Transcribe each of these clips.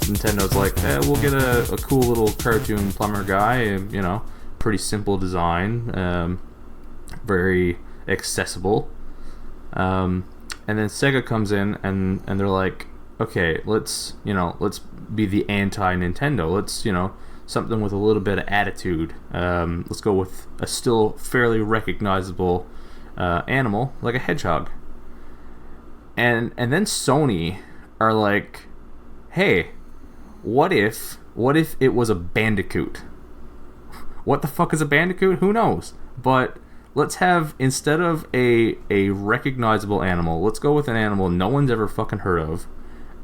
Nintendo's like, we'll get a cool little cartoon plumber guy, pretty simple design, very accessible. And then Sega comes in and they're like, okay, let's be the anti-Nintendo. Let's, something with a little bit of attitude. Let's go with a still fairly recognizable animal, like a hedgehog. And then Sony are like, hey, what if it was a bandicoot? What the fuck is a bandicoot? Who knows? But let's have, instead of a recognizable animal, let's go with an animal no one's ever fucking heard of.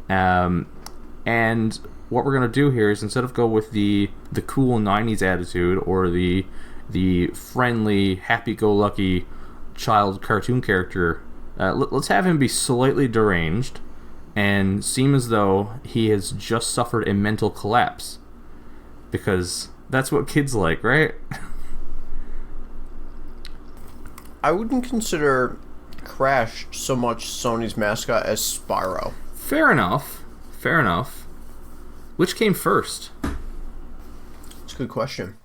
And what we're gonna do here is, instead of go with the cool 90s attitude or the friendly, happy-go-lucky child cartoon character, let's have him be slightly deranged and seem as though he has just suffered a mental collapse. Because that's what kids like, right? I wouldn't consider Crash so much Sony's mascot as Spyro. Fair enough. Which came first? It's a good question.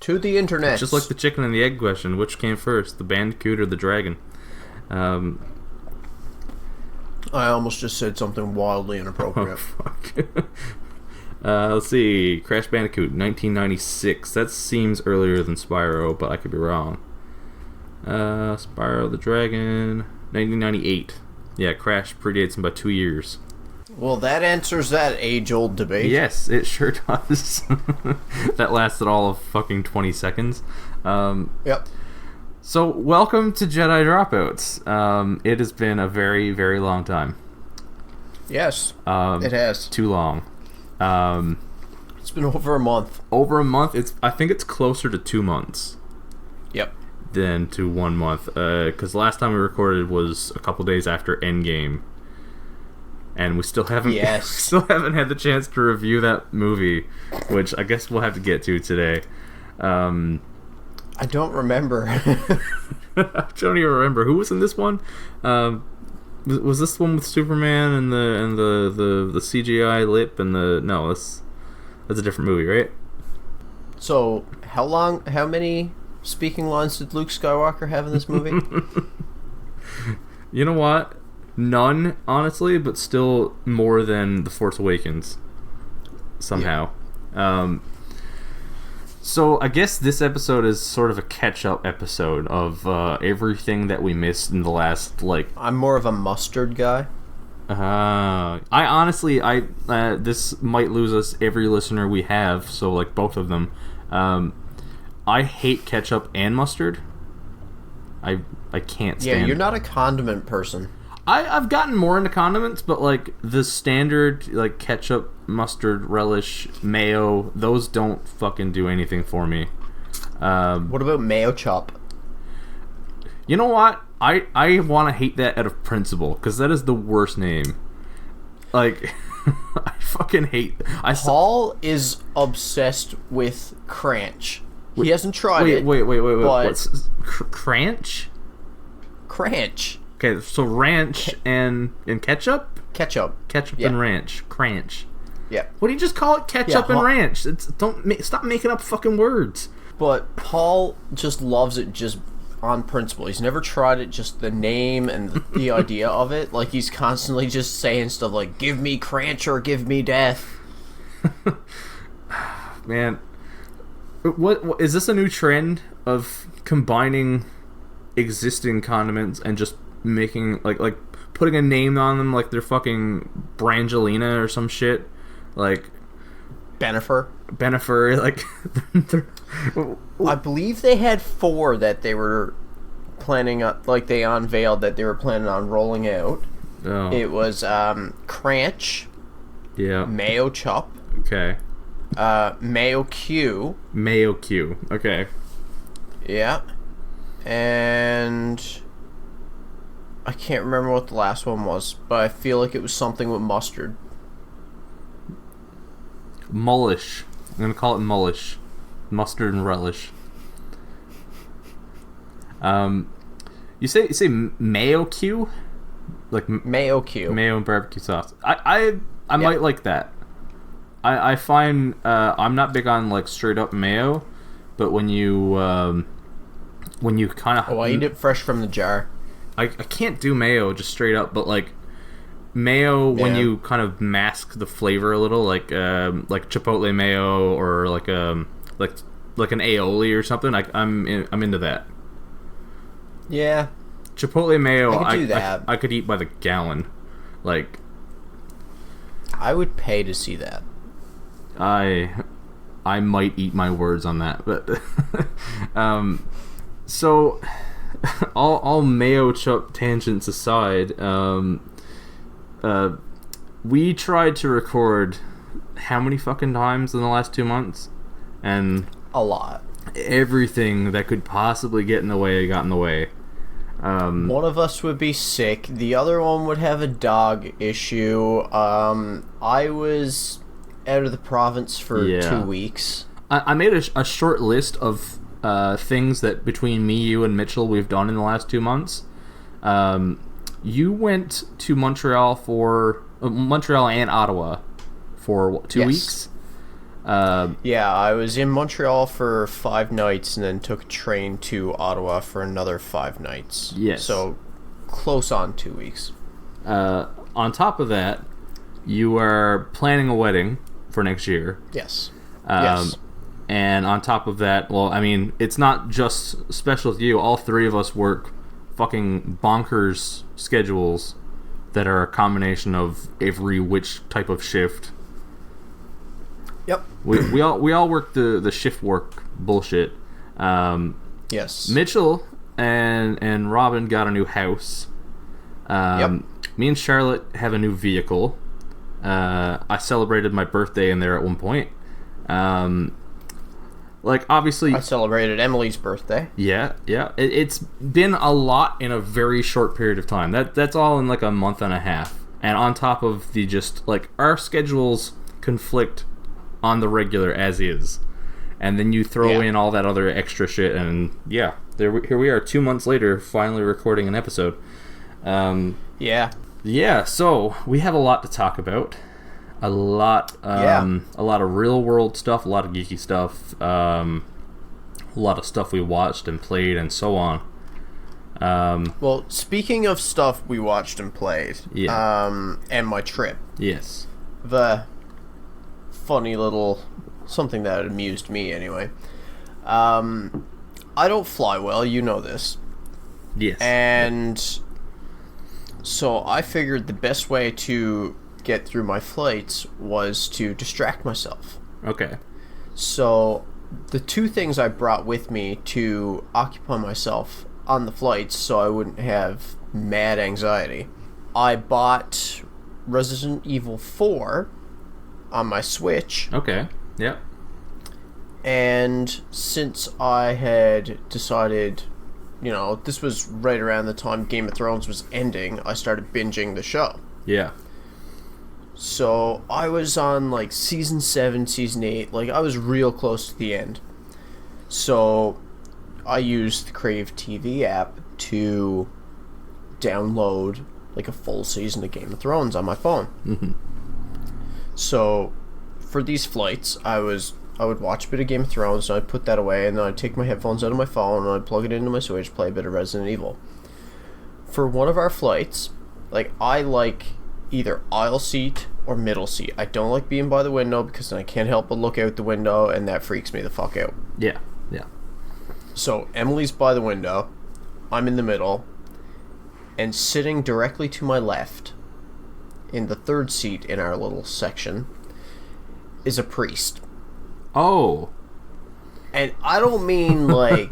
To the internet. Just like the chicken and the egg question. Which came first, the bandicoot or the dragon? I almost just said something wildly inappropriate. Oh, fuck. Let's see. Crash Bandicoot, 1996. That seems earlier than Spyro, but I could be wrong. Spyro the Dragon, 1998. Yeah, Crash predates him by 2 years. Well, that answers that age-old debate. Yes, it sure does. That lasted all of fucking 20 seconds. Yep. So, welcome to Jedi Dropouts. It has been a very, very long time. Yes, it has. Too long. It's been over a month. Over a month? I think it's closer to 2 months. Yep. Than to 1 month. Because last time we recorded was a couple days after Endgame. And we still haven't had the chance to review that movie, which I guess we'll have to get to today. I don't remember. I don't even remember who was in this one. Was this one with Superman and the CGI lip and that's a different movie, right? So how many speaking lines did Luke Skywalker have in this movie? You know what? None, honestly, but still more than The Force Awakens. Somehow. Yeah. So I guess this episode is sort of a catch-up episode of everything that we missed in the last, I'm more of a mustard guy. I honestly, this might lose us every listener we have, so, both of them. I hate ketchup and mustard. I can't stand... Yeah, you're not a condiment person. I've gotten more into condiments, but the standard ketchup, mustard, relish, mayo, those don't fucking do anything for me. What about mayo chop? You know what? I want to hate that out of principle, because that is the worst name. I fucking hate... Paul is obsessed with Cranch. He hasn't tried it. Wait. What's Cranch? Cranch. Okay, so ranch and ketchup? Ketchup and ranch. Cranch. Yeah. What do you just call it? Ketchup and ranch. Stop making up fucking words. But Paul just loves it just on principle. He's never tried it, just the name and the idea of it. He's constantly just saying stuff like, give me Cranch or give me death. Man. What is this a new trend of combining existing condiments and just making like putting a name on them like they're fucking Brangelina or some shit, Benifer, I believe they had 4 that they were planning on, they unveiled that they were planning on rolling out. Oh. It was Cranch, yeah, mayo chop, okay, mayo Q, okay, Yeah. And I can't remember what the last one was, but I feel like it was something with mustard. Mullish. I'm gonna call it mullish. Mustard and relish. You say mayo Q? Like Mayo Q. Mayo and barbecue sauce. I might like that. I find I'm not big on like straight up mayo, but when you kind of I eat it fresh from the jar. I can't do mayo just straight up, but like mayo when you kind of mask the flavor a little, like chipotle mayo or like an aioli or something. I'm into that. Yeah. Chipotle mayo, I could do that. I could eat by the gallon. Like, I would pay to see that. I might eat my words on that, but so all mayo chup tangents aside, we tried to record how many fucking times in the last 2 months, and a lot. Everything that could possibly get in the way got in the way. One of us would be sick. The other one would have a dog issue. I was out of the province for 2 weeks. I made a short list of things that between me, you, and Mitchell we've done in the last 2 months. You went to Montreal and Ottawa for 2 weeks. Yeah, I was in Montreal for 5 nights and then took a train to Ottawa for another 5 nights. Yes. So, close on 2 weeks. On top of that, you are planning a wedding for next year. Yes. Yes. And on top of that, well, I mean, it's not just special to you. All three of us work fucking bonkers schedules that are a combination of every which type of shift. Yep. We all work the shift work bullshit. Yes. Mitchell and Robin got a new house. Me and Charlotte have a new vehicle. I celebrated my birthday in there at one point. Like, obviously, I celebrated Emily's birthday. Yeah. It's been a lot in a very short period of time. That's all in like a month and a half. And on top of the just like our schedules conflict on the regular as is, and then you throw in all that other extra shit, and here we are 2 months later, finally recording an episode. So we have a lot to talk about. A lot of real world stuff, a lot of geeky stuff, a lot of stuff we watched and played, and so on. Well, speaking of stuff we watched and played, and my trip. Yes. The funny little something that amused me anyway. I don't fly well, you know this. Yes. And so I figured the best way to get through my flights was to distract myself. Okay. So the two things I brought with me to occupy myself on the flights so I wouldn't have mad anxiety. I bought Resident Evil 4 on my Switch. Okay. Yep. And since I had decided, this was right around the time Game of Thrones was ending, I started binging the show. Yeah. So I was on like season 7, season 8, like I was real close to the end. So I used the Crave TV app to download like a full season of Game of Thrones on my phone. Mm-hmm. So for these flights, I would watch a bit of Game of Thrones, and I'd put that away, and then I'd take my headphones out of my phone, and I'd plug it into my Switch, play a bit of Resident Evil. For one of our flights, like, I like either aisle seat or middle seat. I don't like being by the window, because then I can't help but look out the window, and that freaks me the fuck out. Yeah. So, Emily's by the window, I'm in the middle, and sitting directly to my left, in the third seat in our little section, is a priest. Oh. And I don't mean like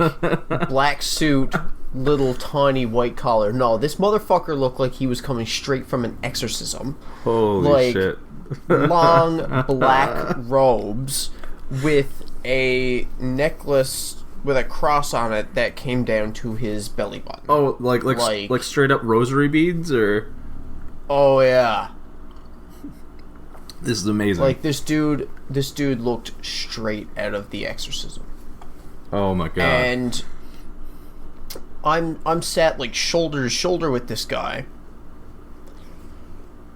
black suit, little tiny white collar. No, this motherfucker looked like he was coming straight from an exorcism. Holy shit. Long black robes with a necklace with a cross on it that came down to his belly button. Oh, like straight up rosary beads, or? Oh yeah. This is amazing. Like this dude looked straight out of The Exorcism. Oh my god. And I'm sat like shoulder to shoulder with this guy.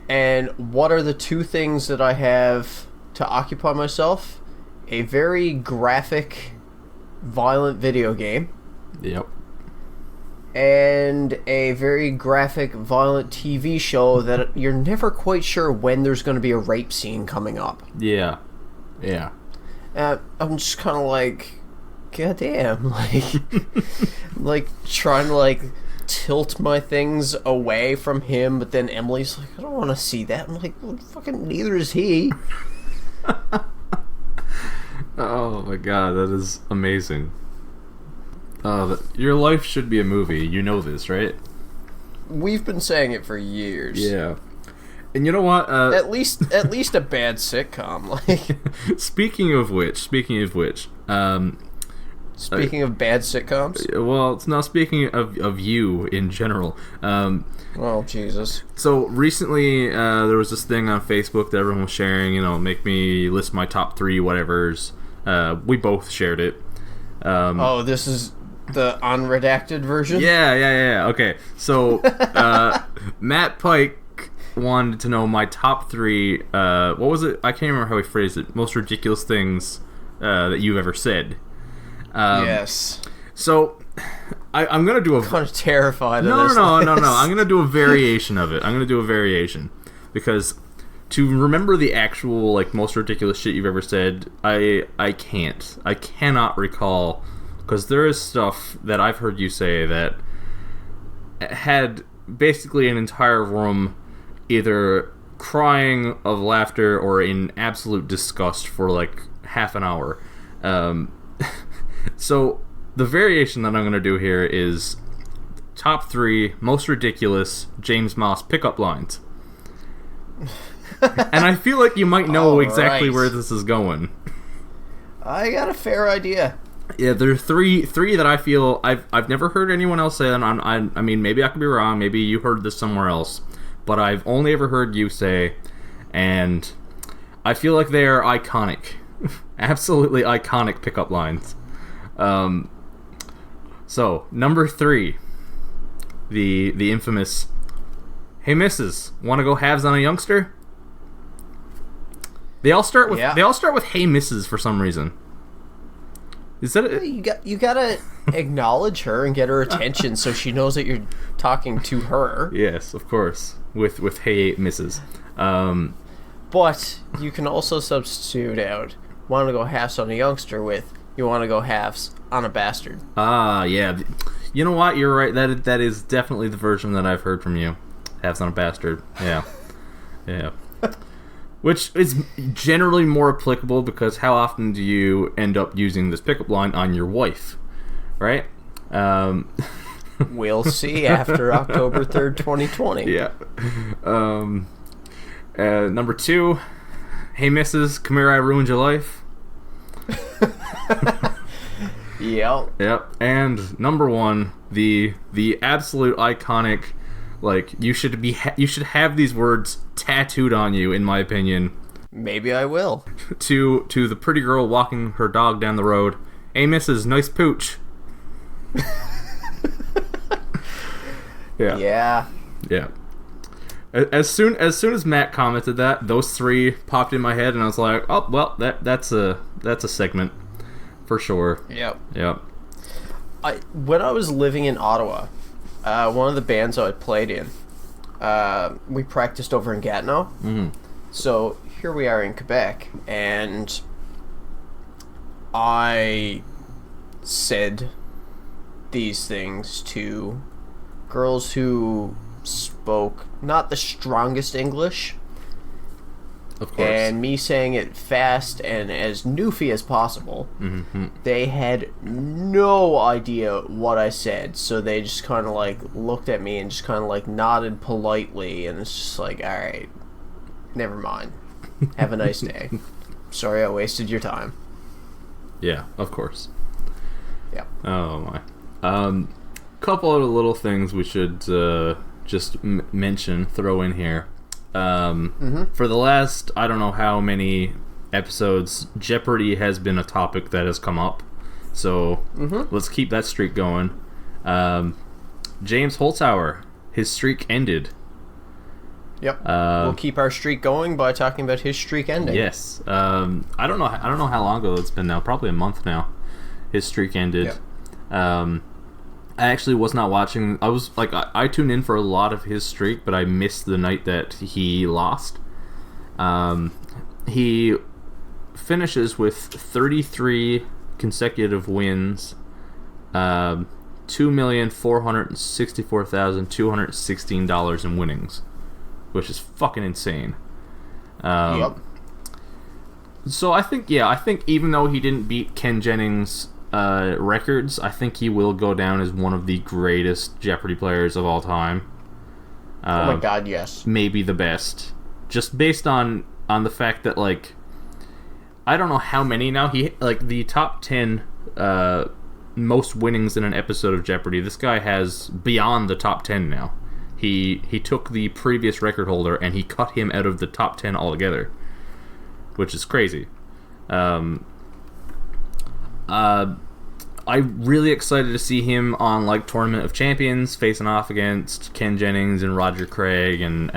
And what are the two things that I have to occupy myself? A very graphic, violent video game. Yep. And a very graphic, violent TV show that you're never quite sure when there's going to be a rape scene coming up. Yeah. Yeah. I'm just kind of like, goddamn, like trying to like tilt my things away from him, but then Emily's like, I don't want to see that. I'm like, well, fucking neither is he. Oh my god, that is amazing. Your life should be a movie. You know this, right? We've been saying it for years. Yeah. And you know what? At least a bad sitcom. Like, speaking of which, speaking of bad sitcoms. Well, it's not speaking of you in general. Oh Jesus! So recently, there was this thing on Facebook that everyone was sharing. You know, make me list my top 3 whatevers. We both shared it. This is the unredacted version? Yeah. Okay, so Matt Pike wanted to know my top 3, what was it? I can't remember how he phrased it. Most ridiculous things that you've ever said. Yes. So, I'm going to do a... I'm kind of terrified No. of this. No. I'm going to do a variation of it. I'm going to do a variation. Because to remember the actual, like, most ridiculous shit you've ever said, I can't. I cannot recall... Because there is stuff that I've heard you say that had basically an entire room either crying of laughter or in absolute disgust for like half an hour. So the variation that I'm going to do here is top 3 most ridiculous James Moss pickup lines. And I feel like you might know exactly where this is going. I got a fair idea. Yeah, there are three that I feel I've never heard anyone else say, and I mean, maybe I could be wrong, maybe you heard this somewhere else, but I've only ever heard you say, and I feel like they are iconic. Absolutely iconic pickup lines. So, number 3, the infamous, "Hey missus, wanna go halves on a youngster?" They all start with "Hey missus" for some reason. Is that it? You gotta acknowledge her and get her attention so she knows that you're talking to her. Yes, of course. With "Hey missus." But you can also substitute out "want to go halves on a youngster" with "you want to go halves on a bastard." Ah, yeah. You know what? You're right. That is definitely the version that I've heard from you. Halves on a bastard. Yeah. Yeah. Which is generally more applicable because how often do you end up using this pickup line on your wife, right? We'll see after October 3rd, 2020. Yeah. Number 2, "Hey missus, come here, I ruined your life." Yep. And number 1, the absolute iconic, like, you should have these words tattooed on you, in my opinion. Maybe I will. To the pretty girl walking her dog down the road, "Hey missus, nice pooch." Yeah. As soon as Matt commented that, those 3 popped in my head, and I was like, oh well, that's a segment for sure. Yep. When I was living in Ottawa, one of the bands I played in, we practiced over in Gatineau. Mm-hmm. So here we are in Quebec, and I said these things to girls who spoke not the strongest English. Of course. And me saying it fast and as newfie as possible, mm-hmm. They had no idea what I said, so they just kind of like looked at me and just kind of like nodded politely, and it's just like, alright, never mind. Have a nice day. Sorry I wasted your time. Yeah, of course. Yeah. Oh my. Couple of little things we should just mention, throw in here. For the last, I don't know how many episodes, Jeopardy has been a topic that has come up. So let's keep that streak going. James Holzhauer, his streak ended. Yep. We'll keep our streak going by talking about his streak ending. Yes. I don't know how long ago it's been now. Probably a month now. His streak ended. Yep. I actually was not watching. I was like, I tuned in for a lot of his streak, but I missed the night that he lost. He finishes with 33 consecutive wins, $2,464,216 in winnings, which is fucking insane. Yep. So I think even though he didn't beat Ken Jennings' records, I think he will go down as one of the greatest Jeopardy players of all time. Oh my god, yes. Maybe the best. Just based on the fact that, like, I don't know how many now. He, like, the top 10 most winnings in an episode of Jeopardy, this guy has beyond the top 10 now. He took the previous record holder and he cut him out of the top 10 altogether, which is crazy. I'm really excited to see him on, like, Tournament of Champions, facing off against Ken Jennings and Roger Craig and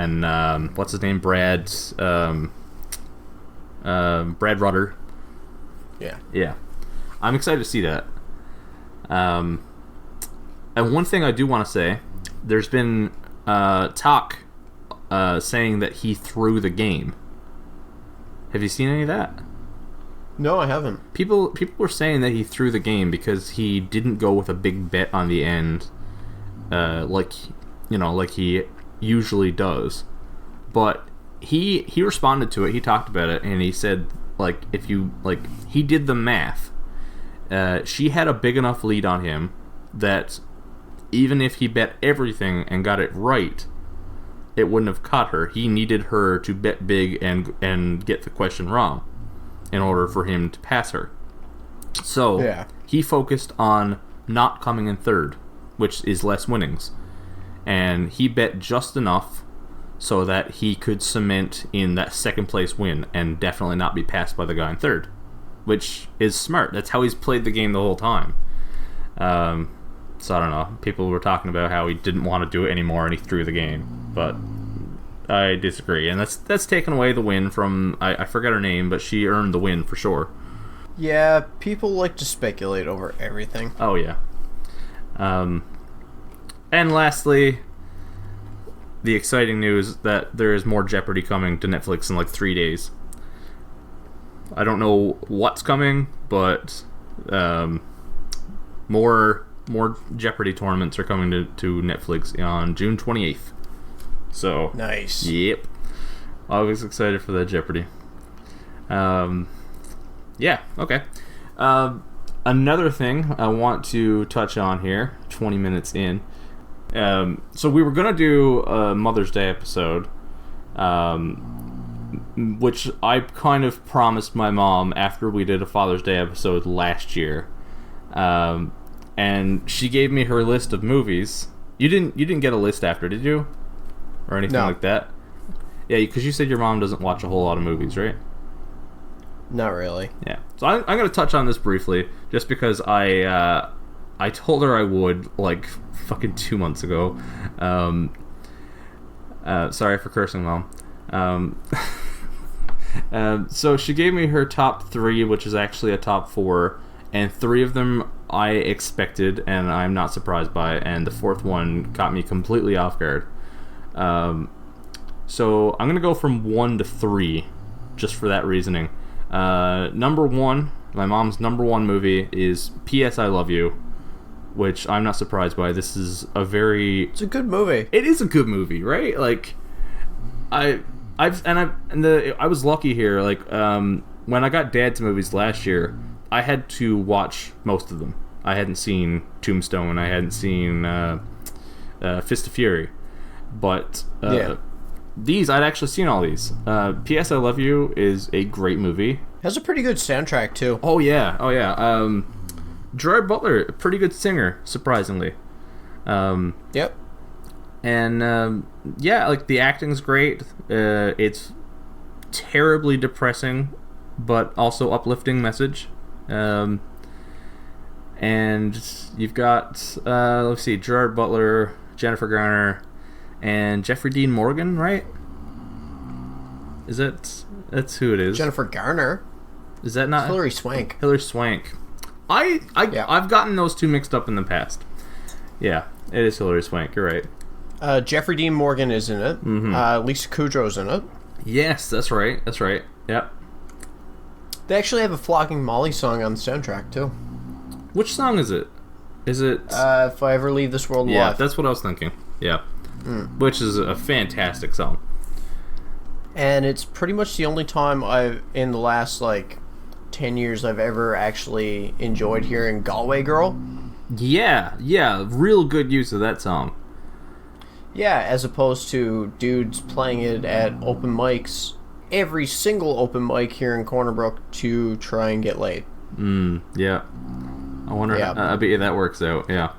what's his name, Brad Rutter. Yeah. I'm excited to see that. And one thing I do want to say, there's been talk saying that he threw the game. Have you seen any of that? No, I haven't. People were saying that he threw the game because he didn't go with a big bet on the end, like he usually does. But he responded to it. He talked about it, and he said, like, if you, like, he did the math. She had a big enough lead on him that even if he bet everything and got it right, it wouldn't have caught her. He needed her to bet big and get the question wrong in order for him to pass her. So he focused on not coming in third, which is less winnings. And he bet just enough so that he could cement in that second place win and definitely not be passed by the guy in third, which is smart. That's how he's played the game the whole time. So I don't know. People were talking about how he didn't want to do it anymore and he threw the game, but I disagree, and that's taken away the win from, I forgot her name, but she earned the win for sure. Yeah, people like to speculate over everything. Oh yeah. And lastly, the exciting news that there is more Jeopardy coming to Netflix in like 3 days. I don't know what's coming, but more Jeopardy tournaments are coming to Netflix on June 28th. So nice. Yep. Always excited for that Jeopardy. Yeah, okay. Another thing I want to touch on here, 20 minutes in. So we were going to do a Mother's Day episode, which I kind of promised my mom after we did a Father's Day episode last year. And she gave me her list of movies. You didn't get a list after, did you? Or anything like that? Yeah, because you said your mom doesn't watch a whole lot of movies, right? Not really. Yeah. So I'm going to touch on this briefly, just because I told her I would, like, fucking 2 months ago. Sorry for cursing, Mom. So she gave me her top 3, which is actually a top 4, and 3 of them I expected, and I'm not surprised by, and the 4th one caught me completely off guard. So I'm gonna go from 1 to 3, just for that reasoning. Number 1, my mom's number 1 movie is P.S. I Love You, which I'm not surprised by. This is it's a good movie. It is a good movie, right? Like, I was lucky here. Like, when I got Dad to movies last year, I had to watch most of them. I hadn't seen Tombstone. I hadn't seen Fist of Fury. But these, I'd actually seen all these. P.S. I Love You is a great movie. Has a pretty good soundtrack, too. Oh, yeah. Gerard Butler, a pretty good singer, surprisingly. Yep. And yeah, like the acting's great. It's terribly depressing, but also uplifting message. And you've got let's see, Gerard Butler, Jennifer Garner, and Jeffrey Dean Morgan, right? That's who it is? Jennifer Garner. Is that not Hilary Swank? Hilary Swank. I've gotten those two mixed up in the past. Yeah, it is Hilary Swank. You're right. Jeffrey Dean Morgan is in it. Mm-hmm. Lisa Kudrow's in it. Yes, that's right. That's right. Yep. They actually have a Flogging Molly song on the soundtrack too. Which song is it? Is it? If I Ever Leave This World Yeah, Alive. that's what I was thinking. Yeah. Which is a fantastic song. And it's pretty much the only time in the last 10 years I've ever actually enjoyed hearing Galway Girl. Yeah, real good use of that song. Yeah, as opposed to dudes playing it at open mics, every single open mic here in Corner Brook to try and get laid. Yeah. I wonder. Yeah. I bet you that works out. Yeah.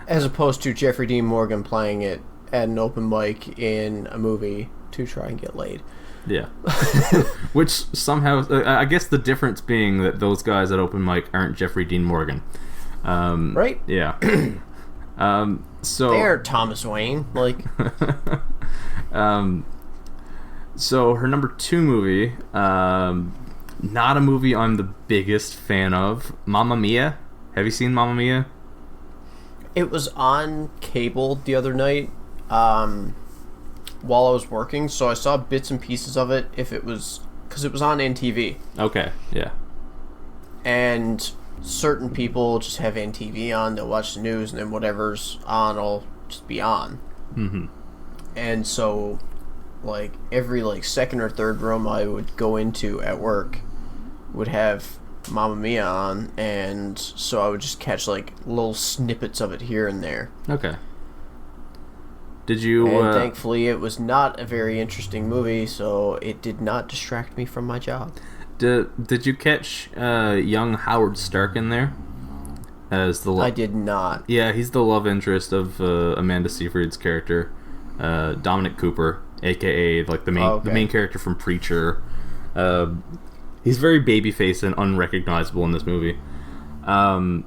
As opposed to Jeffrey Dean Morgan playing it at an open mic in a movie to try and get laid. Yeah. Which somehow, I guess the difference being that those guys at open mic aren't Jeffrey Dean Morgan. Right? Yeah. So They're Thomas Wayne. So her number 2 movie, not a movie I'm the biggest fan of, Mamma Mia. Have you seen Mamma Mia? It was on cable the other night while I was working, so I saw bits and pieces of it because it was on NTV. Okay, yeah. And certain people just have NTV on, they'll watch the news, and then whatever's on will just be on. Mm-hmm. And so, every, second or third room I would go into at work would have Mamma Mia on, and so I would just catch, little snippets of it here and there. Okay. Did you... And thankfully, it was not a very interesting movie, so it did not distract me from my job. Did you catch young Howard Stark in there? As the I did not. Yeah, he's the love interest of Amanda Seyfried's character, Dominic Cooper, aka the main character from Preacher. He's very babyface and unrecognizable in this movie. The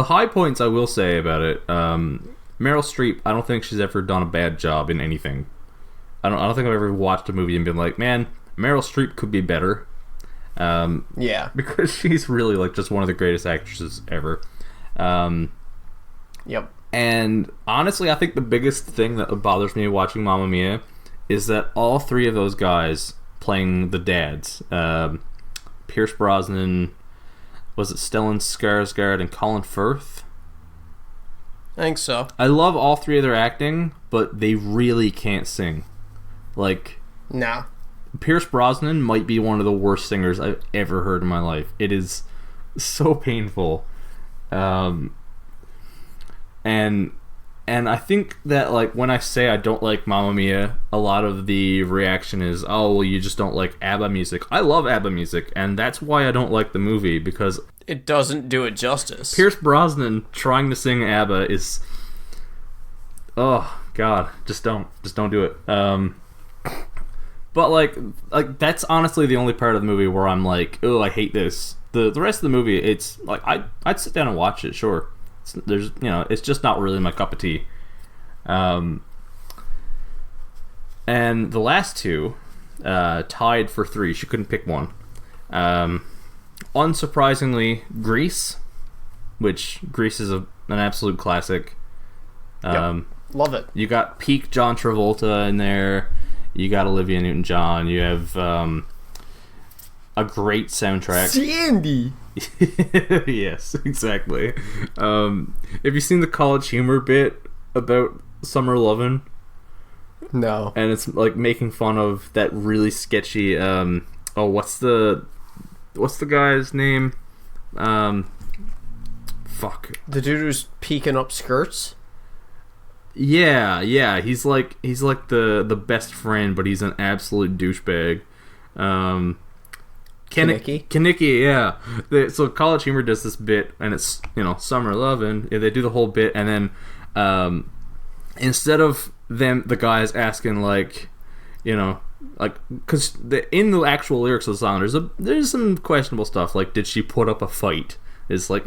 high points I will say about it, Meryl Streep, I don't think she's ever done a bad job in anything. I don't think I've ever watched a movie and been like, man, Meryl Streep could be better. Yeah. Because she's really just one of the greatest actresses ever. Yep. And honestly, I think the biggest thing that bothers me watching Mamma Mia is that all 3 of those guys playing the dads, Pierce Brosnan, was it Stellan Skarsgård and Colin Firth? I think so. I love all 3 of their acting, but they really can't sing. Nah. Pierce Brosnan might be one of the worst singers I've ever heard in my life. It is so painful. And I think that when I say I don't like Mamma Mia, a lot of the reaction is, oh, well, you just don't like ABBA music. I love ABBA music, and that's why I don't like the movie, because it doesn't do it justice. Pierce Brosnan trying to sing ABBA is, oh god, just don't do it. But that's honestly the only part of the movie where I'm like, oh, I hate this. The rest of the movie, it's I'd sit down and watch it, sure. It's just not really my cup of tea. And the last 2 tied for 3. She couldn't pick one. Unsurprisingly, Grease, which Grease is an absolute classic. Yep. Love it. You got peak John Travolta in there. You got Olivia Newton-John. You have a great soundtrack. Sandy. Yes, exactly. Have you seen the College Humor bit about Summer Lovin'? No. And it's making fun of that really sketchy. What's the guy's name? Fuck. The dude who's peeking up skirts. Yeah. He's like the best friend, but he's an absolute douchebag. Kaneki. Yeah. So College Humor does this bit, and it's, summer lovin'. Yeah, they do the whole bit, and then instead of the guys asking, like, because in the actual lyrics of the song, there's some questionable stuff, like, did she put up a fight? It's like,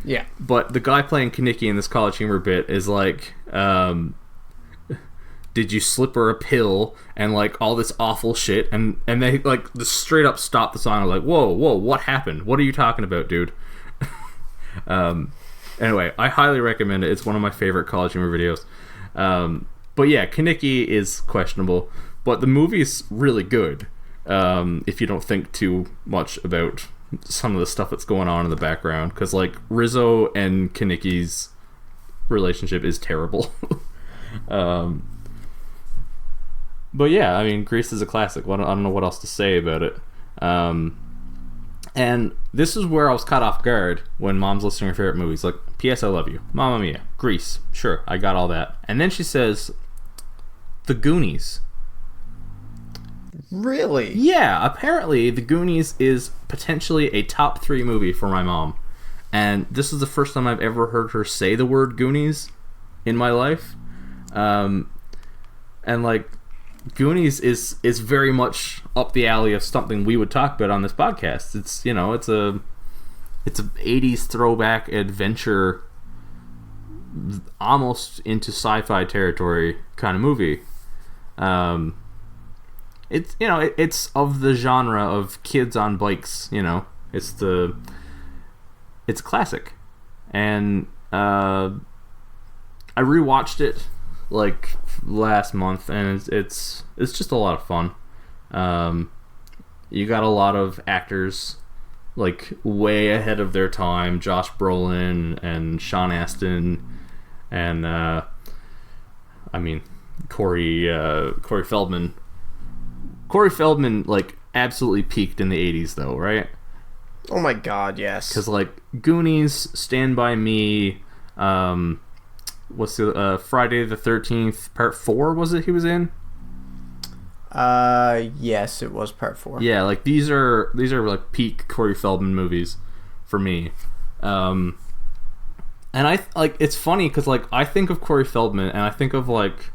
Yeah. But the guy playing Kaneki in this College Humor bit is like, did you slip her a pill, and like all this awful shit, and they like straight up stop the song, like, whoa, what happened? What are you talking about, dude? Anyway, I highly recommend it. It's one of my favorite College Humor videos. But yeah, Kaneki is questionable, but the movie's really good. If you don't think too much about some of the stuff that's going on in the background, because like Rizzo and Kaneki's relationship is terrible. But yeah, I mean, Grease is a classic. I don't know what else to say about it. And this is where I was caught off guard when Mom's listing her favorite movies. Like, P.S. I love you, Mamma Mia, Grease, sure, I got all that. And then she says, The Goonies. Really? Yeah, apparently The Goonies is potentially a top 3 movie for my mom. And this is the first time I've ever heard her say the word Goonies in my life. And like, Goonies is very much up the alley of something we would talk about on this podcast. It's, it's a 80s throwback adventure, almost into sci-fi territory kind of movie. It's it's of the genre of kids on bikes. It's a classic, and I rewatched it like last month, and it's just a lot of fun. You got a lot of actors like way ahead of their time: Josh Brolin and Sean Astin, and Corey Feldman. Corey Feldman like absolutely peaked in the 80s, though, right? Oh my God, yes. Because like Goonies, Stand By Me, what's the Friday the 13th Part 4 was it he was in? Yes, it was Part 4. Yeah, like these are like peak Corey Feldman movies for me. And I like, it's funny because like I think of Corey Feldman and I think of like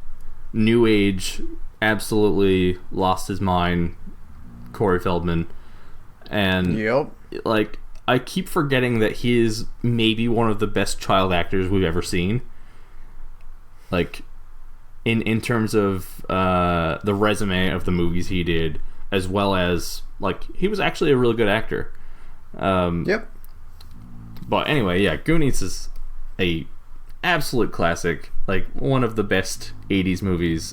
new age, absolutely lost his mind Corey Feldman, and yep, like I keep forgetting that he is maybe one of the best child actors we've ever seen, like in terms of the resume of the movies he did, as well as like he was actually a really good actor. Yep. But anyway, yeah, Goonies is a absolute classic, like one of the best 80s movies.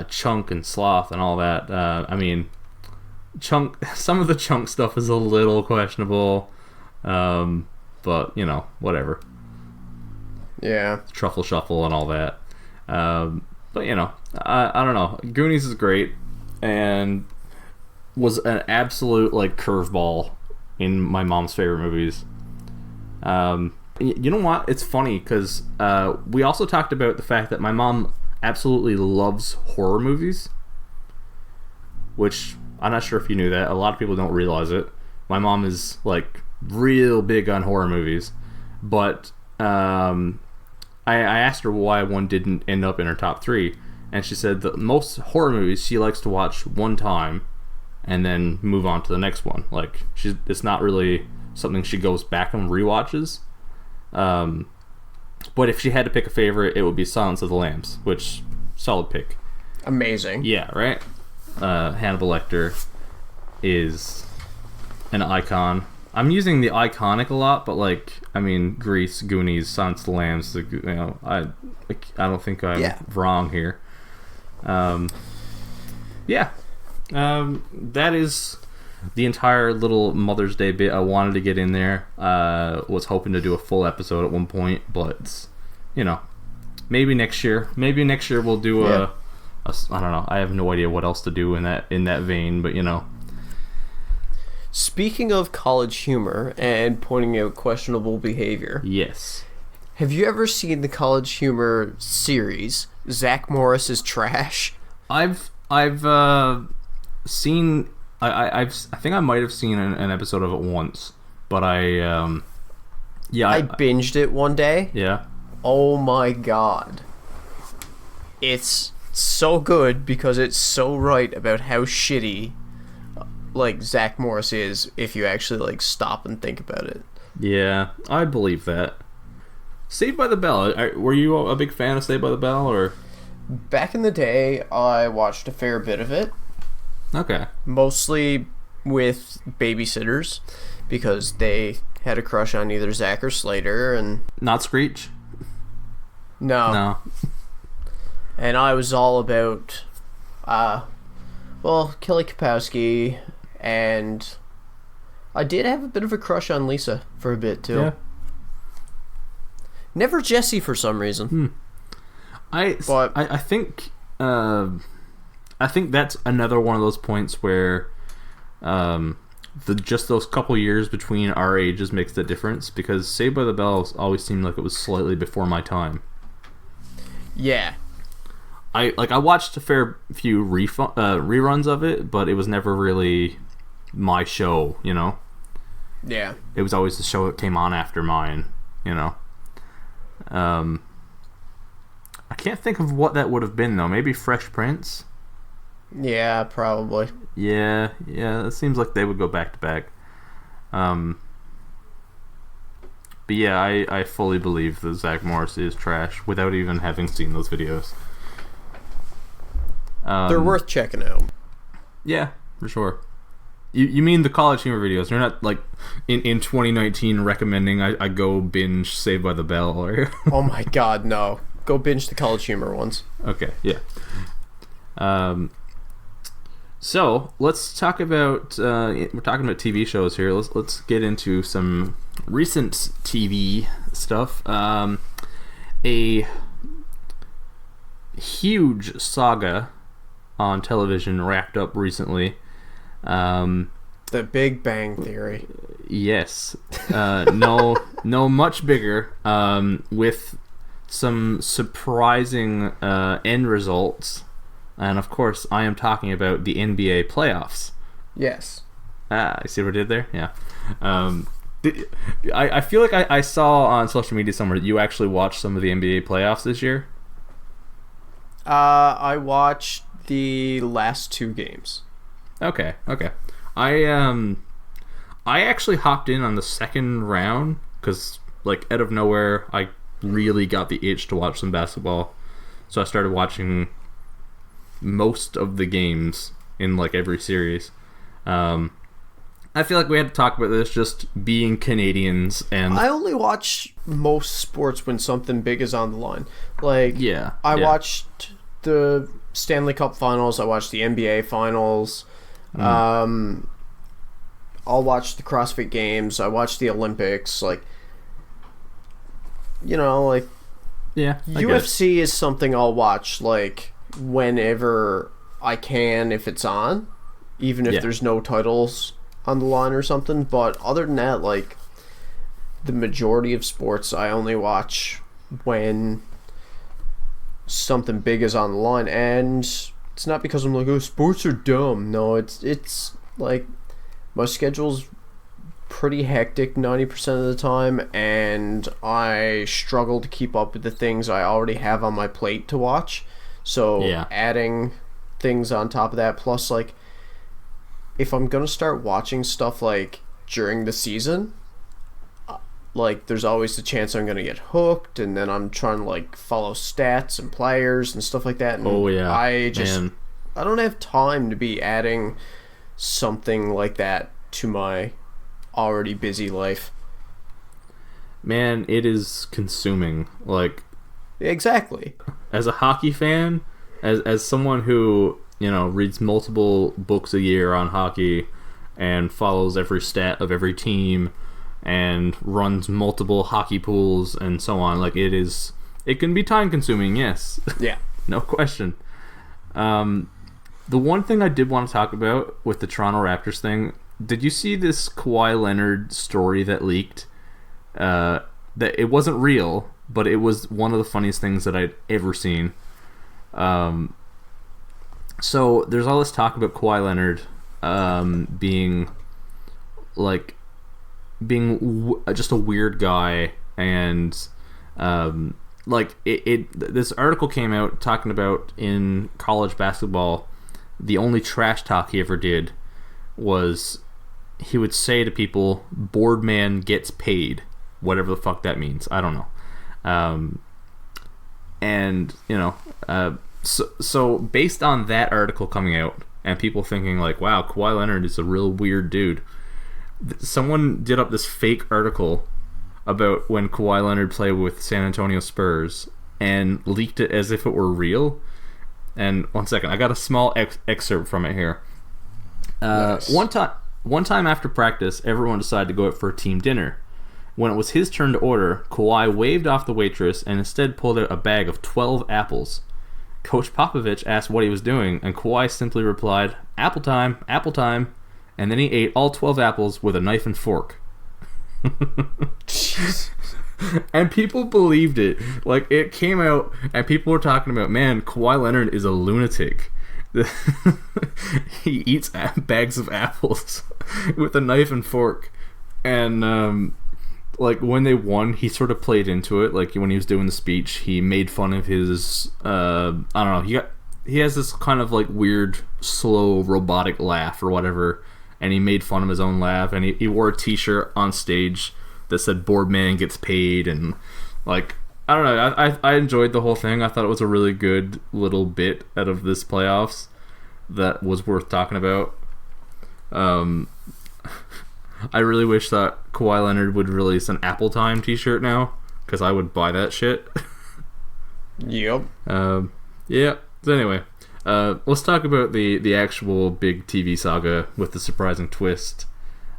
Chunk and Sloth and all that. I mean, Chunk, some of the Chunk stuff is a little questionable, but whatever. Yeah, Truffle Shuffle and all that. But I don't know. Goonies is great and was an absolute like curveball in my mom's favorite movies. You know what? It's funny because we also talked about the fact that my mom absolutely loves horror movies, which I'm not sure if you knew that. A lot of people don't realize it. My mom is like real big on horror movies, but I asked her why one didn't end up in her top 3, and she said that most horror movies she likes to watch one time and then move on to the next one. Like it's not really something she goes back and rewatches. But if she had to pick a favorite, it would be Silence of the Lambs, which, solid pick. Amazing. Yeah, right? Hannibal Lecter is an icon. I'm using the iconic a lot, but like, I mean, Grease, Goonies, Silence of the Lambs, I don't think I'm wrong here. That is the entire little Mother's Day bit I wanted to get in there. Was hoping to do a full episode at one point, but maybe next year. Maybe next year we'll do a I don't know. I have no idea what else to do in that vein, but Speaking of College Humor and pointing out questionable behavior. Yes. Have you ever seen the College Humor series, Zach Morris is Trash? I've seen. I think I might have seen an episode of it once, but yeah, I binged it one day. yeah. Oh my god. It's so good because it's so right about how shitty like Zach Morris is if you actually like stop and think about it. Yeah, I believe that. Saved by the Bell. Were you a big fan of Saved by the Bell, or? Back in the day, I watched a fair bit of it, Okay. mostly with babysitters because they had a crush on either Zach or Slater, and Not Screech? no. And I was all about Kelly Kapowski, and I did have a bit of a crush on Lisa for a bit too. Yeah. Never Jesse for some reason. I think that's another one of those points where just those couple years between our ages makes the difference, because Saved by the Bell always seemed like it was slightly before my time. Yeah. I watched a fair few reruns of it, but it was never really my show, you know? Yeah. It was always the show that came on after mine, you know? I can't think of what that would have been, though. Maybe Fresh Prince? Yeah, probably. Yeah, it seems like they would go back to back. But yeah, I fully believe that Zach Morris is trash without even having seen those videos. They're worth checking out. Yeah, for sure. You mean the College Humor videos? You're not, like, in 2019 recommending I go binge Saved by the Bell, or... Oh my god, no. Go binge the College Humor ones. Okay, yeah. So let's talk about we're talking about TV shows here. Let's get into some recent TV stuff. A huge saga on television wrapped up recently. The Big Bang Theory. Yes. No, much bigger. With some surprising end results. And of course, I am talking about the NBA playoffs. Yes. I see what I did there? Yeah. I feel like I saw on social media somewhere that you actually watched some of the NBA playoffs this year. I watched the last two games. Okay. I actually hopped in on the second round because, like, out of nowhere, I really got the itch to watch some basketball. So I started watching most of the games in, like, every series. I feel like we had to talk about this, just being Canadians, and I only watch most sports when something big is on the line. Like, I watched the Stanley Cup Finals. I watched the NBA Finals. I'll watch the CrossFit Games. I watch the Olympics. Like, you know, like, UFC is something I'll watch, like, whenever I can, if it's on, even if there's no titles on the line or something. But other than that, like, the majority of sports I only watch when something big is on the line. And it's not because I'm like, oh, sports are dumb. No, it's like, my schedule's pretty hectic 90% of the time, and I struggle to keep up with the things I already have on my plate to watch. So adding things on top of that, plus, like, if I'm gonna start watching stuff, like, during the season, like, there's always the chance I'm gonna get hooked, and then I'm trying to, like, follow stats and players and stuff like that, and I don't have time to be adding something like that to my already busy life. Man, it is consuming. Like, exactly. As a hockey fan, as someone who, you know, reads multiple books a year on hockey and follows every stat of every team and runs multiple hockey pools and so on, like, it can be time consuming, yes. Yeah. No question. The one thing I did want to talk about with the Toronto Raptors thing, did you see this Kawhi Leonard story that leaked? That it wasn't real, but it was one of the funniest things that I'd ever seen. So there's all this talk about Kawhi Leonard being like just a weird guy, and like this article came out talking about in college basketball, the only trash talk he ever did was he would say to people, "Board man gets paid," whatever the fuck that means. I don't know. And so based on that article coming out and people thinking like, wow, Kawhi Leonard is a real weird dude, someone did up this fake article about when Kawhi Leonard played with San Antonio Spurs and leaked it as if it were real. And one second, I got a small excerpt from it here. Nice. One time after practice, everyone decided to go out for a team dinner. When it was his turn to order, Kawhi waved off the waitress and instead pulled out a bag of 12 apples. Coach Popovich asked what he was doing, and Kawhi simply replied, apple time, and then he ate all 12 apples with a knife and fork. Jeez. And people believed it. Like, it came out, and people were talking about, man, Kawhi Leonard is a lunatic. He eats bags of apples with a knife and fork. And, like, when they won, he sort of played into it. Like, when he was doing the speech, he made fun of his, I don't know, he has this kind of, like, weird, slow, robotic laugh or whatever, and he made fun of his own laugh, and he wore a t-shirt on stage that said "Board man gets paid," and, like, I don't know, I enjoyed the whole thing. I thought it was a really good little bit out of this playoffs that was worth talking about. I really wish that Kawhi Leonard would release an Apple Time t-shirt now, because I would buy that shit. Yep. Yeah. So anyway, let's talk about the actual big TV saga with the surprising twist.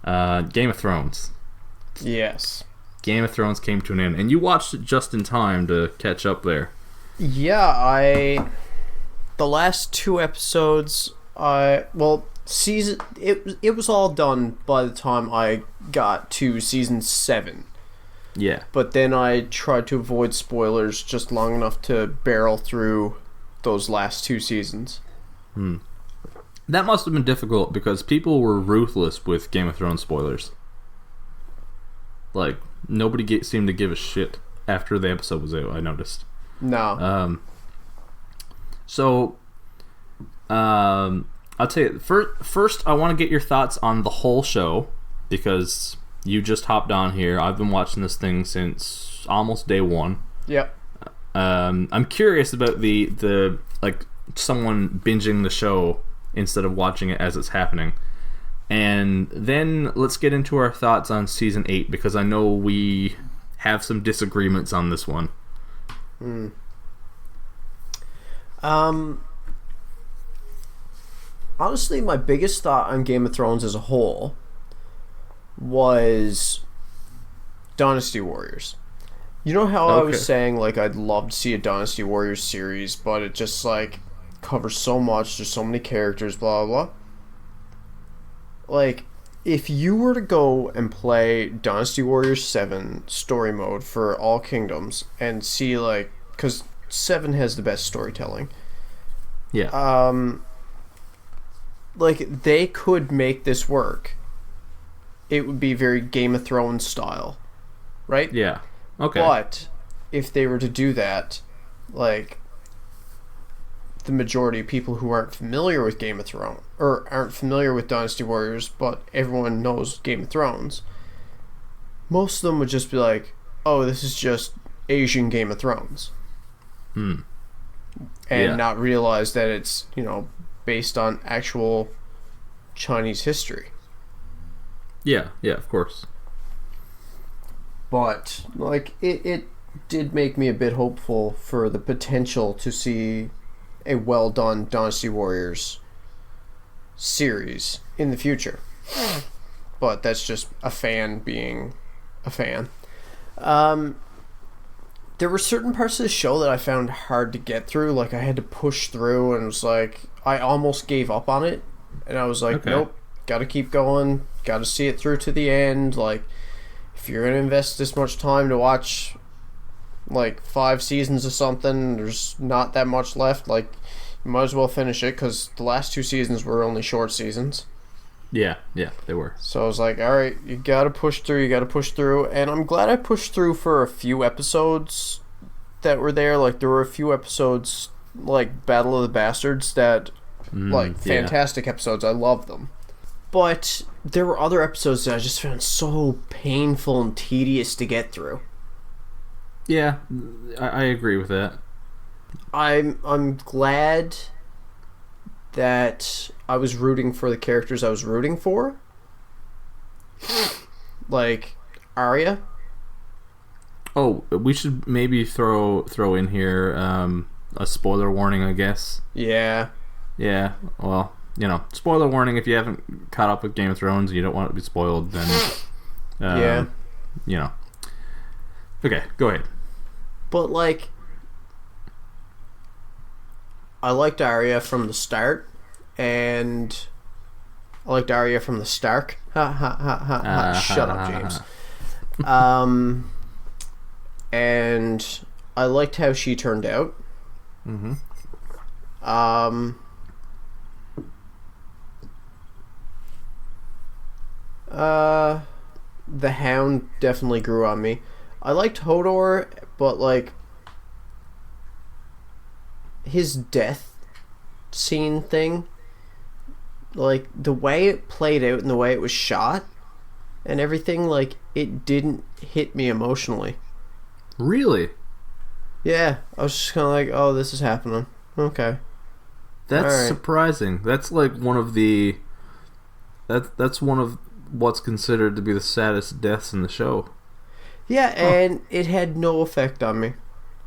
Game of Thrones. Yes. Game of Thrones came to an end, and you watched it just in time to catch up there. Yeah, the last 2 episodes, season it was all done by the time I got to season 7. Yeah. But then I tried to avoid spoilers just long enough to barrel through those last 2 seasons. That must have been difficult because people were ruthless with Game of Thrones spoilers. Like, nobody seemed to give a shit after the episode was out, I noticed. No. I'll tell you, first I want to get your thoughts on the whole show, because you just hopped on here. I've been watching this thing since almost day 1. Yep. I'm curious about the like someone binging the show instead of watching it as it's happening. And then let's get into our thoughts on season 8, because I know we have some disagreements on this one. Honestly, my biggest thought on Game of Thrones as a whole was Dynasty Warriors. You know how I was saying, like, I'd love to see a Dynasty Warriors series, but it just, like, covers so much, there's so many characters, blah, blah, blah. Like, if you were to go and play Dynasty Warriors 7 story mode for all kingdoms and see, like, because 7 has the best storytelling. Yeah. Like, they could make this work. It would be very Game of Thrones style, right? Yeah. Okay. But if they were to do that, like, the majority of people who aren't familiar with Game of Thrones, or aren't familiar with Dynasty Warriors, but everyone knows Game of Thrones, most of them would just be like, oh, this is just Asian Game of Thrones. And not realize that it's, based on actual Chinese history. Yeah, of course. But, like, it did make me a bit hopeful for the potential to see a well-done Dynasty Warriors series in the future. But that's just a fan being a fan. There were certain parts of the show that I found hard to get through. Like, I had to push through, and it was like, I almost gave up on it. And I was like, nope, gotta keep going, gotta see it through to the end. Like, if you're gonna invest this much time to watch, like, 5 seasons of something, there's not that much left. Like, Might as well finish it because the last 2 seasons were only short seasons. Yeah, they were. So I was like, all right, you gotta push through, and I'm glad I pushed through for a few episodes that were there. Like, there were a few episodes, like Battle of the Bastards, that, fantastic episodes. I love them. But there were other episodes that I just found so painful and tedious to get through. Yeah, I agree with that. I'm glad that I was rooting for the characters I was rooting for. Like Arya. Oh, we should maybe throw in here a spoiler warning, I guess. Yeah. Yeah, well, spoiler warning if you haven't caught up with Game of Thrones and you don't want it to be spoiled, then Okay, go ahead. But like, I liked Arya from the start, and I liked Arya from the Stark. Ha ha ha ha ha. Shut up, James. And I liked how she turned out. Mm-hmm. The Hound definitely grew on me. I liked Hodor, but like his death scene thing, like the way it played out and the way it was shot and everything, like it didn't hit me emotionally. Really? Yeah, I was just kind of like, oh, this is happening. Okay. That's All right. surprising. That's like one of the that's one of what's considered to be the saddest deaths in the show. Yeah, and it had no effect on me.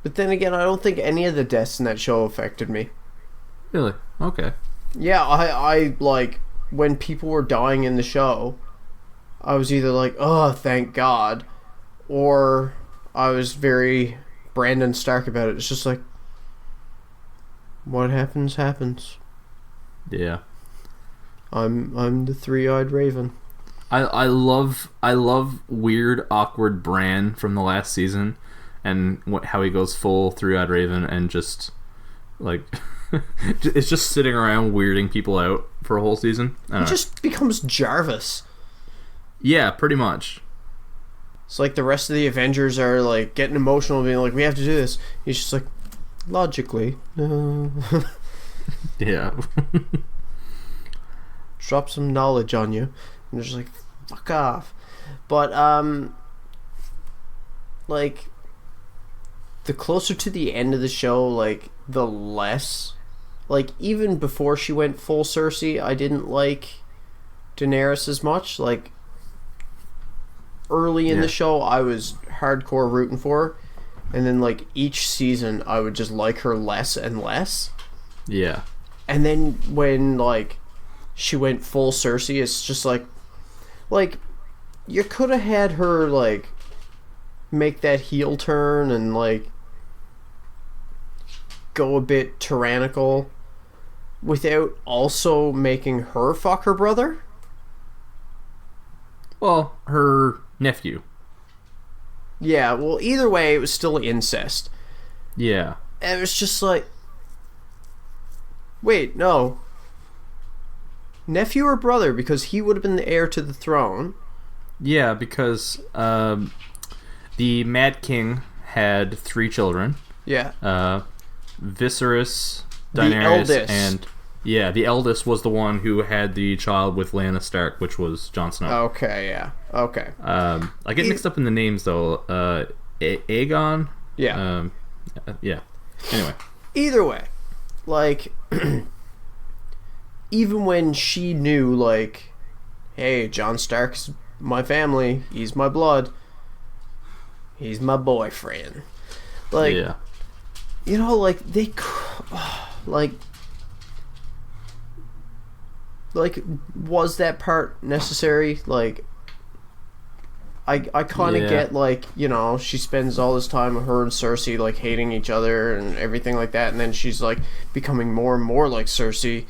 But then again, I don't think any of the deaths in that show affected me. Really? Okay. Yeah, I like, when people were dying in the show, I was either like, oh, thank God, or I was very Brandon Stark about it. It's just like, what happens, happens. Yeah. I'm the three-eyed raven. I love weird, awkward Bran from the last season, and how he goes full three-eyed raven and just like it's just sitting around weirding people out for a whole season. He just becomes Jarvis. Yeah, pretty much. It's like the rest of the Avengers are like getting emotional, being like, we have to do this. He's just like, logically, no. Yeah. Drop some knowledge on you. And they're just like, fuck off. But, like, the closer to the end of the show, like, the less. Like, even before she went full Cersei, I didn't like Daenerys as much. Like, early in the show, I was hardcore rooting for her. And then, like, each season, I would just like her less and less. Yeah. And then when, like, she went full Cersei, it's just like, you could have had her, like, make that heel turn and, like, go a bit tyrannical without also making her fuck her brother. Well, her nephew. Yeah, well, either way, it was still incest. Yeah. And it was just like, wait, no. Nephew or brother? Because he would have been the heir to the throne. Yeah, because the Mad King had 3 children. Yeah. Viserys, The Daenerys, eldest. and the eldest was the one who had the child with Lyanna Stark, which was Jon Snow. Okay, yeah. Okay. I get mixed up in the names though. Aegon. Yeah. Yeah. Anyway. Either way, like, even when she knew, like, hey, Jon Stark's my family, he's my blood, he's my boyfriend. Like, yeah. You know, like, they, like, was that part necessary? Like, I kind of get, like, you know, she spends all this time with her and Cersei, like, hating each other and everything like that, and then she's, like, becoming more and more like Cersei.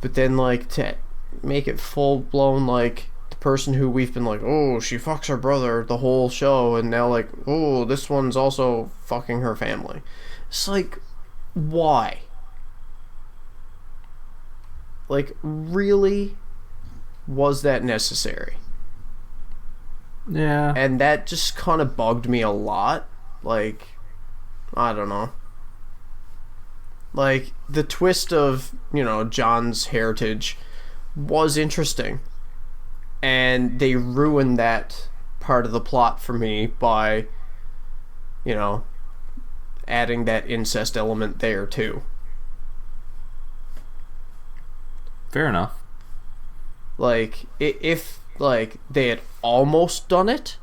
But then, like, to make it full-blown, like, the person who we've been like, oh, she fucks her brother the whole show, and now, like, oh, this one's also fucking her family. It's like, why? Like, really, was that necessary? Yeah. And that just kind of bugged me a lot. Like, I don't know. Like, the twist of, John's heritage was interesting. And they ruined that part of the plot for me by, adding that incest element there, too. Fair enough. Like, if, like, they had almost done it,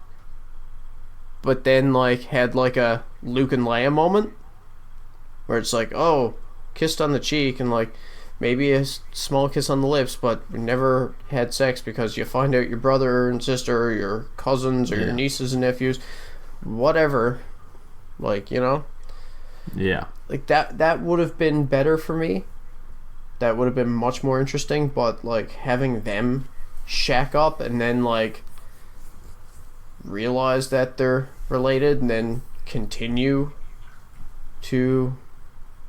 but then, like, had, like, a Luke and Leia moment, where it's like, oh, kissed on the cheek, and, like, maybe a small kiss on the lips, but never had sex because you find out your brother and sister, or your cousins, or your nieces and nephews, whatever, like, Yeah. like, that would have been better for me. That would have been much more interesting, but, like, having them shack up and then, like, realize that they're related and then continue to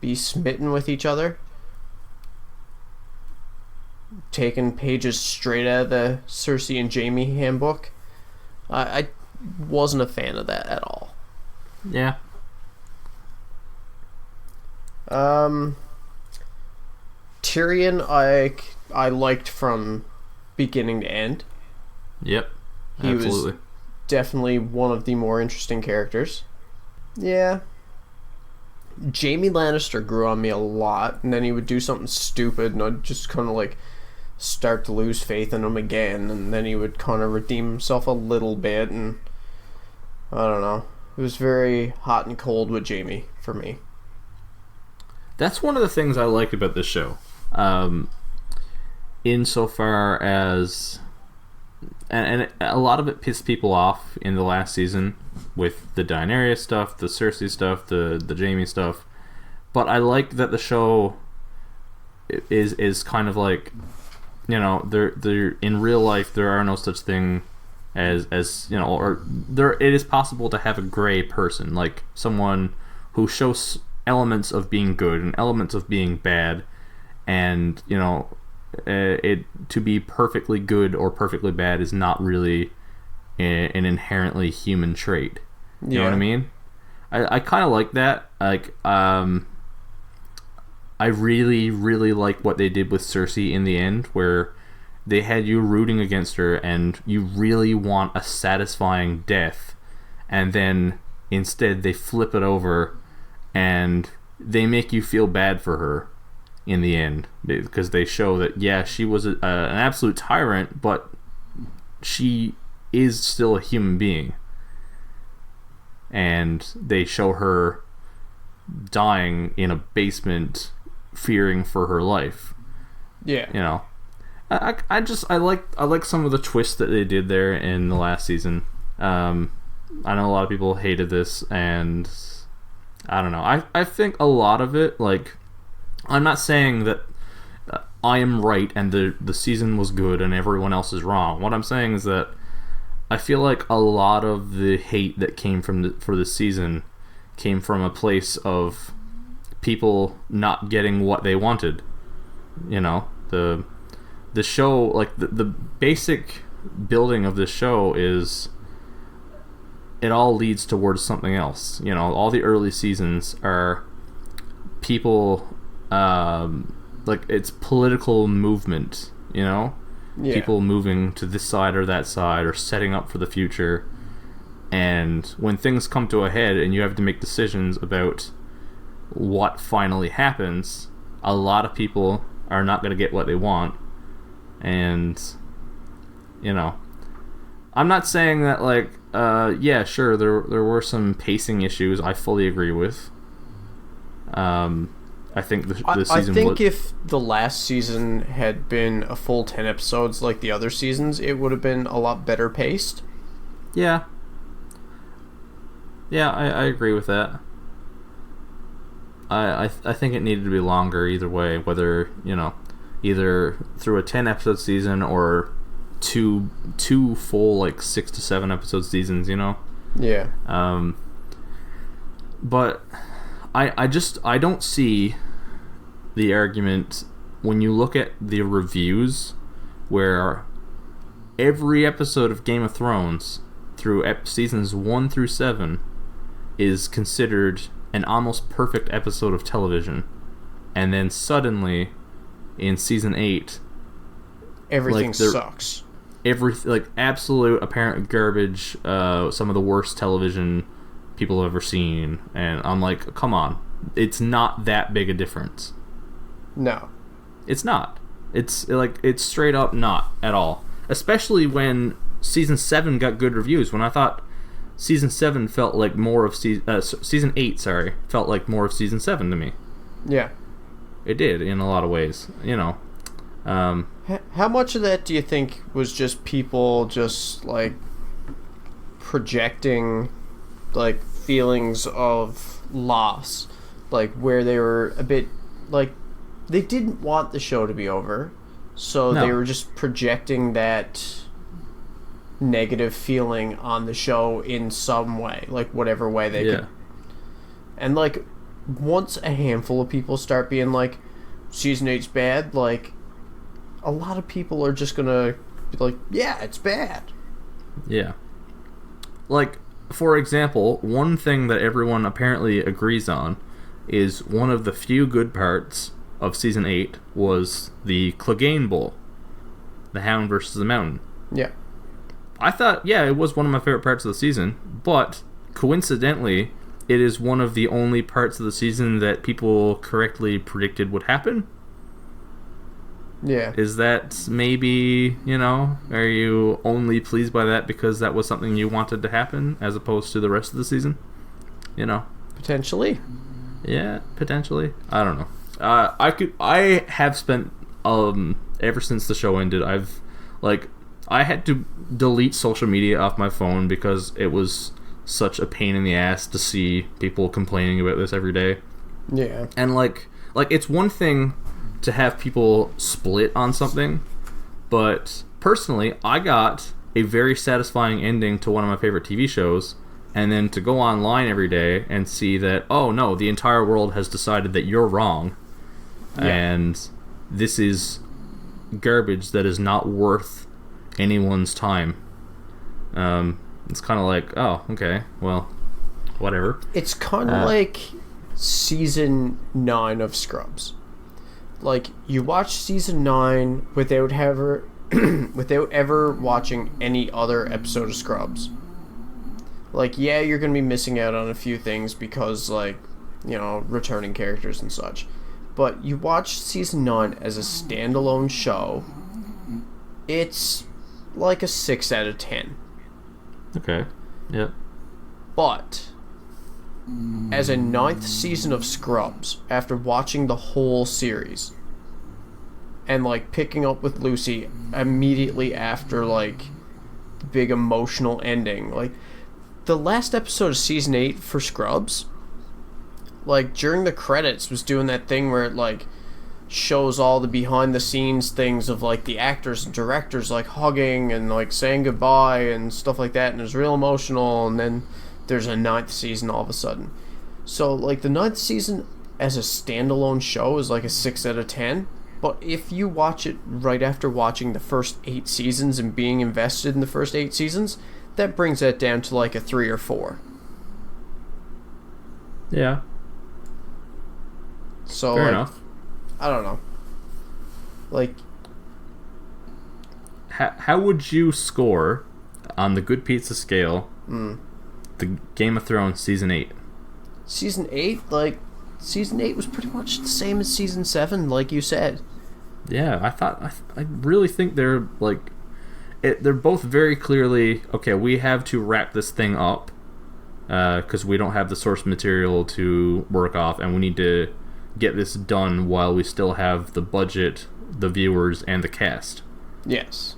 be smitten with each other, taking pages straight out of the Cersei and Jaime handbook, I wasn't a fan of that at all. Yeah. Tyrion, I liked from beginning to end. Yep. He Absolutely. was definitely one of the more interesting characters. Yeah. Jaime Lannister grew on me a lot, and then he would do something stupid, and I'd just kind of, like, start to lose faith in him again, and then he would kind of redeem himself a little bit, and I don't know. It was very hot and cold with Jaime for me. That's one of the things I liked about this show. Insofar as... And a lot of it pissed people off in the last season with the Daenerys stuff, the Cersei stuff, the Jaime stuff. But I like that the show is kind of like, they're in real life there are no such thing as or there it is possible to have a gray person, like someone who shows elements of being good and elements of being bad, and it to be perfectly good or perfectly bad is not really an inherently human trait. You know what I mean? I kind of like that. Like, I really, really like what they did with Cersei in the end, where they had you rooting against her and you really want a satisfying death, and then instead they flip it over and they make you feel bad for her in the end, because they show that, yeah, she was an absolute tyrant, but she is still a human being. And they show her dying in a basement, fearing for her life. Yeah. I like some of the twists that they did there in the last season. I know a lot of people hated this, and I don't know. I think a lot of it, like, I'm not saying that I am right and the season was good and everyone else is wrong. What I'm saying is that I feel like a lot of the hate that came for this season came from a place of people not getting what they wanted. The show, like, the basic building of this show is it all leads towards something else. All the early seasons are people, like, it's political movement, Yeah. people moving to this side or that side or setting up for the future. And when things come to a head and you have to make decisions about what finally happens, a lot of people are not going to get what they want. And I'm not saying that, like, yeah, sure, there were some pacing issues I fully agree with. I think the season. I think if the last season had been a full 10 episodes like the other seasons, it would have been a lot better paced. Yeah. Yeah, I agree with that. I think it needed to be longer either way, whether, either through a 10 episode season or two full, like, 6 to 7 episode seasons, Yeah. But I don't see the argument when you look at the reviews, where every episode of Game of Thrones through seasons 1 through 7 is considered an almost perfect episode of television, and then suddenly in season 8 everything sucks. Absolute apparent garbage, some of the worst television people have ever seen, and I'm like, come on, it's not that big a difference. No, it's not. It's straight up not at all. Especially when season 7 got good reviews. When I thought season 7 felt like more of season 8, felt like more of season 7 to me. Yeah, it did in a lot of ways. How much of that do you think was just people just like projecting like feelings of loss, like where they were a bit like they didn't want the show to be over, so they were just projecting that negative feeling on the show in some way, like whatever way they could. And like once a handful of people start being like season 8's bad, like a lot of people are just gonna be like, yeah, it's bad. Yeah. Like, for example, one thing that everyone apparently agrees on is one of the few good parts of season 8 was the Clegane Bowl, the Hound versus the Mountain. Yeah. I thought, it was one of my favorite parts of the season, but coincidentally, it is one of the only parts of the season that people correctly predicted would happen. Yeah. Is that maybe, are you only pleased by that because that was something you wanted to happen as opposed to the rest of the season? Potentially. Yeah, potentially. I don't know. I have spent ever since the show ended, I had to delete social media off my phone because it was such a pain in the ass to see people complaining about this every day. Yeah. And like it's one thing to have people split on something, but personally, I got a very satisfying ending to one of my favorite TV shows, and then to go online every day and see that, oh no, the entire world has decided that you're wrong, and this is garbage that is not worth anyone's time. It's kind of like, oh, okay, well, whatever. It's kind of like season 9 of Scrubs. Like, you watch season 9 without ever watching any other episode of Scrubs. Like, yeah, you're going to be missing out on a few things because, like, returning characters and such. But you watch season 9 as a standalone show, it's like a 6 out of 10. Okay, yep. But as a 9th season of Scrubs, after watching the whole series and like picking up with Lucy immediately after like the big emotional ending, like the last episode of season 8 for Scrubs, like during the credits was doing that thing where it like shows all the behind the scenes things of like the actors and directors like hugging and like saying goodbye and stuff like that, and it was real emotional. And then there's a 9th season all of a sudden. So like the 9th season as a standalone show is like a 6 out of 10. But if you watch it right after watching the first 8 seasons and being invested in the first 8 seasons, that brings that down to like a 3 or 4. Yeah. So fair like, enough. I don't know. Like, how would you score on the Good Pizza scale the Game of Thrones season 8? Season 8, like, season 8 was pretty much the same as season 7, like you said. Yeah, I really think they're like, they're both very clearly, okay, we have to wrap this thing up because we don't have the source material to work off, and we need to get this done while we still have the budget, the viewers, and the cast. Yes.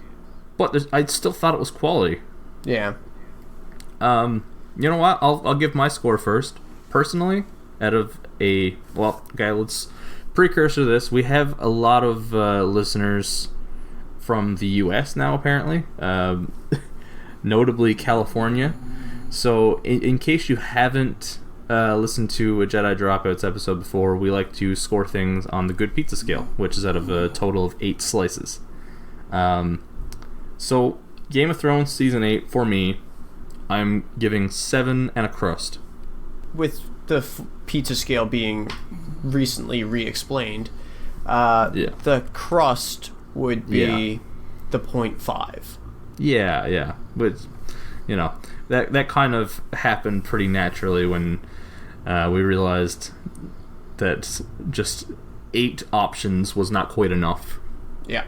But I still thought it was quality. Yeah. You know what? I'll give my score first. Personally, out of let's precursor to this. We have a lot of listeners from the U.S. now, apparently, notably California. So, in case you haven't listened to a Jedi Dropouts episode before, we like to score things on the good pizza scale, which is out of a total of 8 slices. So, Game of Thrones Season 8, for me, I'm giving 7 and a crust. With the pizza scale being recently re-explained, the crust would be the 0.5. Yeah. But, you know, that kind of happened pretty naturally when we realized that just 8 options was not quite enough. Yeah.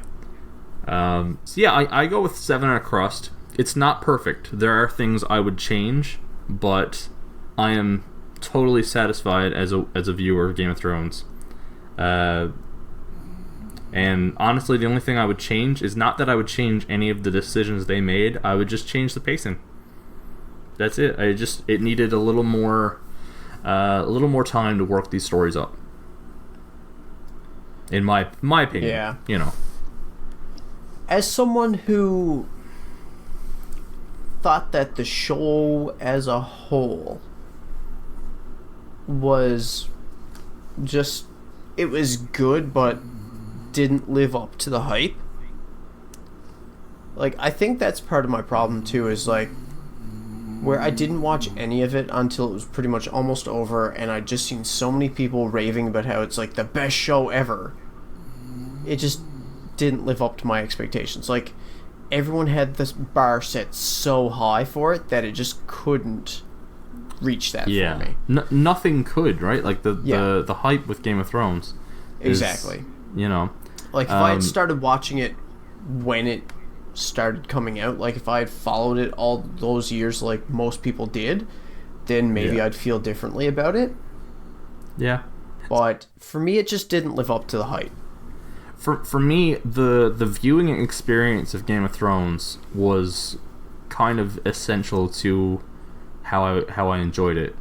So yeah, I go with 7 and a crust. It's not perfect. There are things I would change, but I am totally satisfied as a viewer of Game of Thrones. And honestly, the only thing I would change is not that I would change any of the decisions they made. I would just change the pacing. That's it. It needed a little more time to work these stories up. In my opinion, Yeah. You know. As someone who thought that the show as a whole was just, it was good but didn't live up to the hype. Like, I think that's part of my problem too, is like where I didn't watch any of it until it was pretty much almost over, and I'd just seen so many people raving about how it's like the best show ever. It just didn't live up to my expectations. Like, everyone had this bar set so high for it that it just couldn't reach that for me. Nothing could, right? Like the hype with Game of Thrones is, exactly. You know, like if I had started watching it when it started coming out, like if I had followed it all those years like most people did, then maybe I'd feel differently about it. Yeah. But for me, it just didn't live up to the hype. For me, the viewing experience of Game of Thrones was kind of essential to how I enjoyed it.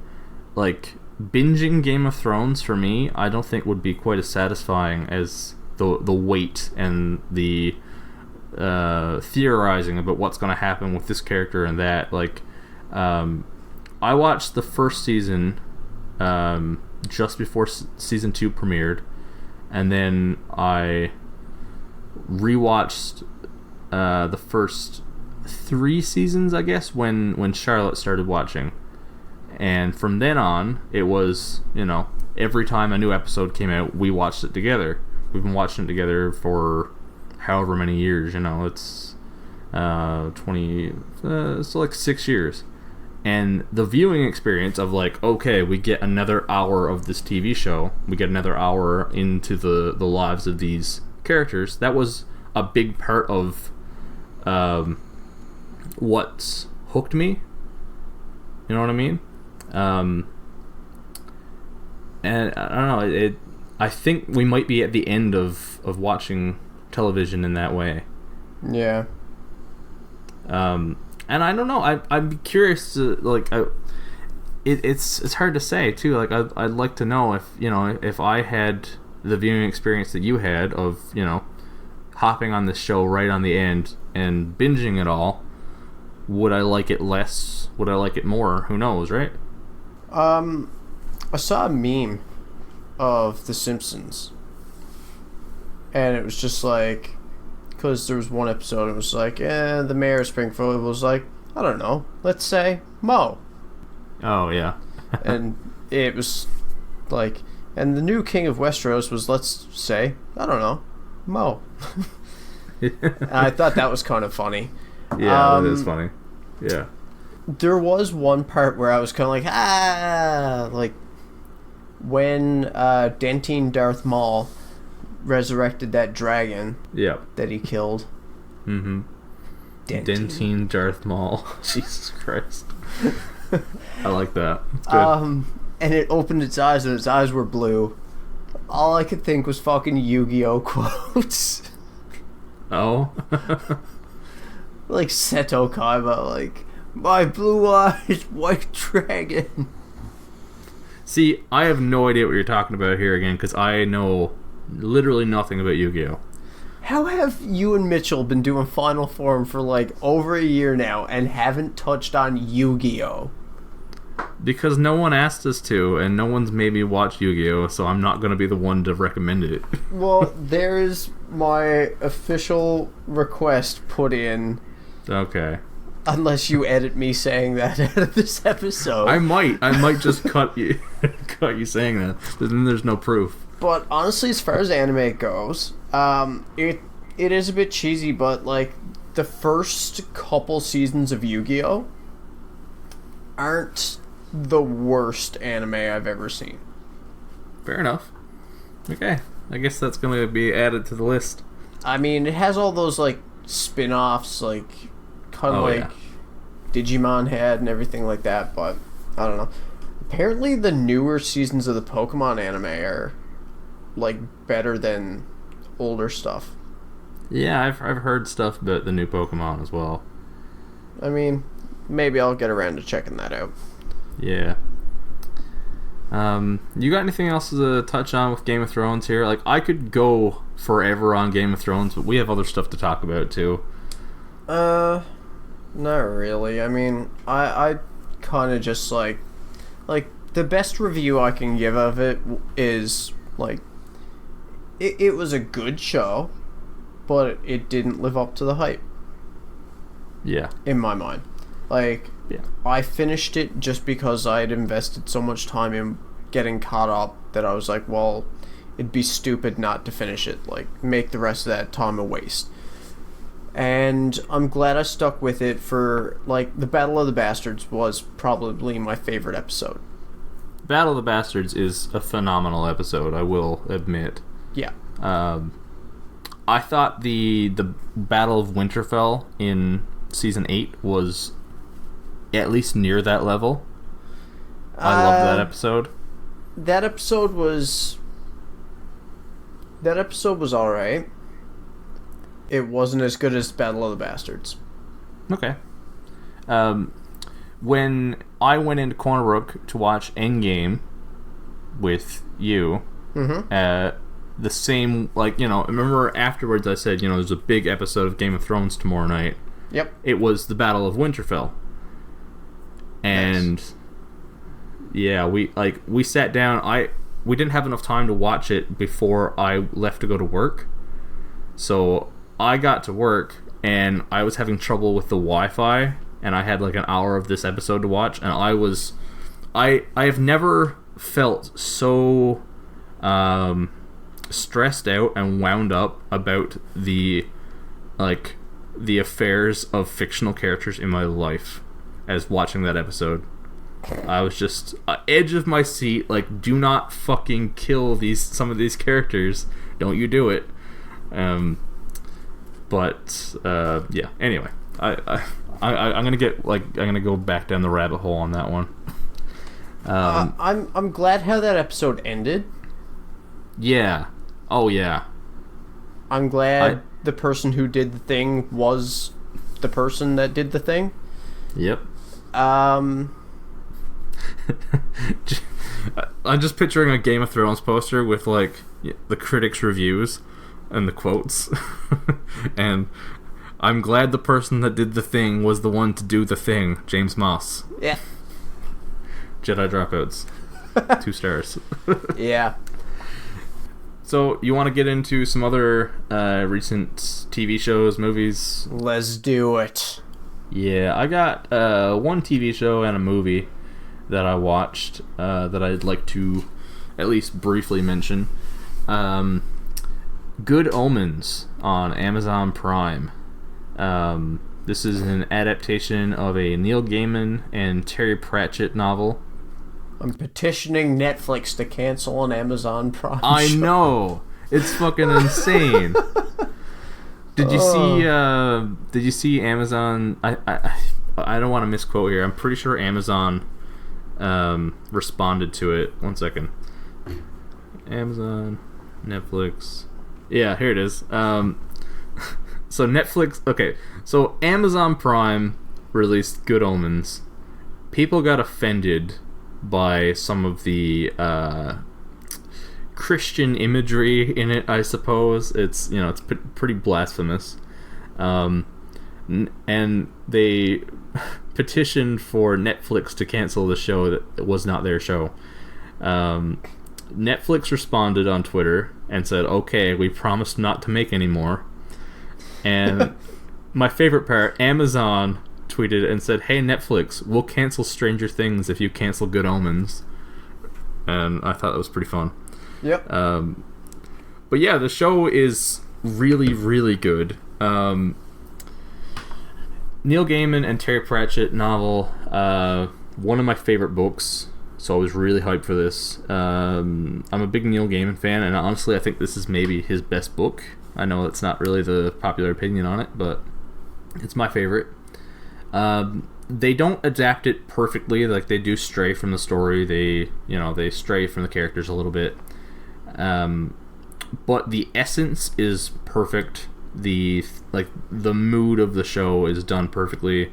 Like, binging Game of Thrones for me, I don't think would be quite as satisfying as the wait and the theorizing about what's going to happen with this character and that. Like, I watched the first season just before season 2 premiered, and then I rewatched the first 3 seasons, I guess, when Charlotte started watching. And from then on, it was, you know, every time a new episode came out, we watched it together. We've been watching it together for however many years, you know, it's 20, it's like 6 years. And the viewing experience of like, okay, we get another hour of this TV show, we get another hour into the lives of these characters, that was a big part of what hooked me. You know what I mean? And I don't know, I think we might be at the end of watching television in that way. Yeah. And I don't know. I'd be curious to like. It's hard to say too. Like I'd like to know if, you know, if I had the viewing experience that you had of, you know, hopping on this show right on the end and binging it all. Would I like it less? Would I like it more? Who knows, right? I saw a meme of The Simpsons, and it was just like, because there was one episode, it was like, the mayor of Springfield was like, I don't know, let's say Mo. Oh, yeah. And it was like, and the new king of Westeros was, let's say, I don't know, Mo. And I thought that was kind of funny. Yeah, it is funny. Yeah. There was one part where I was kind of like, like, when Dentine Darth Maul resurrected that dragon that he killed. Mm-hmm. Dentine Darth Maul. Jesus Christ. I like that. It's good. And it opened its eyes, and its eyes were blue. All I could think was fucking Yu-Gi-Oh quotes. Oh? Like Seto Kaiba, like, my blue-eyed white dragon. See, I have no idea what you're talking about here again, because I know literally nothing about Yu-Gi-Oh! How have you and Mitchell been doing Final Form for like over a year now and haven't touched on Yu-Gi-Oh? Because no one asked us to, and no one's made me watch Yu-Gi-Oh, so I'm not going to be the one to recommend it. Well, there's my official request put in. Okay. Unless you edit me saying that out of this episode. I might just cut you saying that. But then there's no proof. But honestly, as far as anime goes, it is a bit cheesy, but like the first couple seasons of Yu-Gi-Oh aren't the worst anime I've ever seen. Fair enough. Okay. I guess that's going to be added to the list. I mean, it has all those like spin-offs, like kind of Digimon had and everything like that, but I don't know. Apparently the newer seasons of the Pokemon anime are like better than older stuff. Yeah, I've heard stuff about the new Pokemon as well. I mean, maybe I'll get around to checking that out. Yeah. You got anything else to touch on with Game of Thrones here? Like, I could go forever on Game of Thrones, but we have other stuff to talk about too. Not really. I mean, I kind of just like the best review I can give of it is like it was a good show, but it didn't live up to the hype. Yeah. In my mind. Like, yeah. I finished it just because I had invested so much time in getting caught up that I was like, well, it'd be stupid not to finish it. Like, make the rest of that time a waste. And I'm glad I stuck with it for, like, the Battle of the Bastards was probably my favorite episode. Battle of the Bastards is a phenomenal episode, I will admit. Yeah. I thought the Battle of Winterfell in Season 8 was at least near that level. I love that episode. That episode was alright. It wasn't as good as Battle of the Bastards. Okay. When I went into Corner Brook to watch Endgame with you, the same, like, you know, remember afterwards I said, you know, there's a big episode of Game of Thrones tomorrow night. Yep. It was the Battle of Winterfell. And nice. Yeah, we sat down. We didn't have enough time to watch it before I left to go to work. So I got to work and I was having trouble with the Wi-Fi, and I had like an hour of this episode to watch, and I have never felt so stressed out and wound up about the affairs of fictional characters in my life as watching that episode. I was just edge of my seat, like, do not fucking kill some of these characters. Don't you do it. Yeah. Anyway, I'm gonna go back down the rabbit hole on that one. I'm glad how that episode ended. Yeah. Oh yeah. I'm glad the person who did the thing was the person that did the thing. Yep. I'm just picturing a Game of Thrones poster with like the critics' reviews and the quotes. And I'm glad the person that did the thing was the one to do the thing. James Moss. Yeah. Jedi Dropouts. 2 stars. Yeah. So, you want to get into some other recent TV shows, movies? Let's do it. Yeah, I got one TV show and a movie that I watched that I'd like to at least briefly mention. Good Omens on Amazon Prime. This is an adaptation of a Neil Gaiman and Terry Pratchett novel. I'm petitioning Netflix to cancel an Amazon Prime I show. know. It's fucking insane. Did you see Amazon? I don't want to misquote here. I'm pretty sure Amazon responded to it. 1 second. Amazon, Netflix. Yeah, here it is. So Netflix. Okay, so Amazon Prime released Good Omens. People got offended by some of the Christian imagery in it, I suppose. It's pretty blasphemous, and they petitioned for Netflix to cancel the show that was not their show. Netflix responded on Twitter and said, "Okay, we promised not to make any more." And my favorite part, Amazon tweeted and said, "Hey Netflix, we'll cancel Stranger Things if you cancel Good Omens." And I thought that was pretty fun. Yep. But yeah, the show is really, really good. Neil Gaiman and Terry Pratchett novel, one of my favorite books, so I was really hyped for this. I'm a big Neil Gaiman fan, and honestly I think this is maybe his best book. I know it's not really the popular opinion on it, but it's my favorite. They don't adapt it perfectly, like they do stray from the story. They stray from the characters a little bit. But the essence is perfect. The mood of the show is done perfectly.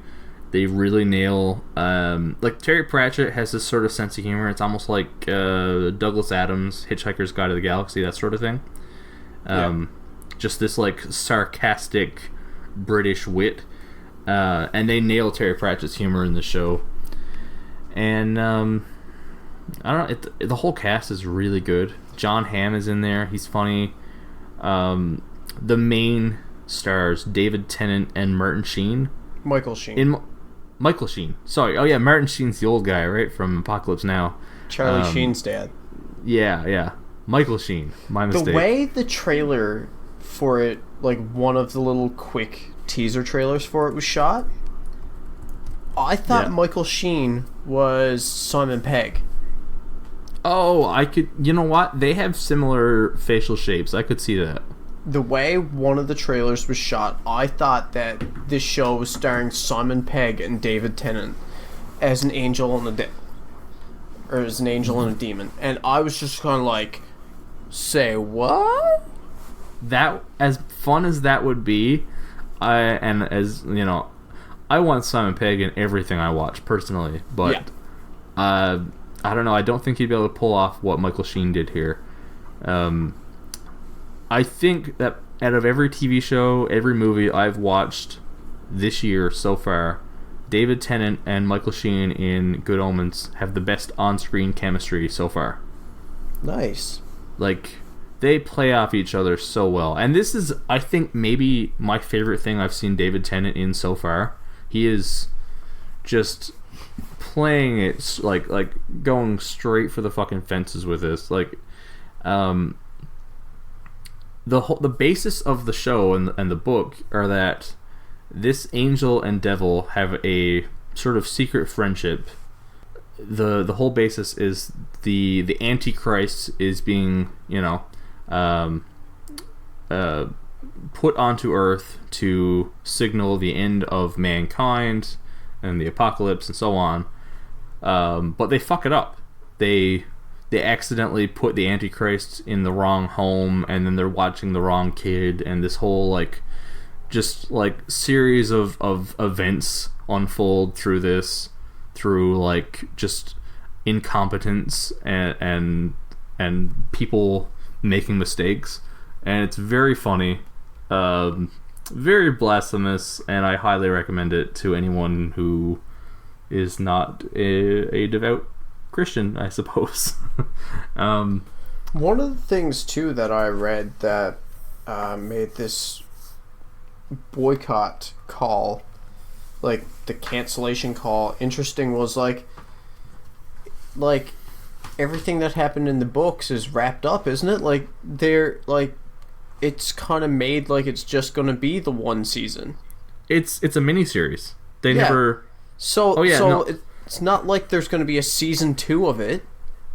They really nail like Terry Pratchett has this sort of sense of humor. It's almost like Douglas Adams' Hitchhiker's Guide to the Galaxy, that sort of thing. Just this like sarcastic British wit, and they nail Terry Pratchett's humor in the show. And I don't know, the whole cast is really good. John Hamm is in there. He's funny. The main stars, David Tennant and Martin Sheen. Michael Sheen. Michael Sheen. Sorry. Oh yeah, Martin Sheen's the old guy, right, from Apocalypse Now. Charlie Sheen's dad. Yeah. Michael Sheen. My mistake. The way the trailer for it, like one of the little quick teaser trailers for it was shot, I thought Michael Sheen was Simon Pegg. Oh, I could... You know what? They have similar facial shapes. I could see that. The way one of the trailers was shot, I thought that this show was starring Simon Pegg and David Tennant as an angel and as an angel and a demon. And I was just kind of like, say what? That, as fun as that would be, I want Simon Pegg in everything I watch, personally. But, I don't know. I don't think he'd be able to pull off what Michael Sheen did here. I think that out of every TV show, every movie I've watched this year so far, David Tennant and Michael Sheen in Good Omens have the best on-screen chemistry so far. Nice. Like, they play off each other so well. And this is, I think, maybe my favorite thing I've seen David Tennant in so far. He is just playing it, like going straight for the fucking fences with this. Like, the basis of the show and the book are that this angel and devil have a sort of secret friendship. The whole basis is the Antichrist is being put onto Earth to signal the end of mankind and the apocalypse and so on. But they fuck it up. They accidentally put the Antichrist in the wrong home, and then they're watching the wrong kid, and this whole series of events unfold through just incompetence and people making mistakes, and it's very funny, very blasphemous, and I highly recommend it to anyone who is not a devout Christian, I suppose. One of the things too that I read that made this boycott call, like the cancellation call, interesting was like everything that happened in the books is wrapped up, isn't it? Like they're like, it's kind of made like it's just gonna be the one season. It's a miniseries. They never. So it's not like there's going to be a season 2 of it.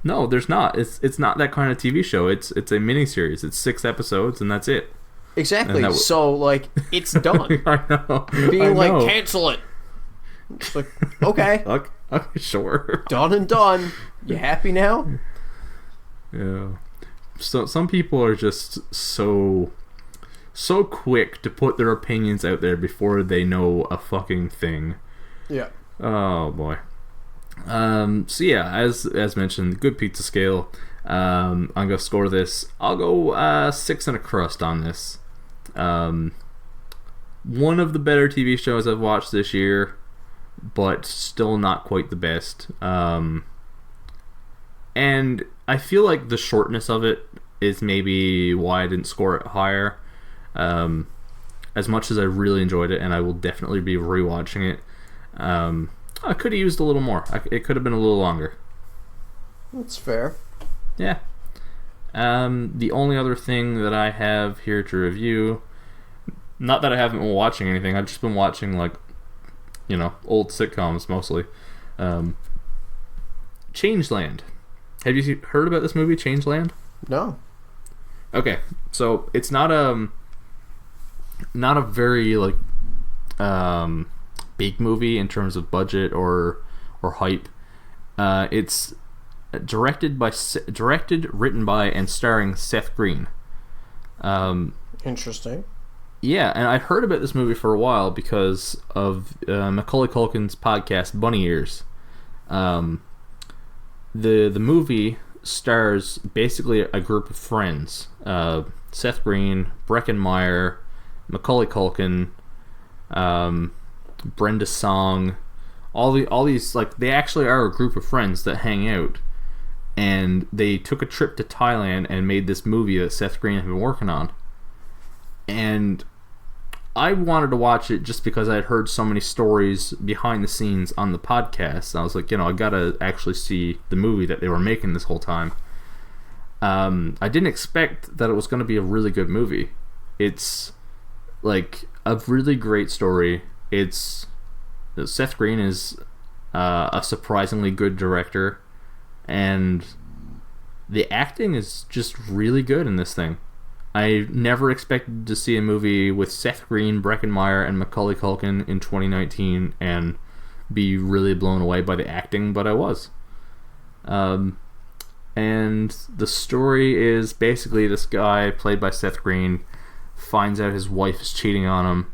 No, there's not. It's not that kind of TV show. It's a miniseries. It's 6 episodes and that's it. Exactly. So like it's done. I know. Being like, cancel it. It's like, okay. Okay, sure. Done and done. You happy now? Yeah. So some people are just so quick to put their opinions out there before they know a fucking thing. Yeah. Oh boy. So yeah, as mentioned, good pizza scale. I'm gonna score this. I'll go 6 and a crust on this. One of the better TV shows I've watched this year. but still not quite the best. And I feel like the shortness of it is maybe why I didn't score it higher. As much as I really enjoyed it, and I will definitely be rewatching it, I could have used a little more. It could have been a little longer. That's fair. Yeah. The only other thing that I have here to review, not that I haven't been watching anything, I've just been watching, like, old sitcoms mostly. Changeland. Have you heard about this movie, Changeland? No. Okay, so it's not a very like big movie in terms of budget or hype. It's directed, written by, and starring Seth Green. Interesting. Yeah, and I'd heard about this movie for a while because of Macaulay Culkin's podcast, Bunny Ears. The movie stars basically a group of friends. Seth Green, Breckin Meyer, Macaulay Culkin, Brenda Song, all these, like, they actually are a group of friends that hang out, and they took a trip to Thailand and made this movie that Seth Green had been working on. And I wanted to watch it just because I had heard so many stories behind the scenes on the podcast. And I was like, I gotta actually see the movie that they were making this whole time. I didn't expect that it was going to be a really good movie. It's like a really great story. Seth Green is a surprisingly good director, and the acting is just really good in this thing. I never expected to see a movie with Seth Green, Breckin Meyer, and Macaulay Culkin in 2019 and be really blown away by the acting, but I was. And the story is basically this guy, played by Seth Green, finds out his wife is cheating on him,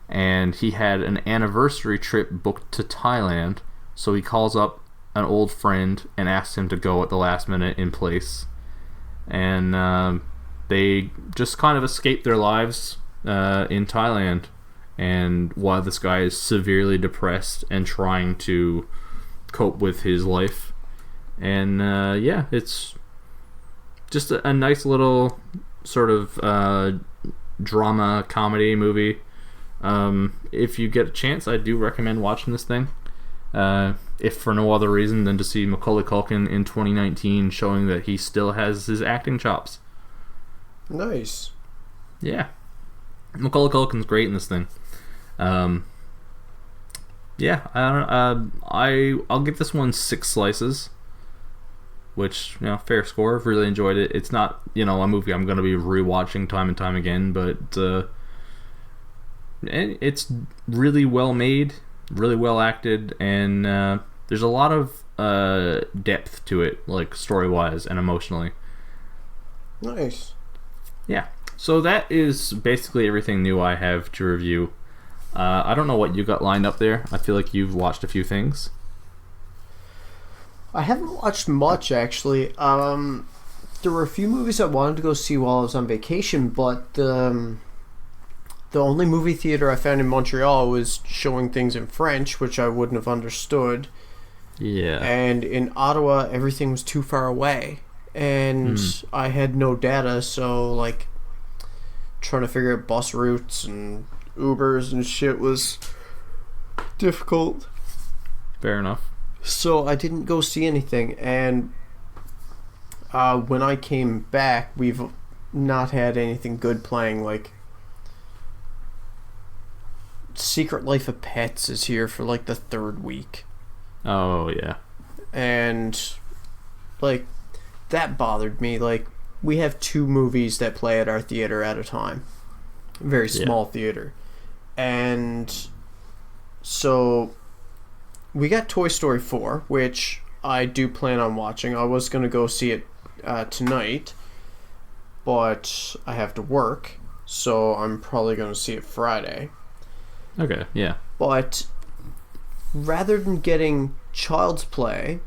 and he had an anniversary trip booked to Thailand, so he calls up an old friend and asks him to go at the last minute in place. And they just kind of escape their lives in Thailand, and while this guy is severely depressed and trying to cope with his life. And it's just a nice little sort of drama comedy movie. If you get a chance, I do recommend watching this thing, if for no other reason than to see Macaulay Culkin in 2019 showing that he still has his acting chops. Nice. Yeah, Macaulay Culkin's great in this thing. I'll give this one 6 slices, which, fair score. I've really enjoyed it. It's not, a movie I'm going to be rewatching time and time again, but it's really well made, really well acted, and there's a lot of depth to it, like story-wise and emotionally. Nice. Yeah. So that is basically everything new I have to review. I don't know what you got lined up there. I feel like you've watched a few things. I haven't watched much, actually. There were a few movies I wanted to go see while I was on vacation, but the only movie theater I found in Montreal was showing things in French, which I wouldn't have understood. Yeah. And in Ottawa, everything was too far away. And I had no data, so, like, trying to figure out bus routes and Ubers and shit was difficult. Fair enough. So I didn't go see anything, and when I came back, we've not had anything good playing. Like, Secret Life of Pets is here for like the 3rd week. Oh, yeah. And, like, that bothered me. Like, we have 2 movies that play at our theater at a time. Very small theater. And so we got Toy Story 4, which I do plan on watching. I was going to go see it tonight, but I have to work, so I'm probably going to see it Friday. Okay, yeah. But rather than getting Child's Play,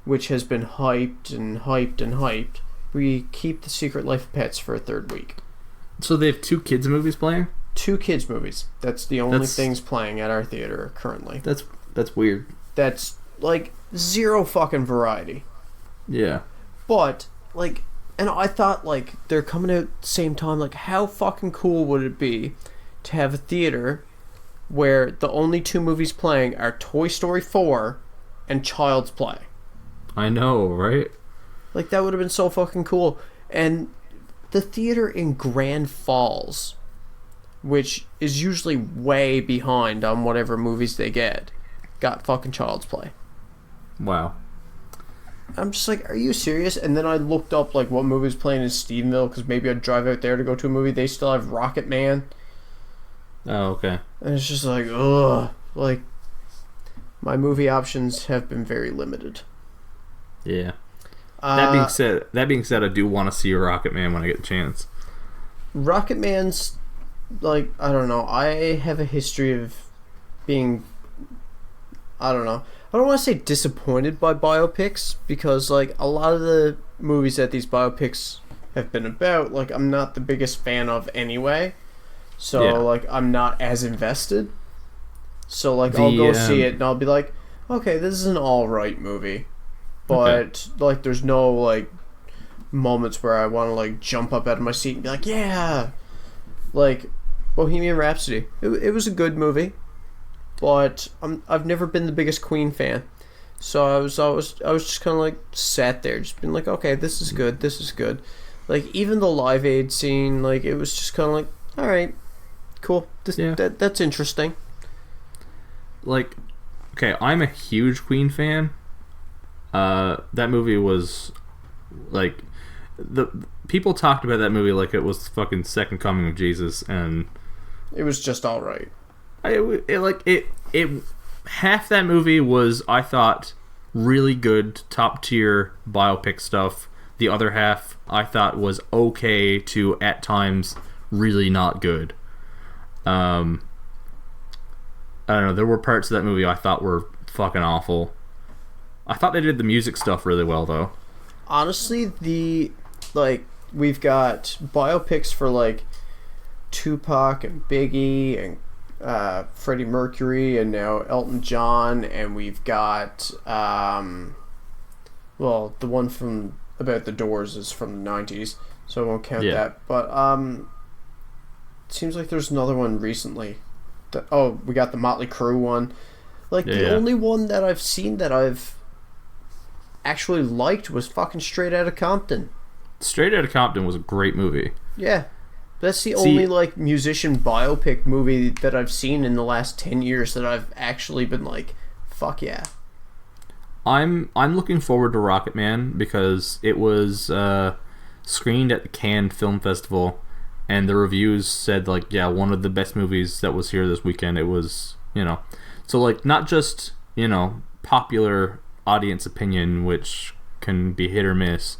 which has been hyped and hyped and hyped, we keep The Secret Life of Pets for a 3rd week. So they have 2 kids movies playing? 2 kids movies. That's the only That's- things playing at our theater currently. That's weird. That's like zero fucking variety. Yeah. But like, and I thought like they're coming out at the same time. Like, how fucking cool would it be to have a theater where the only 2 movies playing are Toy Story 4 and Child's Play? I know, right? Like, that would have been so fucking cool. And the theater in Grand Falls, which is usually way behind on whatever movies they get, got fucking Child's Play. Wow. I'm just like, are you serious? And then I looked up like what movie was playing in Stephenville, because maybe I'd drive out there to go to a movie. They still have Rocket Man. Oh, okay. And it's just like, ugh. Like, my movie options have been very limited. Yeah. That being said, I do want to see Rocket Man when I get the chance. Rocket Man's, like, I don't know. I have a history of being, I don't know. I don't want to say disappointed by biopics, because, like, a lot of the movies that these biopics have been about, like, I'm not the biggest fan of anyway. So, Yeah. like, I'm not as invested. So, like, I'll go see it and I'll be like, okay, this is an alright movie. But, like, there's no, like, moments where I want to, like, jump up out of my seat and be like, yeah! Like, Bohemian Rhapsody. It was a good movie. But I've never been the biggest Queen fan. So I was just kind of, like, sat there, just being like, okay, this is good, this is good. Like, even the Live Aid scene, like, it was just kind of like, alright, cool. That's interesting. Like, okay, I'm a huge Queen fan. That movie was, like, the people talked about that movie like it was the fucking second coming of Jesus, and it was just all right. It half that movie was, I thought, really good, top tier biopic stuff. The other half I thought was okay to, at times, really not good. I don't know, there were parts of that movie I thought were fucking awful. I thought they did the music stuff really well, though. Honestly, we've got biopics for, like, Tupac and Biggie and Freddie Mercury and now Elton John, and we've got, the one from about the Doors is from the 90s, so I won't count that. But, it seems like there's another one recently. We got the Motley Crue one. Like, the only one that I've seen that I've actually liked was fucking Straight Outta Compton. Straight Outta Compton was a great movie. Yeah. That's the only, like, musician biopic movie that I've seen in the last 10 years that I've actually been like, fuck yeah. I'm looking forward to Rocket Man because it was screened at the Cannes Film Festival, and the reviews said, like, yeah, one of the best movies that was here this weekend. It was, so, like, not just, popular audience opinion, which can be hit or miss,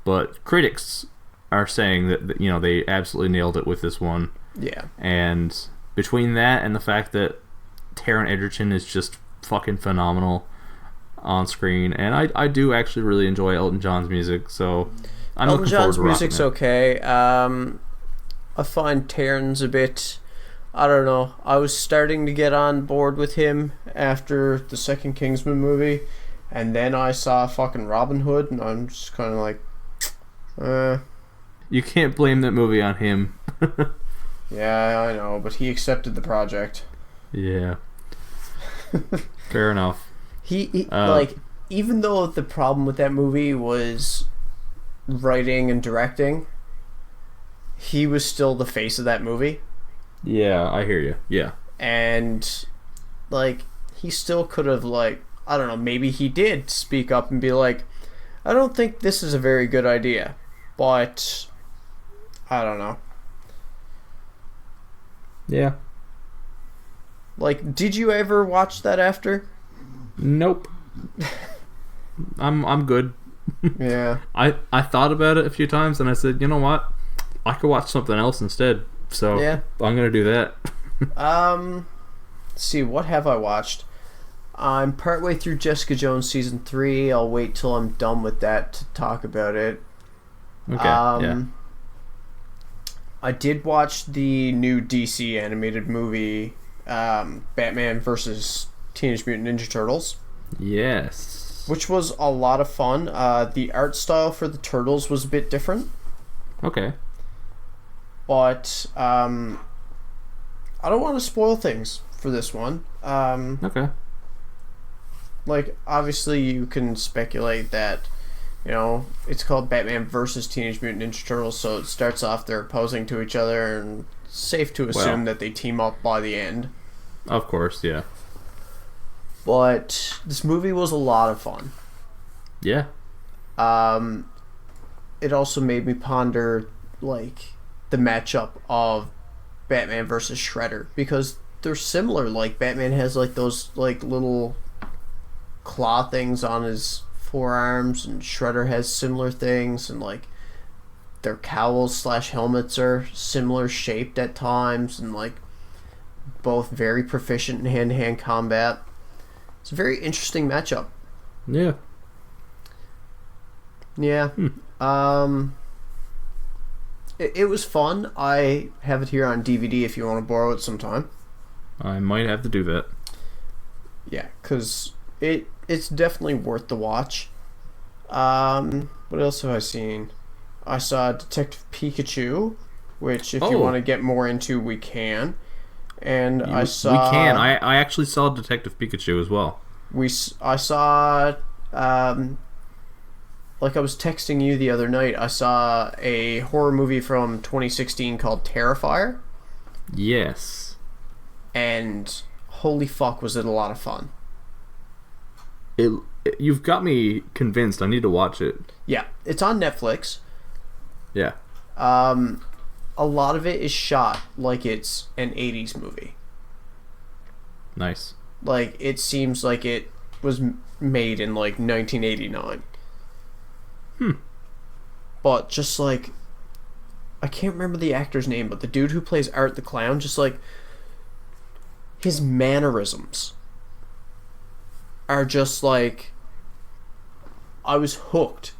but critics are saying that they absolutely nailed it with this one. Yeah. And between that and the fact that Taron Egerton is just fucking phenomenal on screen, and I do actually really enjoy Elton John's music, so I'm Elton looking forward John's to music's Rocket Man. okay. I find Taron's a bit, I don't know, I was starting to get on board with him after the second Kingsman movie, and then I saw fucking Robin Hood, and I'm just kind of like, You can't blame that movie on him. yeah, I know, but he accepted the project. Yeah. Fair enough. He like, even though the problem with that movie was writing and directing, he was still the face of that movie. Yeah, I hear you. Yeah. And, like, he still could have, like, I don't know, maybe he did speak up and be like, I don't think this is a very good idea, but I don't know. Yeah. Like, did you ever watch that after? Nope. I'm good. Yeah. I thought about it a few times, and I said, you know what? I could watch something else instead. So yeah. I'm gonna do that. Let's see, what have I watched? I'm partway through Jessica Jones season 3. I'll wait till I'm done with that to talk about it. Okay. Yeah. I did watch the new DC animated movie, Batman versus Teenage Mutant Ninja Turtles, Yes. which was a lot of fun. The art style for the Turtles was a bit different, Okay. but I don't want to spoil things for this one. Okay. Like, obviously you can speculate that, it's called Batman versus Teenage Mutant Ninja Turtles, so it starts off they're opposing to each other, and it's safe to assume that they team up by the end. Of course, yeah. But this movie was a lot of fun. Yeah. It also made me ponder, like, the matchup of Batman versus Shredder, because they're similar. Like, Batman has, like, those, like, little claw things on his forearms, and Shredder has similar things, and, like, their cowls / helmets are similar shaped at times, and, like, both very proficient in hand-to-hand combat. It's a very interesting matchup. Yeah. Yeah. It was fun. I have it here on DVD if you want to borrow it sometime. I might have to do that. Yeah, because it's definitely worth the watch. What else have I seen? I saw Detective Pikachu, which if you want to get more into, we can. And I saw... We can. I actually saw Detective Pikachu as well. I saw... like I was texting you the other night, I saw a horror movie from 2016 called Terrifier. Yes. And holy fuck, was it a lot of fun. You've got me convinced. I need to watch it. Yeah, it's on Netflix. Yeah. A lot of it is shot like it's an 80s movie. Nice. Like, it seems like it was made in, like, 1989. But just, like, I can't remember the actor's name, but the dude who plays Art the Clown, just, like, his mannerisms are just, like, I was hooked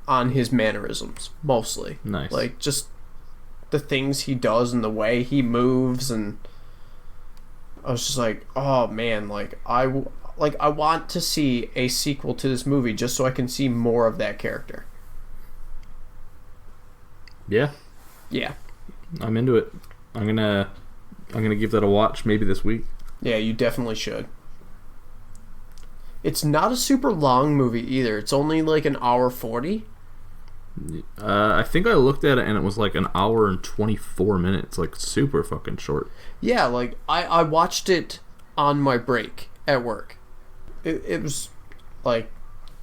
on his mannerisms, mostly. Nice. Like, just the things he does and the way he moves, and I was just like, oh man, I want to see a sequel to this movie just so I can see more of that character. Yeah. Yeah. I'm into it. I'm gonna give that a watch maybe this week. Yeah, you definitely should. It's not a super long movie either. It's only like an hour 40. I think I looked at it and it was like an hour and 24 minutes. Like, super fucking short. Yeah, like, I watched it on my break at work. It was, like,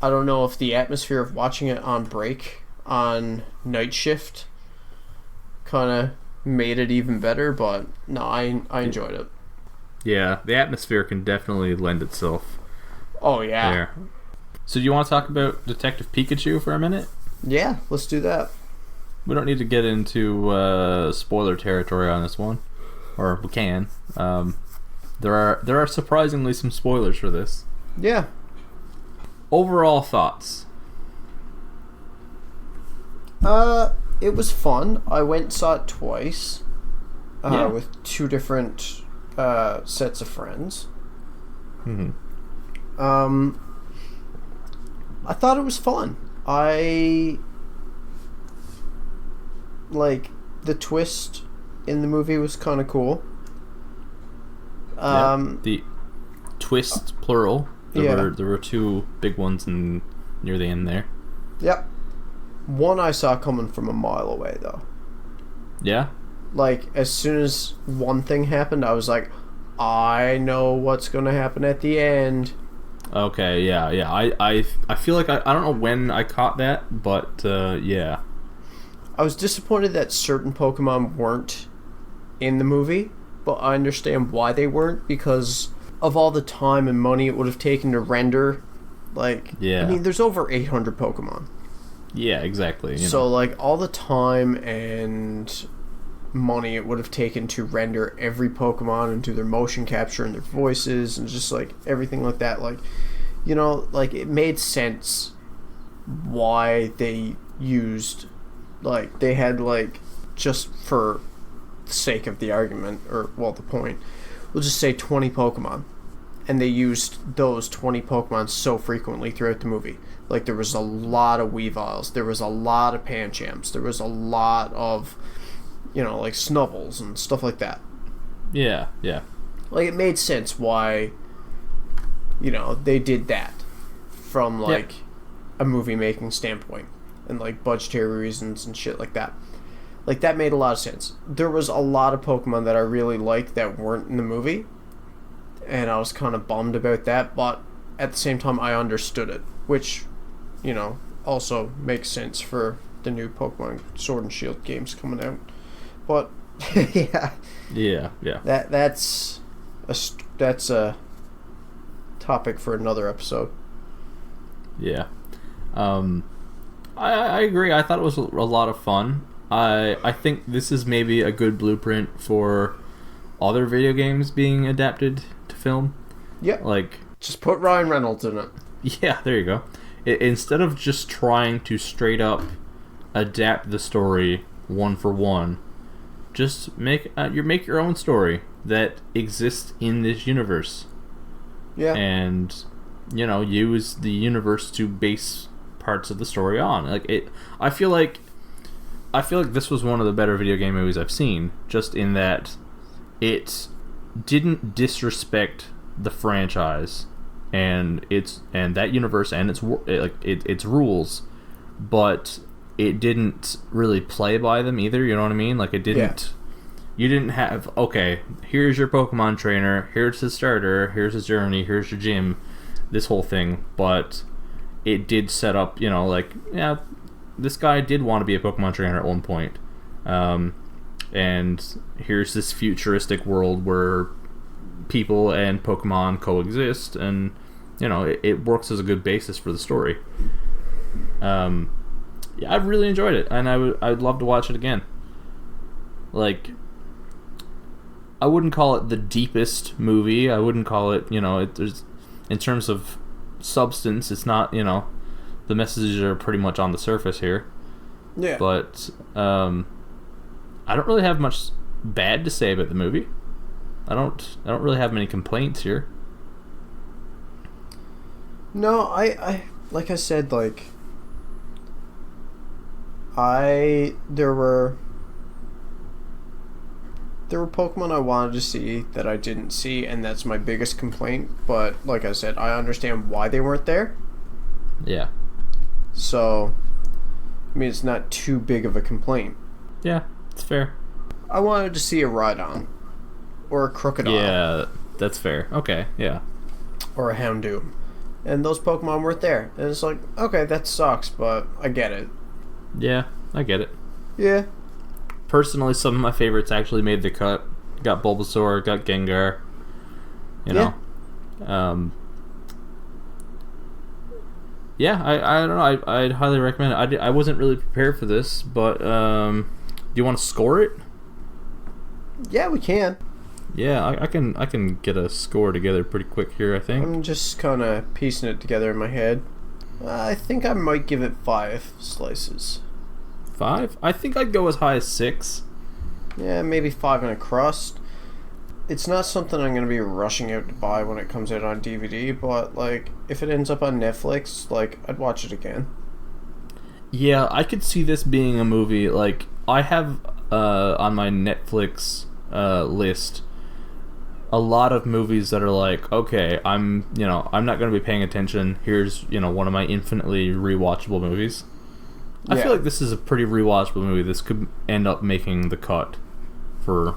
I don't know if the atmosphere of watching it on break, on night shift, kind of made it even better, but no, I enjoyed it. Yeah, the atmosphere can definitely lend itself. Oh, yeah. There. So do you want to talk about Detective Pikachu for a minute? Yeah, let's do that. We don't need to get into spoiler territory on this one, or we can. There are surprisingly some spoilers for this. Yeah. Overall thoughts? It was fun. I went and saw it twice, Yeah. with two different sets of friends. Mm-hmm. I thought it was fun. The twist in the movie was kind of cool. The twist, plural. There were two big ones near the end there. Yep. One I saw coming from a mile away, though. Yeah? Like, as soon as one thing happened, I was like, I know what's going to happen at the end. Okay, yeah. I feel like I don't know when I caught that, but yeah. I was disappointed that certain Pokemon weren't in the movie, but I understand why they weren't, because of all the time and money it would have taken to render. Like, yeah. I mean, there's over 800 Pokemon. Yeah, exactly. So, like, all the time and money it would have taken to render every Pokemon and do their motion capture and their voices and just, like, everything like that. Like, like, it made sense why they used, like, they had, like, just for the sake of the argument, or, well, the point, we'll just say 20 Pokemon. And they used those 20 Pokemon so frequently throughout the movie. Like, there was a lot of Weaviles, there was a lot of Panchams, there was a lot of, like Snubbles and stuff like that. Yeah, yeah. Like, it made sense why, they did that from, like, a movie-making standpoint. And, like, budgetary reasons and shit like that. Like, that made a lot of sense. There was a lot of Pokemon that I really liked that weren't in the movie. And I was kind of bummed about that. But at the same time, I understood it. Which, also makes sense for the new Pokemon Sword and Shield games coming out. But, yeah. Yeah. That's a topic for another episode. Yeah. I agree. I thought it was a lot of fun. I think this is maybe a good blueprint for other video games being adapted to film. Yeah. Like, just put Ryan Reynolds in it. Yeah, there you go. Instead of just trying to straight up adapt the story one for one, just make your own story that exists in this universe. Yeah. And use the universe to base parts of the story on. I feel like this was one of the better video game movies I've seen, just in that it didn't disrespect the franchise and that universe and its rules, but it didn't really play by them either. You know what I mean? Like, it didn't. Yeah. You didn't have, okay, here's your Pokemon trainer, here's his starter, here's his journey, here's your gym, this whole thing. But it did set up, this guy did want to be a Pokemon trainer at one point. And here's this futuristic world where people and Pokemon coexist, and, it works as a good basis for the story. Yeah, I've really enjoyed it, and I'd love to watch it again. Like, I wouldn't call it the deepest movie. I wouldn't call it, there's, in terms of substance, it's not, the messages are pretty much on the surface here. Yeah. But I don't really have much bad to say about the movie. I don't really have many complaints here. No, I like I said, like, there were Pokemon I wanted to see that I didn't see, and that's my biggest complaint. But like I said, I understand why they weren't there. Yeah. So, I mean, it's not too big of a complaint. Yeah, it's fair. I wanted to see a Rhydon. Or a Crocodile. Yeah, that's fair. Okay, yeah. Or a Houndoom. And those Pokemon weren't there. And it's like, okay, that sucks, but I get it. Yeah, I get it. Yeah. Personally, some of my favorites actually made the cut. Got Bulbasaur, got Gengar. Yeah, I don't know. I'd highly recommend it. I wasn't really prepared for this, but do you want to score it? Yeah, we can. Yeah, I can get a score together pretty quick here, I think. I'm just kind of piecing it together in my head. I think I might give it 5 slices. 5? I think I'd go as high as 6. Yeah, maybe 5 and a crust. It's not something I'm going to be rushing out to buy when it comes out on DVD, but, like, if it ends up on Netflix, like, I'd watch it again. Yeah, I could see this being a movie, like, I have on my Netflix list a lot of movies that are like, okay, I'm not going to be paying attention. Here's, one of my infinitely rewatchable movies. I feel like this is a pretty rewatchable movie. This could end up making the cut for,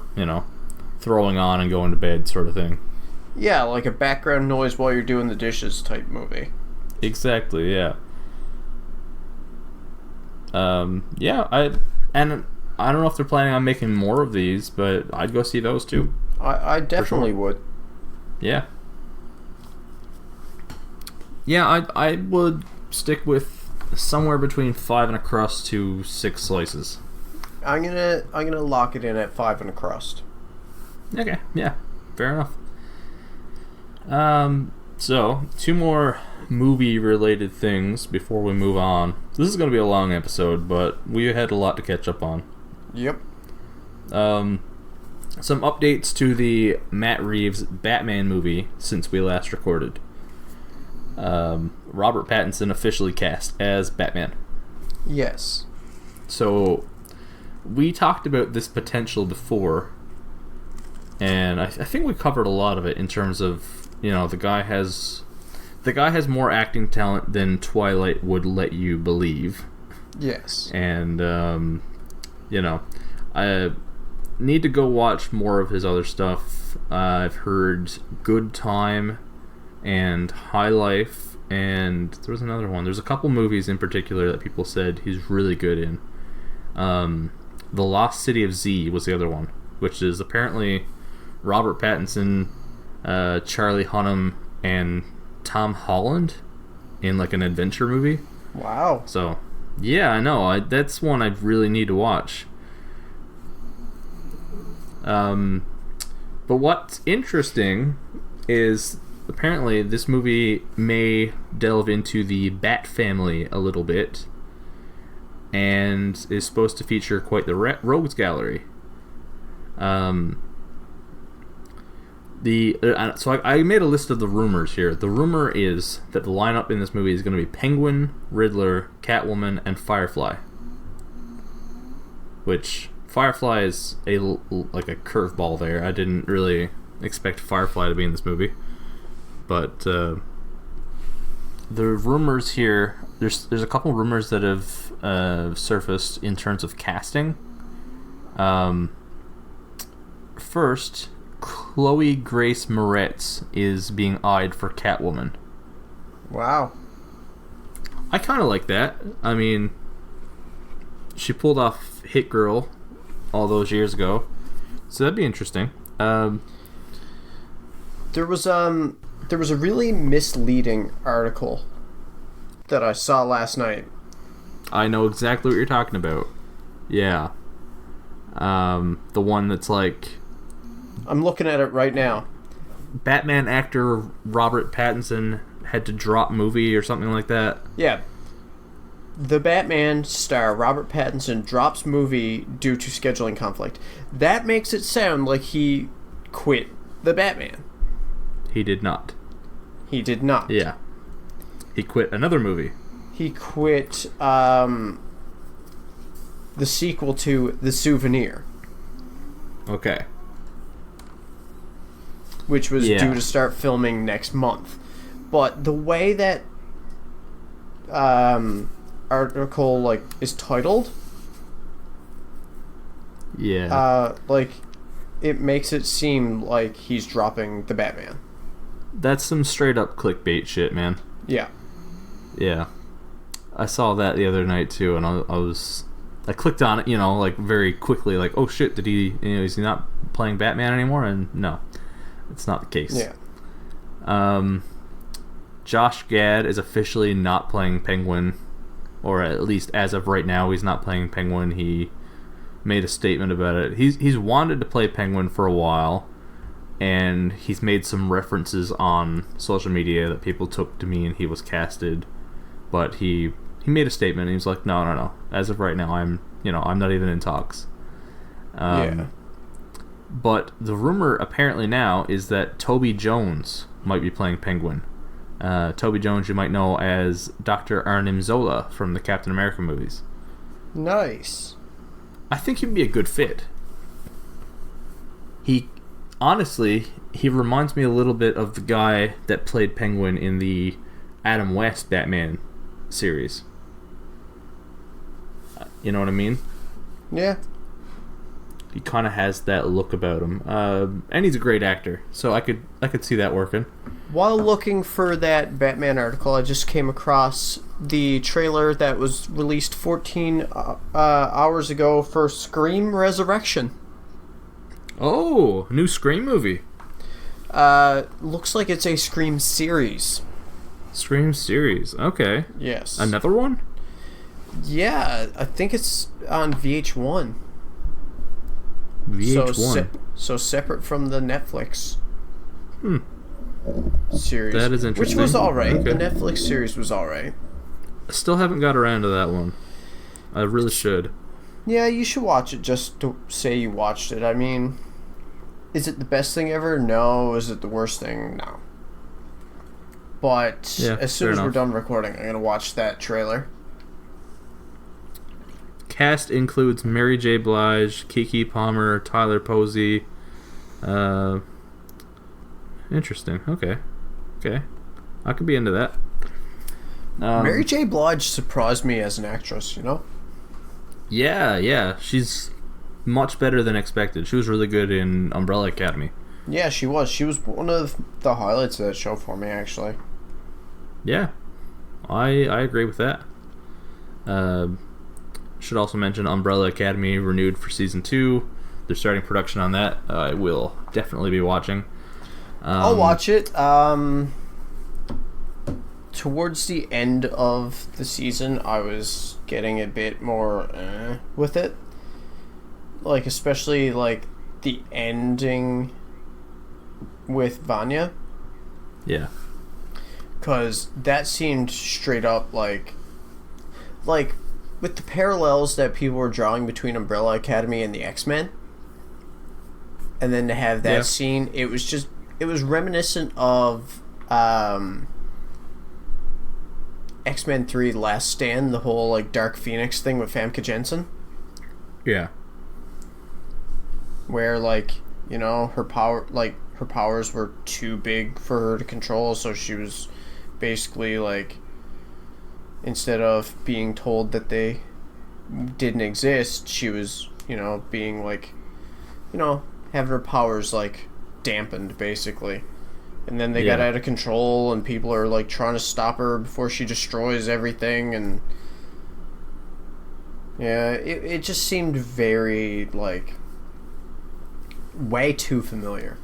throwing on and going to bed sort of thing. Yeah, like a background noise while you're doing the dishes type movie. Exactly, yeah. Yeah, I don't know if they're planning on making more of these, but I'd go see those too. I definitely would. Yeah. Yeah, I would stick with somewhere between 5 and a crust to 6 slices. I'm gonna lock it in at 5 and a crust. Okay, yeah, fair enough. So 2 more movie-related things before we move on. This is going to be a long episode, but we had a lot to catch up on. Yep. Some updates to the Matt Reeves Batman movie since we last recorded. Robert Pattinson officially cast as Batman. Yes. So, we talked about this potential before, and I think we covered a lot of it in terms of, the guy has more acting talent than Twilight would let you believe. Yes. And, I need to go watch more of his other stuff. I've heard Good Time and High Life, and there was another one. There's a couple movies in particular that people said he's really good in. The Lost City of Z was the other one, which is apparently Robert Pattinson, Charlie Hunnam, and Tom Holland in like an adventure movie. Wow. So, yeah, I know. That's one I really need to watch. But what's interesting is apparently this movie may delve into the Bat family a little bit and is supposed to feature quite the rogues gallery. So I made a list of the rumors here. The rumor is that the lineup in this movie is going to be Penguin, Riddler, Catwoman, and Firefly. Which Firefly is like a curveball there. I didn't really expect Firefly to be in this movie, but the rumors here. There's a couple rumors that have surfaced in terms of casting. First, Chloe Grace Moretz is being eyed for Catwoman. Wow. I kind of like that. I mean, she pulled off Hit Girl all those years ago, so that'd be interesting. There was a really misleading article that I saw last night. I know exactly what you're talking about. Yeah. The one that's like, I'm looking at it right now. Batman actor Robert Pattinson had to drop movie or something like that. Yeah. The Batman star Robert Pattinson drops movie due to scheduling conflict. That makes it sound like he quit the Batman. He did not. He did not. Yeah. He quit another movie. He quit the sequel to The Souvenir. Okay. Which was due to start filming next month. But the way that article is titled, it makes it seem like he's dropping the Batman. That's some straight up clickbait shit, man. Yeah. Yeah. I saw that the other night too, and I clicked on it, very quickly, oh shit, did he, is he not playing Batman anymore? And no, it's not the case. Yeah. Josh Gad is officially not playing Penguin, or at least as of right now, he's not playing Penguin. He made a statement about it. He's wanted to play Penguin for a while, and he's made some references on social media that people took to mean he was casted, but he made a statement and he was like, no. As of right now, I'm not even in talks. Yeah. But the rumor apparently now is that Toby Jones might be playing Penguin. Toby Jones, you might know as Dr. Arnim Zola from the Captain America movies. Nice. I think he'd be a good fit. He reminds me a little bit of the guy that played Penguin in the Adam West Batman series. You know what I mean? Yeah. He kind of has that look about him, and he's a great actor, so I could see that working. While looking for that Batman article, I just came across the trailer that was released 14 hours ago for Scream Resurrection. Oh, new Scream movie. Looks like it's a Scream series. Scream series, okay. Yes. Another one? Yeah, I think it's on VH1. VH1. So separate from the Netflix series. That is interesting. Which was alright. Okay. The Netflix series was alright. I still haven't got around to that one. I really should. Yeah, you should watch it just to say you watched it. I mean, is it the best thing ever? No. Is it the worst thing? No. But Yeah, as soon fair as we're enough. done recording, I'm gonna watch that trailer. Cast includes Mary J. Blige, Kiki Palmer, Tyler Posey. Uh, Interesting. Okay. Okay. I could be into that. Mary J. Blige surprised me as an actress, you know? Yeah, yeah. She's much better than expected. She was really good in Umbrella Academy. Yeah, she was. She was one of the highlights of that show for me, actually. Yeah. I agree with that. Should also mention Umbrella Academy renewed for season 2. They're starting production on that. I will definitely be watching. I'll watch it. Towards the end of the season, I was getting a bit more with it. Like, especially, like, the ending with Vanya. Yeah. Because that seemed straight up, like, with the parallels that people were drawing between Umbrella Academy and the X-Men. And then to have that scene, it was reminiscent of X-Men 3 Last Stand, the whole like Dark Phoenix thing with Famke Janssen, Yeah. where like, you know, her powers were too big for her to control, so she was basically like, instead of being told that they didn't exist, she was, you know, being like, you know, having her powers like dampened basically. And then they got out of control, and people are like trying to stop her before she destroys everything. And yeah, it just seemed very like way too familiar.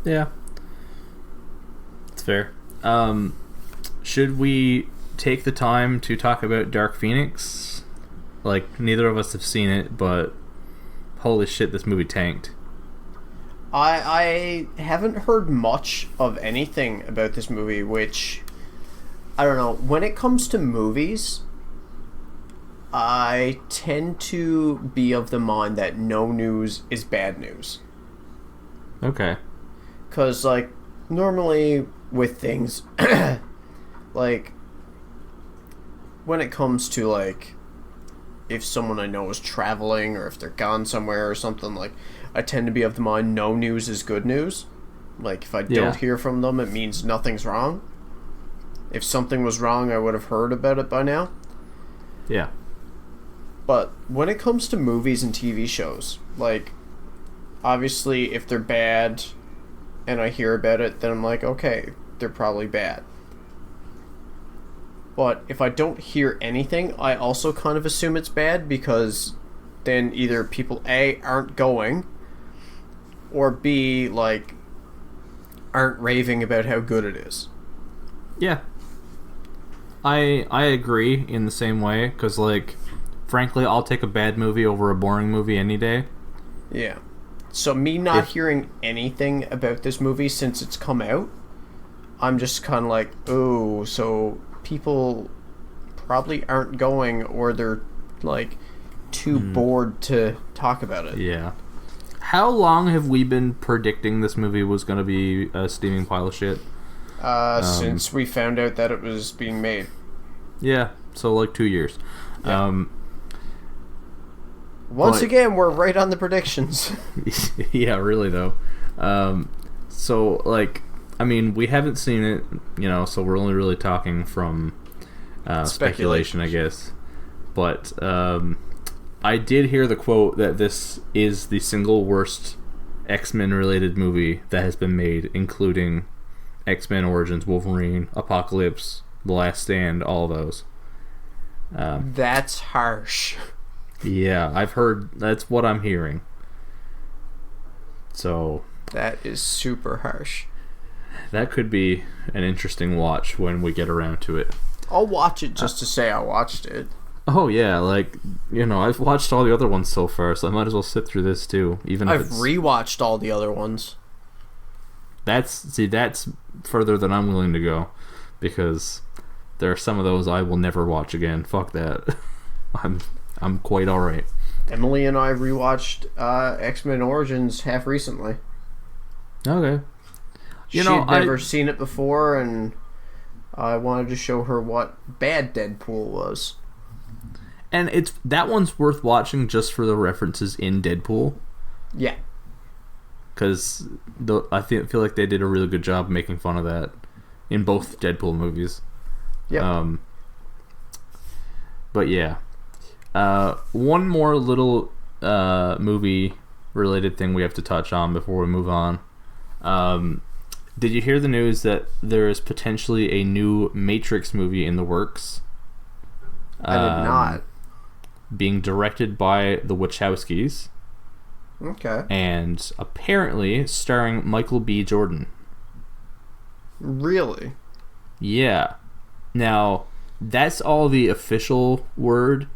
Yeah. It's fair. Should we take the time to talk about Dark Phoenix? Like, neither of us have seen it, but holy shit, this movie tanked. I haven't heard much of anything about this movie, which, I don't know. When it comes to movies, I tend to be of the mind that no news is bad news. Okay. Because, like, normally with things, like, when it comes to, like, if someone I know is traveling or if they're gone somewhere or something, like, I tend to be of the mind no news is good news. Like, if I don't hear from them, it means nothing's wrong. If something was wrong, I would have heard about it by now. Yeah. But when it comes to movies and TV shows, like, obviously, if they're bad and I hear about it, then I'm like, okay, they're probably bad. But if I don't hear anything, I also kind of assume it's bad, because then either people A, aren't going, or B, like, aren't raving about how good it is. Yeah. I agree in the same way, because, like, frankly, I'll take a bad movie over a boring movie any day. Yeah. So me not hearing anything about this movie since it's come out, I'm just kind of like, oh, so people probably aren't going, or they're, like, too bored to talk about it. Yeah. How long have we been predicting this movie was going to be a steaming pile of shit? Since we found out that it was being made. Yeah, so like 2 years. Yeah. Once again, we're right on the predictions. Yeah, really though. So, like, I mean, we haven't seen it, you know, so we're only really talking from speculation, I guess. But I did hear the quote that this is the single worst X-Men related movie that has been made, including X-Men Origins, Wolverine, Apocalypse, The Last Stand, all those. That's harsh. Yeah, I've heard, that's what I'm hearing. So that is super harsh. That could be an interesting watch when we get around to it. I'll watch it just to say I watched it. Oh yeah, like, you know, I've watched all the other ones so far, so I might as well sit through this too. Even if I've rewatched all the other ones. That's further than I'm willing to go, because there are some of those I will never watch again. Fuck that. I'm quite alright. Emily and I rewatched X-Men Origins half recently. Okay. She'd never seen it before, and I wanted to show her what bad Deadpool was. And that one's worth watching just for the references in Deadpool. Yeah. Because I feel like they did a really good job making fun of that in both Deadpool movies. Yeah. But yeah. One more little movie related thing we have to touch on before we move on. Did you hear the news that there is potentially a new Matrix movie in the works? I did not. Being directed by the Wachowskis. Okay. And apparently starring Michael B. Jordan. Really? Yeah. Now, that's all the official word.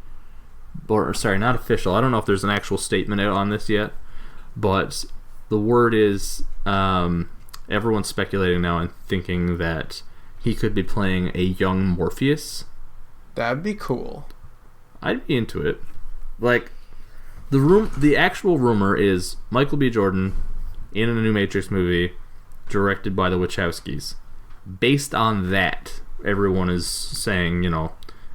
Or, sorry, not official. I don't know if there's an actual statement out on this yet. But the word is... everyone's speculating now and thinking that he could be playing a young Morpheus. That'd be cool. I'd be into it. Like, the actual rumor is Michael B. Jordan in a new Matrix movie directed by the Wachowskis. Based on that, everyone is saying,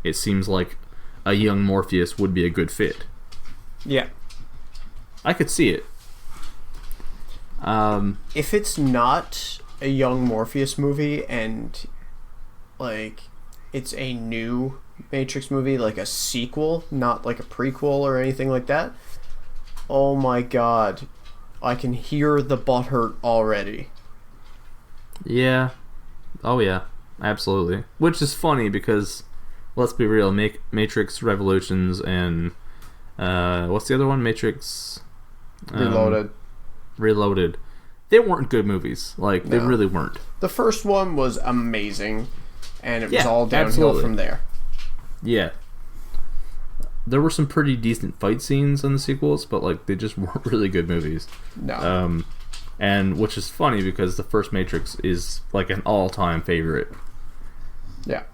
it seems like a young Morpheus would be a good fit. Yeah. I could see it. If it's not a young Morpheus movie and, like, it's a new Matrix movie, like a sequel, not like a prequel or anything like that, oh my god, I can hear the butthurt already. Yeah. Oh yeah, absolutely. Which is funny because, let's be real, Matrix Revolutions and what's the other one? Matrix Reloaded. They weren't good movies. Like, they really weren't. The first one was amazing, and it was all downhill from there. Yeah. There were some pretty decent fight scenes in the sequels, but like they just weren't really good movies. No. And which is funny because the first Matrix is like an all-time favorite. Yeah.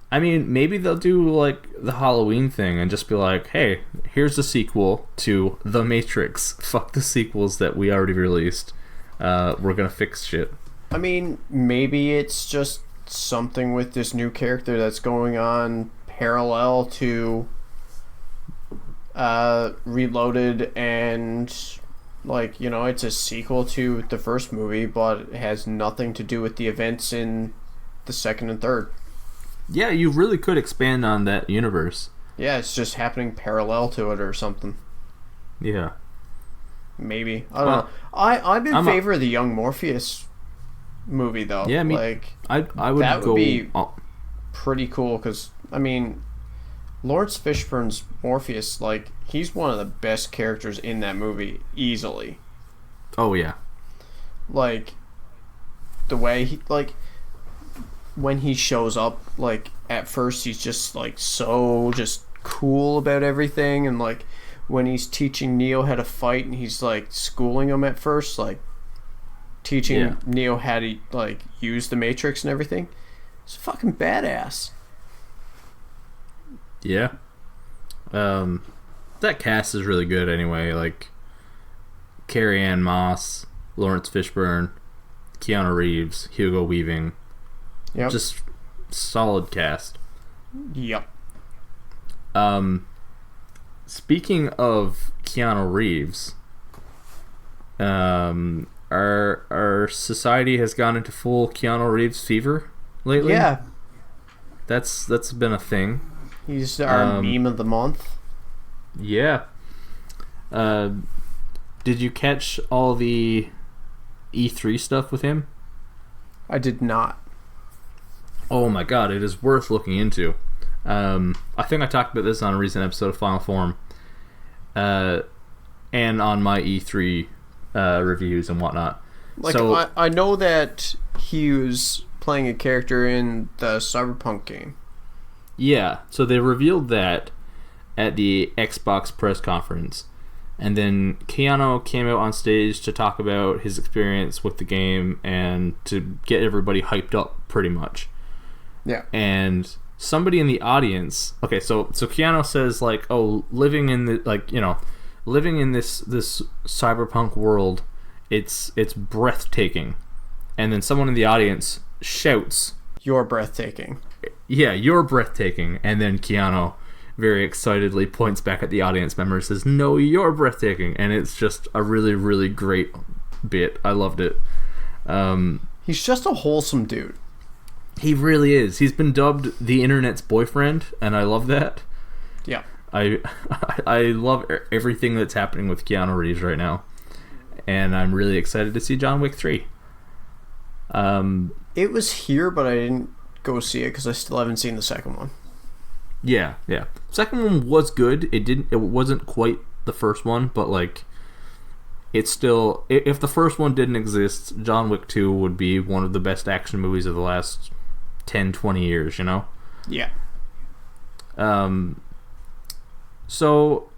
I mean, maybe they'll do like the Halloween thing and just be like, hey, here's the sequel to The Matrix. Fuck the sequels that we already released. We're gonna fix shit. I mean, maybe it's just something with this new character that's going on parallel to Reloaded, and like, it's a sequel to the first movie, but it has nothing to do with the events in the second and third. Yeah, you really could expand on that universe. Yeah, it's just happening parallel to it or something. Yeah. Maybe. I don't know. I'm in favor of the young Morpheus movie, though. Yeah, I would that would be pretty cool, because, I mean, Lawrence Fishburne's Morpheus, like, he's one of the best characters in that movie, easily. Oh, yeah. Like, the way he, like, when he shows up, like, at first he's just, like, so just cool about everything, and, like, when he's teaching Neo how to fight, and he's, like, schooling him at first, like, teaching Neo how to, like, use the Matrix and everything, it's fucking badass. Yeah. That cast is really good anyway, like, Carrie-Anne Moss, Lawrence Fishburne, Keanu Reeves, Hugo Weaving. Yep. Just solid cast. Yep. Speaking of Keanu Reeves, our society has gone into full Keanu Reeves fever lately. Yeah. That's been a thing. He's our meme of the month. Yeah. Did you catch all the E3 stuff with him? I did not. Oh my god, it is worth looking into. I think I talked about this on a recent episode of Final Form, and on my E3 reviews and whatnot. Like, so, I know that he was playing a character in the Cyberpunk game. Yeah, so they revealed that at the Xbox press conference, and then Keanu came out on stage to talk about his experience with the game and to get everybody hyped up, pretty much. Yeah. And somebody in the audience. Okay, so Keanu says like, "Oh, living in the living in this cyberpunk world, it's breathtaking," and then someone in the audience shouts, "You're breathtaking." Yeah, you're breathtaking, and then Keanu very excitedly points back at the audience member and says, "No, you're breathtaking," and it's just a really, really great bit. I loved it. He's just a wholesome dude. He really is. He's been dubbed the internet's boyfriend, and I love that. Yeah. I love everything that's happening with Keanu Reeves right now, and I'm really excited to see John Wick 3. It was here, but I didn't go see it because I still haven't seen the second one. Yeah. Second one was good. It wasn't quite the first one, but like, it's still, if the first one didn't exist, John Wick 2 would be one of the best action movies of the last 10, 20 years, you know? Yeah. So,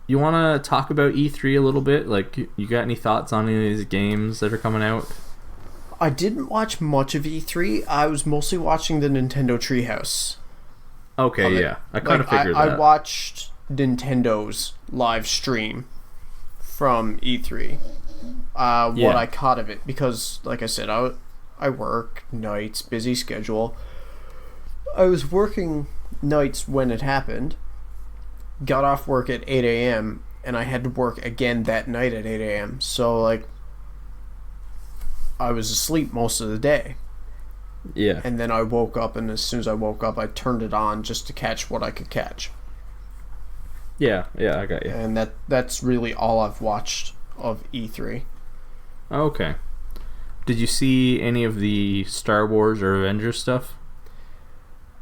you want to talk about E3 a little bit? Like, you got any thoughts on any of these games that are coming out? I didn't watch much of E3. I was mostly watching the Nintendo Treehouse. Okay, yeah. I kind of figured that. I watched Nintendo's live stream from E3. What I caught of it, because, like I said, I work nights, busy schedule. I was working nights when it happened, got off work at 8 a.m., and I had to work again that night at 8 a.m. So, like, I was asleep most of the day. Yeah. And then I woke up, and as soon as I woke up, I turned it on just to catch what I could catch. Yeah, I got you. And that's really all I've watched of E3. Okay. Did you see any of the Star Wars or Avengers stuff?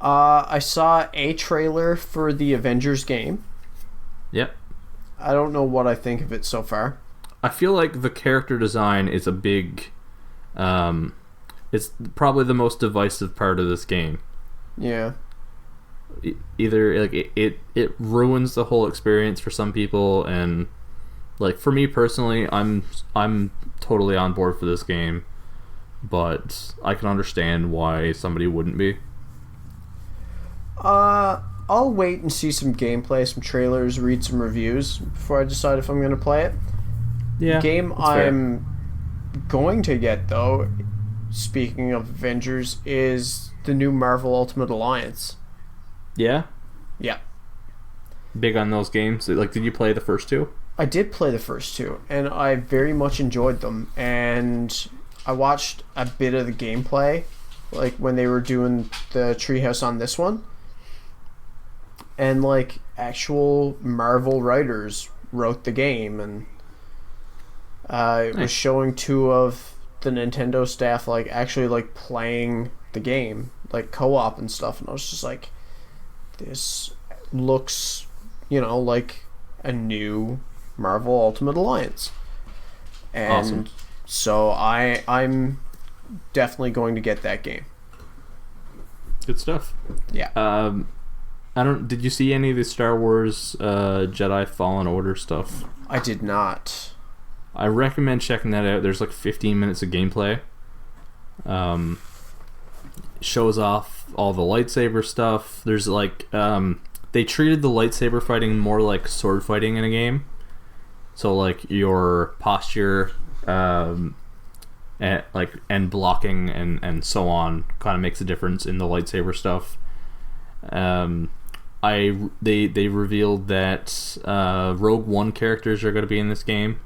I saw a trailer for the Avengers game. Yep. I don't know what I think of it so far. I feel like the character design is a big... it's probably the most divisive part of this game. Yeah. Either like it ruins the whole experience for some people, and like for me personally, I'm totally on board for this game, but I can understand why somebody wouldn't be. I'll wait and see some gameplay, some trailers, read some reviews before I decide if I'm going to play it. Yeah. Game I'm going to get, though, speaking of Avengers, is the new Marvel Ultimate Alliance. Yeah? Yeah. Big on those games? Like, did you play the first two? I did play the first two, and I very much enjoyed them. And I watched a bit of the gameplay, like when they were doing the treehouse on this one. And like actual Marvel writers wrote the game, and it was showing two of the Nintendo staff like actually like playing the game, like co-op and stuff. And I was just like, this looks, like a new Marvel Ultimate Alliance. And awesome. So I'm definitely going to get that game. Good stuff. Yeah. Did you see any of the Star Wars Jedi Fallen Order stuff? I did not. I recommend checking that out. There's like 15 minutes of gameplay. Shows off all the lightsaber stuff. There's like they treated the lightsaber fighting more like sword fighting in a game. So like your posture and blocking and so on kind of makes a difference in the lightsaber stuff. They revealed that Rogue One characters are going to be in this game.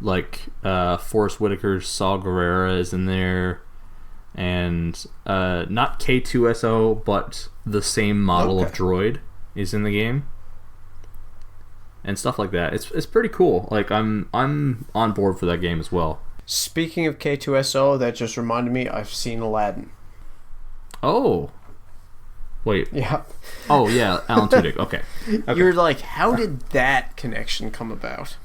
Like Forrest Whitaker's Saw Gerrera is in there, and not K2SO, but the same model of droid is in the game, and stuff like that. It's pretty cool. Like I'm on board for that game as well. Speaking of K2SO, that just reminded me, I've seen Aladdin. Oh. Wait. Yeah. Oh, yeah, Alan Tudyk. Okay. You're like, how did that connection come about?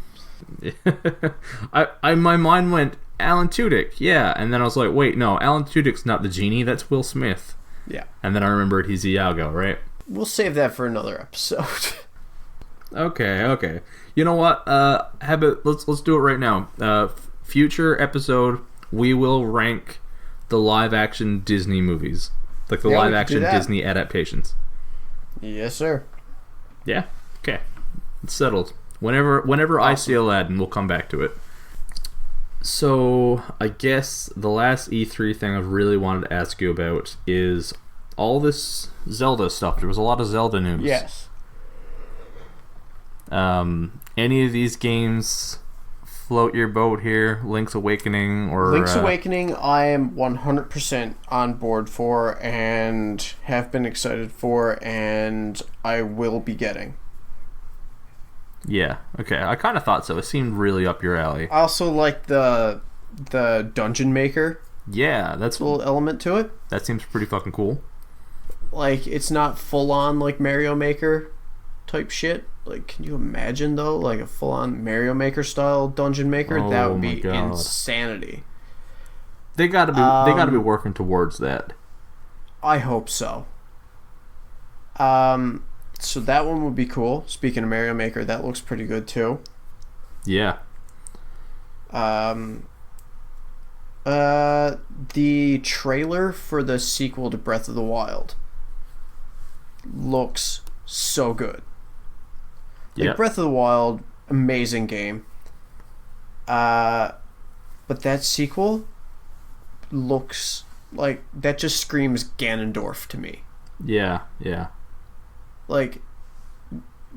My mind went, Alan Tudyk, yeah. And then I was like, wait, no, Alan Tudyk's not the genie, that's Will Smith. Yeah. And then I remembered he's Iago, right? We'll save that for another episode. Okay. You know what? Let's do it right now. Future episode, we will rank the live-action Disney movies. Like the Yeah, we live could do action that. Disney adaptations. Yes, sir. Yeah. Okay. It's settled. Whenever I see Aladdin, we'll come back to it. So I guess the last E3 thing I really wanted to ask you about is all this Zelda stuff. There was a lot of Zelda news. Yes. Any of these games float your boat here? Link's Awakening or Link's Awakening, I am 100% on board for and have been excited for, and I will be getting. Yeah. Okay. I kind of thought so. It seemed really up your alley. I also like the dungeon maker Yeah, that's little element to it. that seems pretty fucking cool. Like, it's not full on like Mario Maker type shit. Like, can you imagine though, like a full on Mario Maker style dungeon maker? That Oh would my be God. insanity. They got to be working towards that. I hope so. So that one would be cool. Speaking of Mario Maker, that looks pretty good too. Yeah. The trailer for the sequel to Breath of the Wild looks so good. Like, Yeah. Breath of the Wild, amazing game. But that sequel looks like that just screams Ganondorf to me. Yeah. Yeah. Like,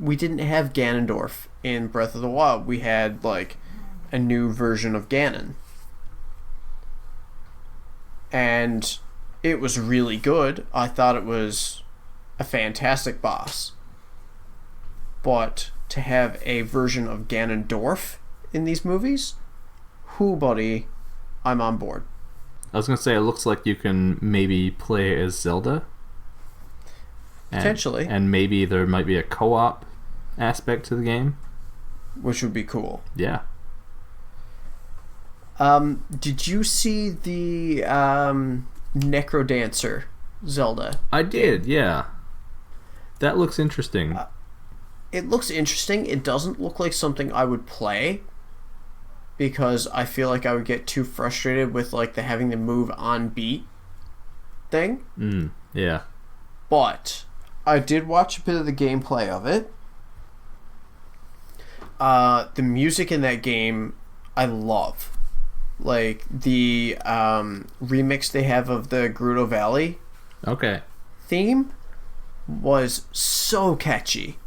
we didn't have Ganondorf in Breath of the Wild. We had like a new version of Ganon. And it was really good. I thought it was a fantastic boss. But to have a version of Ganondorf in these movies, whoo, buddy, I'm on board. I was gonna say it looks like you can maybe play as Zelda. Potentially. And maybe there might be a co-op aspect to the game. Which would be cool. Yeah. Did you see the Necrodancer Zelda? I did, yeah. That looks interesting. It looks interesting. It doesn't look like something I would play, because I feel like I would get too frustrated with like the having to move on beat thing. Yeah. But I did watch a bit of the gameplay of it. The music in that game I love. Like the remix they have of the Gerudo Valley Okay. theme was so catchy.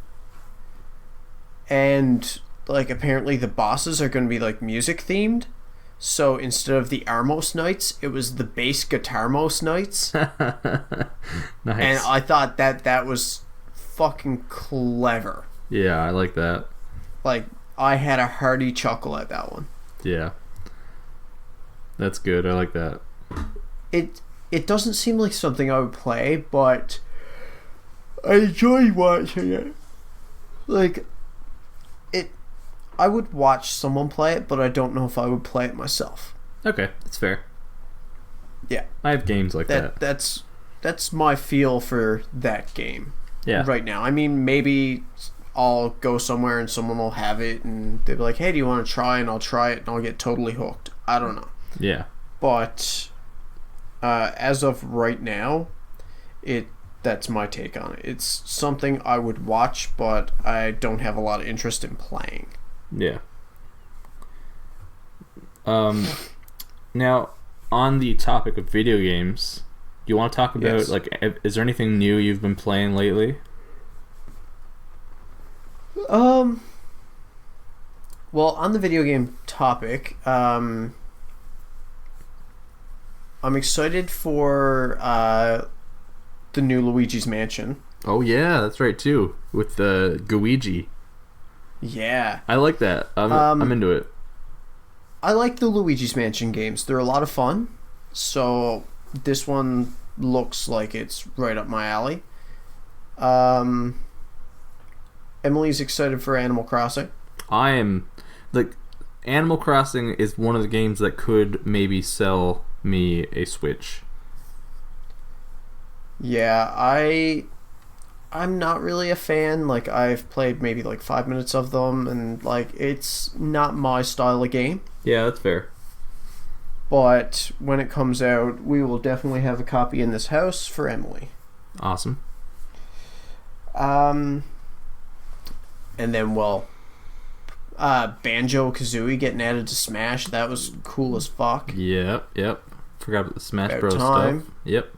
And like apparently the bosses are going to be like music themed. So instead of the Armos Knights, it was the bass Guitarmos Knights. Nice. And I thought that was fucking clever. Yeah, I like that. Like, I had a hearty chuckle at that one. Yeah. That's good. I like that. It doesn't seem like something I would play, but I enjoy watching it. Like, I would watch someone play it, but I don't know if I would play it myself. Okay, that's fair. Yeah. I have games like that. That's my feel for that game. Yeah. Right now. I mean, maybe I'll go somewhere and someone will have it and they'll be like, hey, do you want to try? And I'll try it and I'll get totally hooked. I don't know. Yeah. But as of right now, that's my take on it. It's something I would watch, but I don't have a lot of interest in playing. Yeah. Now, on the topic of video games, do you want to talk about, Yes. like, is there anything new you've been playing lately? Well, on the video game topic, I'm excited for the new Luigi's Mansion. Oh, yeah, that's right, too. With the Guigi. Yeah. I like that. I'm into it. I like the Luigi's Mansion games. They're a lot of fun. So this one looks like it's right up my alley. Emily's excited for Animal Crossing. I am... Like, Animal Crossing is one of the games that could maybe sell me a Switch. Yeah, I'm not really a fan. Like, I've played maybe like 5 minutes of them, and like it's not my style of game. Yeah, that's fair. But when it comes out, we will definitely have a copy in this house for Emily. Awesome. And then, Banjo-Kazooie getting added to Smash. That was cool as fuck. Yep. Forgot about the Smash About Bros. time. Stuff. Yep.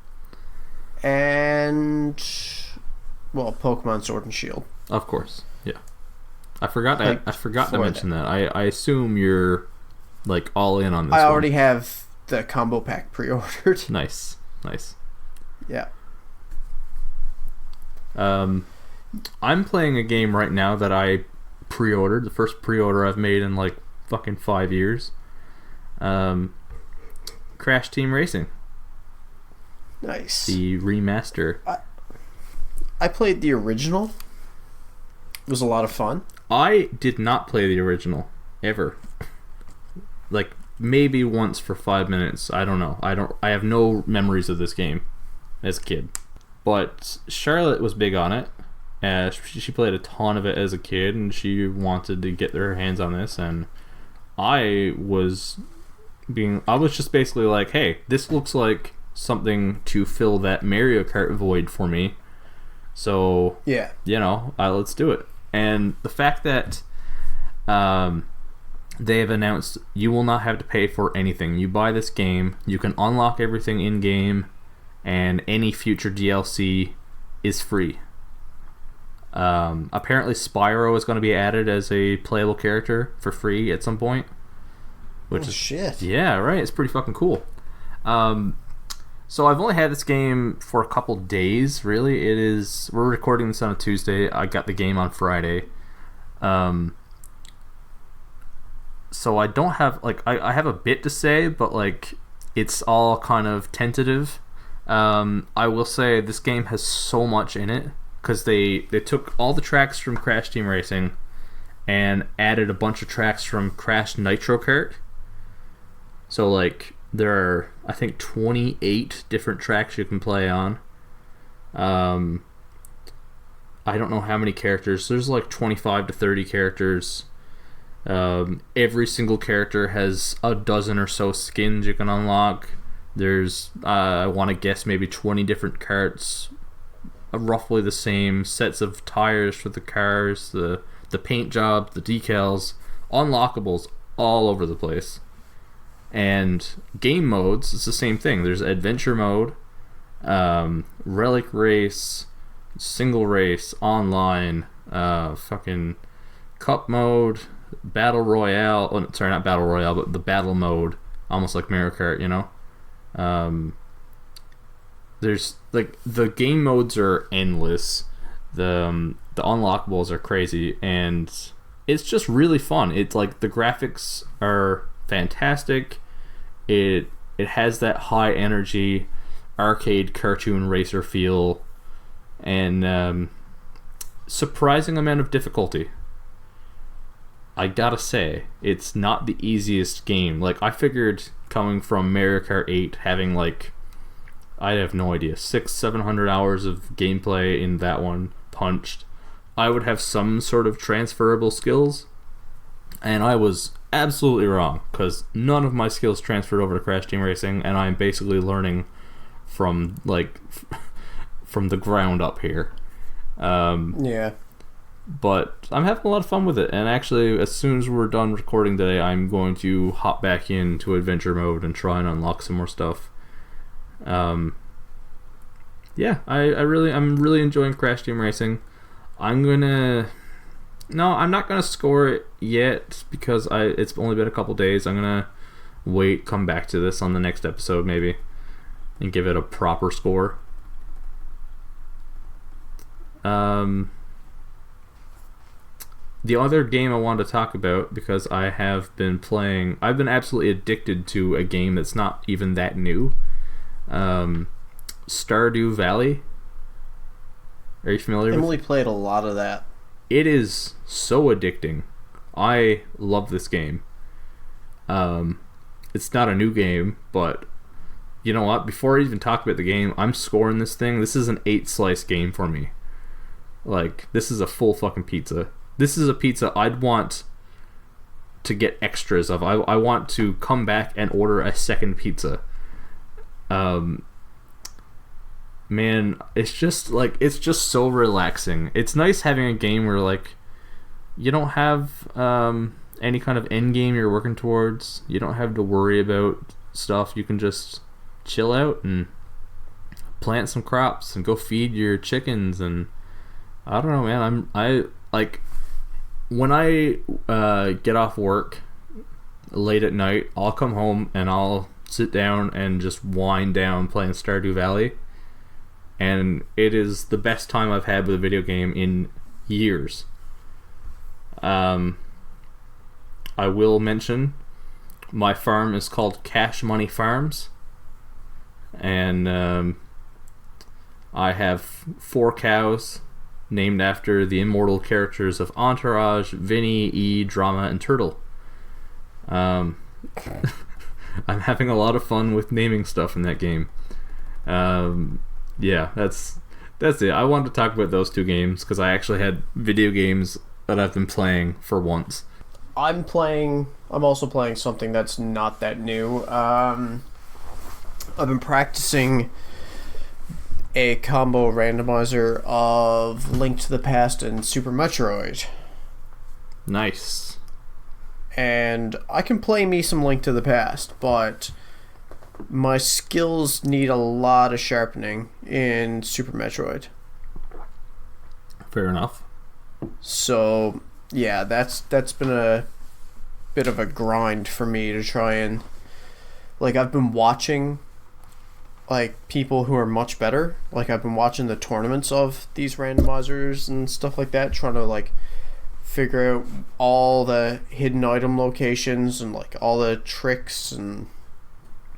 And, Pokemon Sword and Shield. Of course. Yeah. I forgot to mention that. I assume you're, like, all in on this I one. already have the combo pack pre-ordered. Nice. Yeah. I'm playing a game right now that I pre-ordered. The first pre-order I've made in like fucking 5 years. Crash Team Racing. Nice. The remaster. I played the original. It was a lot of fun. I did not play the original ever. Like maybe once for 5 minutes. I don't know. I have no memories of this game as a kid. But Charlotte was big on it. She played a ton of it as a kid, and she wanted to get her hands on this. And I was just basically like, hey, this looks like something to fill that Mario Kart void for me. So yeah, let's do it. And the fact that they have announced you will not have to pay for anything. You buy this game, you can unlock everything in game, and any future DLC is free. Apparently Spyro is going to be added as a playable character for free at some point. Which is shit. Yeah, right. It's pretty fucking cool. So I've only had this game for a couple days, really. We're recording this on a Tuesday. I got the game on Friday. So I don't have, I have a bit to say, but, it's all kind of tentative. I will say this game has so much in it, because they took all the tracks from Crash Team Racing and added a bunch of tracks from Crash Nitro Kart. So, there are, I think, 28 different tracks you can play on. I don't know how many characters. There's 25 to 30 characters. Every single character has a dozen or so skins you can unlock. There's, I want to guess, maybe 20 different karts. Roughly the same sets of tires for the cars, the paint job, the decals, unlockables all over the place. And game modes, it's the same thing. There's adventure mode, relic race, single race, online, fucking cup mode, battle royale. Oh, sorry, not battle royale, but the battle mode, almost like Mario Kart, There's the game modes are endless. The unlockables are crazy, and it's just really fun. It's the graphics are fantastic. It has that high energy arcade cartoon racer feel, and surprising amount of difficulty. I gotta say, it's not the easiest game. I figured coming from Mario Kart 8, having I have no idea, 600-700 hours of gameplay in that one punched, I would have some sort of transferable skills, and I was absolutely wrong, because none of my skills transferred over to Crash Team Racing, and I'm basically learning from from the ground up here. Yeah. But I'm having a lot of fun with it, and actually, as soon as we're done recording today, I'm going to hop back into adventure mode and try and unlock some more stuff. I'm really enjoying Crash Team Racing. I'm not gonna score it yet, because it's only been a couple days. I'm gonna come back to this on the next episode maybe, and give it a proper score. The other game I wanted to talk about, because I've been absolutely addicted to a game that's not even that new. Stardew Valley. Are you familiar Emily played a lot of that. It is so addicting. I love this game. It's not a new game, but you know what? Before I even talk about the game, I'm scoring this thing. This is an 8-slice game for me. This is a full fucking pizza. This is a pizza I'd want to get extras of. I want to come back and order a second pizza. Man, it's just so relaxing. It's nice having a game where like you don't have any kind of end game you're working towards. You don't have to worry about stuff. You can just chill out and plant some crops and go feed your chickens. And I don't know, man. I like when I get off work late at night, I'll come home and I'll sit down and just wind down playing Stardew Valley. And it is the best time I've had with a video game in years. I will mention my farm is called Cash Money Farms. And I have 4 cows named after the immortal characters of Entourage, Vinny, E, Drama, and Turtle. I'm having a lot of fun with naming stuff in that game. Yeah, that's it. I wanted to talk about those 2 games because I actually had video games that I've been playing for once. I'm also playing something that's not that new. I've been practicing a combo randomizer of Link to the Past and Super Metroid. Nice. And I can play me some Link to the Past, but my skills need a lot of sharpening in Super Metroid. Fair enough. So, yeah, that's been a bit of a grind for me to try and... Like, I've been watching, like, people who are much better. Like, I've been watching the tournaments of these randomizers and stuff like that, trying to, like, figure out all the hidden item locations and, like, all the tricks and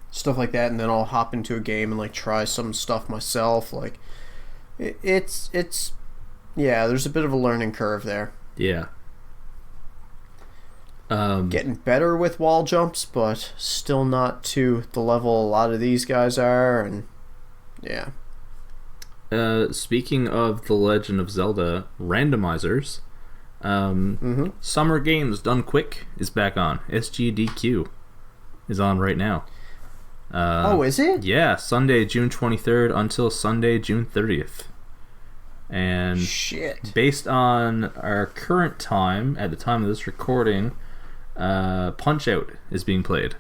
stuff like that, and then I'll hop into a game and like try some stuff myself. Like it's yeah, there's a bit of a learning curve there. Yeah. Getting better with wall jumps, but still not to the level a lot of these guys are. And yeah. Speaking of the Legend of Zelda randomizers, Summer Games Done Quick is back on. SGDQ is on right now. Is it? Yeah, Sunday, June 23rd until Sunday, June 30th. And shit. Based on our current time, at the time of this recording, Punch-Out is being played.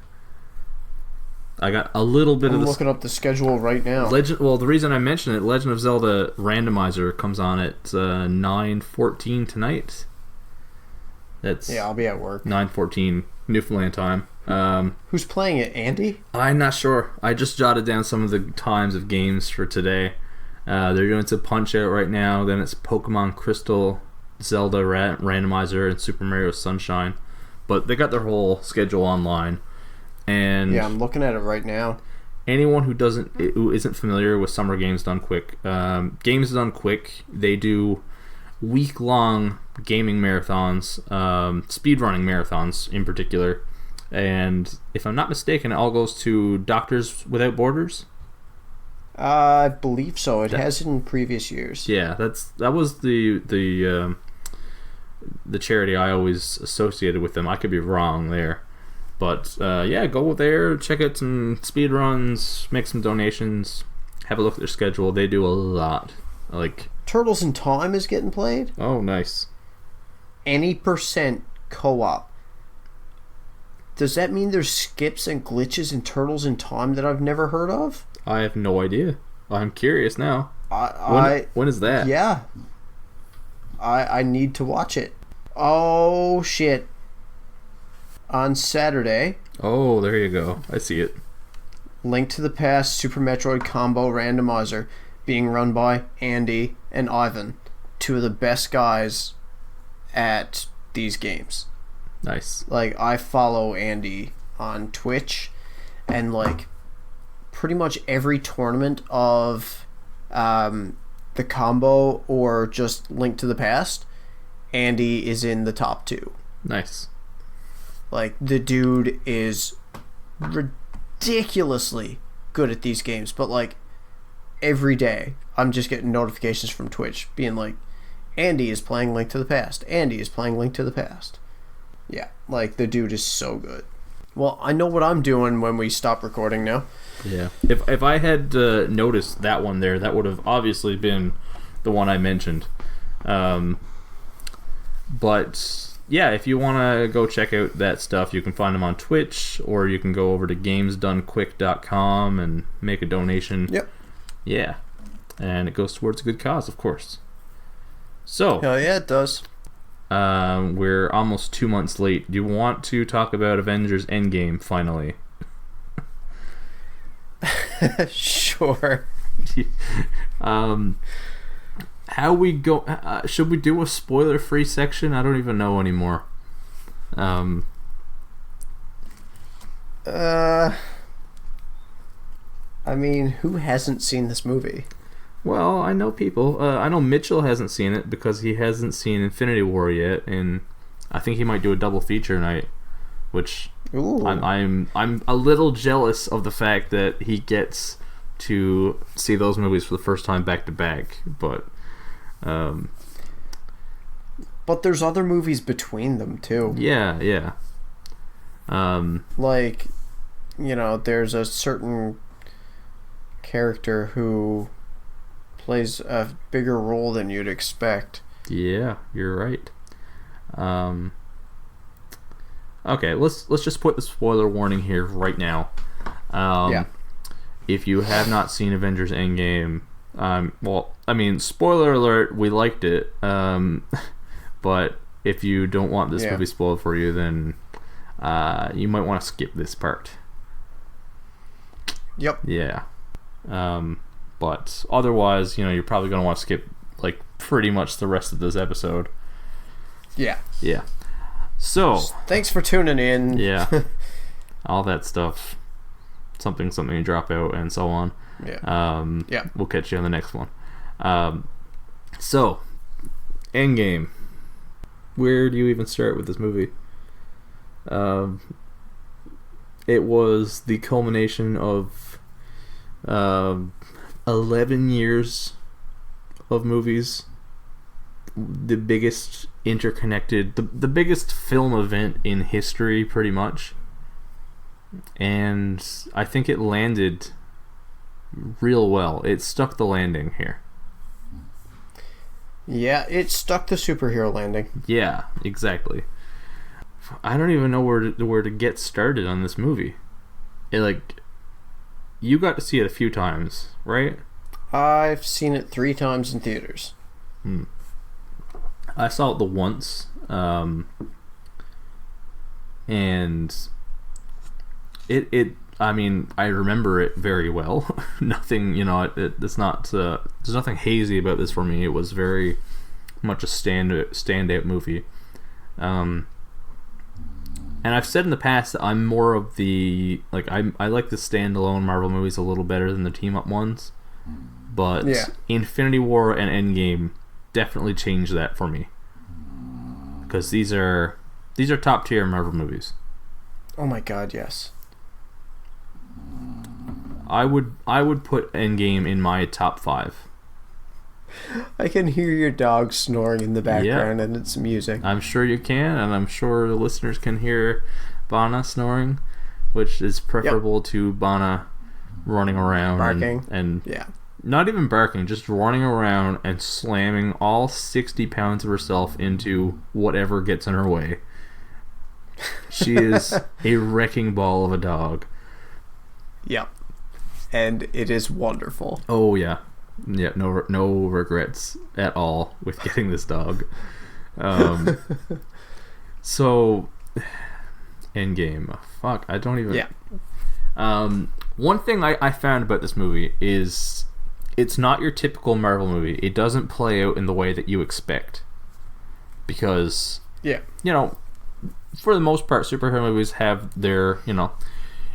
I got a little bit I'm of looking up the schedule right now. The reason I mention it, Legend of Zelda Randomizer comes on at 9:14 tonight. Yeah, I'll be at work. 9:14 Newfoundland time. Who's playing it, Andy? I'm not sure. I just jotted down some of the times of games for today. They're doing some Punch-Out right now. Then it's Pokemon Crystal, Zelda Randomizer, and Super Mario Sunshine. But they got their whole schedule online. And yeah, I'm looking at it right now. Anyone who isn't familiar with Summer Games Done Quick, Games Done Quick, they do week-long gaming marathons, speedrunning marathons in particular. And if I'm not mistaken, it all goes to Doctors Without Borders. I believe so. It has in previous years. Yeah, that was the charity I always associated with them. I could be wrong there, but yeah, go there, check out some speedruns, make some donations, have a look at their schedule. They do a lot. Like Turtles in Time is getting played. Oh, nice. Any percent co-op. Does that mean there's skips and glitches in Turtles in Time that I've never heard of? I have no idea. I'm curious now. When is that? Yeah. I need to watch it. Oh, shit. On Saturday. Oh, there you go. I see it. Link to the Past Super Metroid Combo Randomizer being run by Andy and Ivan, 2 of the best guys at these games. Nice. Like, I follow Andy on Twitch, and like pretty much every tournament of the combo or just Link to the Past, Andy is in the top 2. Nice. Like, the dude is ridiculously good at these games, but like every day I'm just getting notifications from Twitch being like, Andy is playing Link to the Past. Andy is playing Link to the Past. Yeah, like the dude is so good. Well, I know what I'm doing when we stop recording now. Yeah. If I had noticed that one there, that would have obviously been the one I mentioned. But yeah, if you want to go check out that stuff, you can find them on Twitch, or you can go over to gamesdonequick.com and make a donation. Yep. Yeah. And it goes towards a good cause, of course. So, Hell yeah, it does. we're almost 2 months late. Do you want to talk about Avengers Endgame finally? Sure. How we go? Should we do a spoiler-free section? I don't even know anymore. I mean, who hasn't seen this movie? Well, I know people. I know Mitchell hasn't seen it because he hasn't seen Infinity War yet, and I think he might do a double feature night, which Ooh. I'm a little jealous of the fact that he gets to see those movies for the first time back to back. But But there's other movies between them too. yeah. Like, you know, there's a certain character who plays a bigger role than you'd expect. Yeah, you're right. Okay, let's just put the spoiler warning here right now. Yeah. If you have not seen Avengers Endgame, well, I mean, spoiler alert, we liked it. But if you don't want this movie spoiled for you, then you might want to skip this part. Yep. Yeah. But otherwise, you know, you're probably going to want to skip like pretty much the rest of this episode. Yeah. Yeah. So, thanks for tuning in. yeah. All that stuff. Something dropout and so on. Yeah. We'll catch you on the next one. So, Endgame. Where do you even start with this movie? It was the culmination of 11 years of movies. The biggest interconnected, the biggest film event in history, pretty much. And I think it landed real well. It stuck the landing here. Yeah, it stuck the superhero landing. Yeah, exactly. I don't even know where to get started on this movie. You got to see it a few times, right? I've seen it 3 times in theaters. I saw it the once, and it. I mean, I remember it very well. Nothing, you know, it's not. There's nothing hazy about this for me. It was very much a standout movie. And I've said in the past that I'm more of the I like the standalone Marvel movies a little better than the team up ones. But Infinity War and Endgame definitely changed that for me, because these are top tier Marvel movies. Oh my god, yes. I would put Endgame in my top 5. I can hear your dog snoring in the background, and it's amusing. I'm sure you can, and I'm sure the listeners can hear Bana snoring, which is preferable to Bana running around, barking, and not even barking, just running around and slamming all 60 pounds of herself into whatever gets in her way. She is a wrecking ball of a dog. Yep. And it is wonderful. Oh yeah. Yeah, no regrets at all with getting this dog. So Endgame. Fuck, I don't even. Yeah. One thing I found about this movie is it's not your typical Marvel movie. It doesn't play out in the way that you expect. Because, you know, for the most part, superhero movies have their, you know,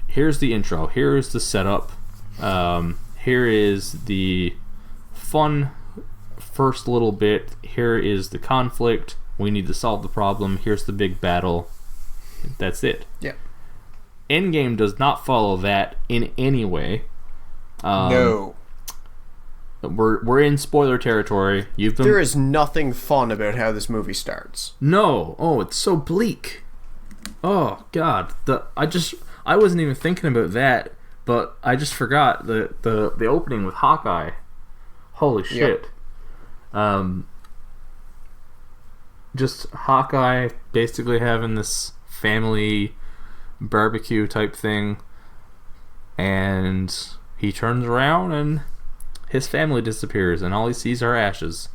here's the intro, here's the setup, here is the fun first little bit, here is the conflict, we need to solve the problem, here's the big battle, that's it. Yeah. Endgame does not follow that in any way. No. We're in spoiler territory. There is nothing fun about how this movie starts. No. Oh, it's so bleak. Oh God, I wasn't even thinking about that, but I just forgot the opening with Hawkeye. Holy shit! Just Hawkeye basically having this family barbecue type thing, and he turns around and his family disappears, and all he sees are ashes.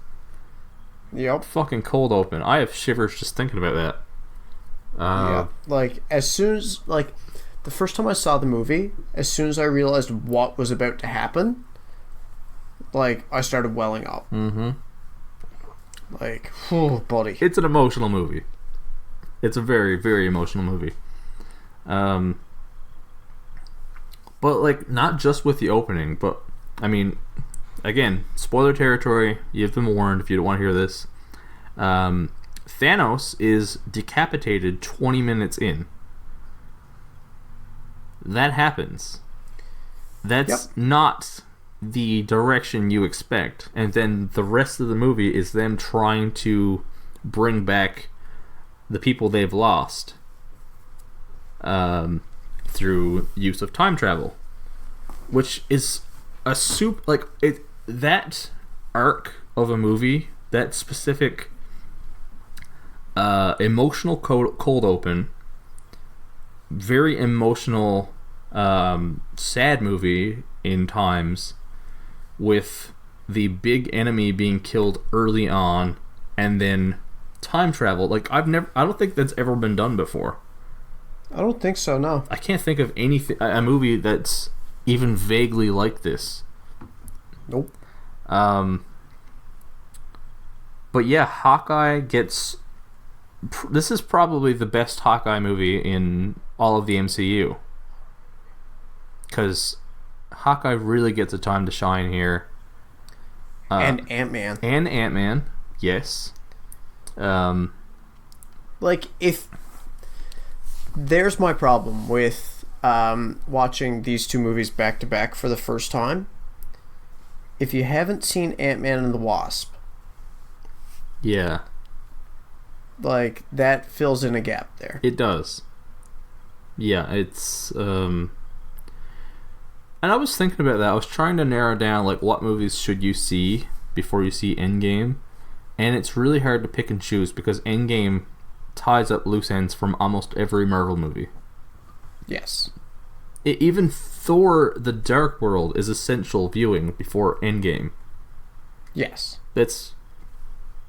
Yep. Fucking cold open. I have shivers just thinking about that. Yeah. Like, as soon as, like, the first time I saw the movie, as soon as I realized what was about to happen, like, I started welling up. Mm-hmm. Like, oh, buddy. It's an emotional movie. It's a very, very emotional movie. But, like, not just with the opening, but, I mean, again, spoiler territory. You've been warned if you don't want to hear this. Thanos is decapitated 20 minutes in. That happens. That's not the direction you expect. And then the rest of the movie is them trying to bring back the people they've lost through use of time travel, which is a that arc of a movie, that specific emotional cold open, very emotional sad movie in times, with the big enemy being killed early on and then time travel. Like, I don't think that's ever been done before. I don't think so, no. I can't think of a movie that's even vaguely like this. Nope. But yeah, Hawkeye gets... This is probably the best Hawkeye movie in all of the MCU. Because Hawkeye really gets a time to shine here. And Ant-Man. And Ant-Man, yes. Like, if... There's my problem with watching these two movies back-to-back for the first time. If you haven't seen Ant-Man and the Wasp... Yeah. Like, that fills in a gap there. It does. Yeah, it's... And I was thinking about that. I was trying to narrow down, like, what movies should you see before you see Endgame. And it's really hard to pick and choose because Endgame ties up loose ends from almost every Marvel movie. Yes. Even Thor: The Dark World is essential viewing before Endgame. Yes. That's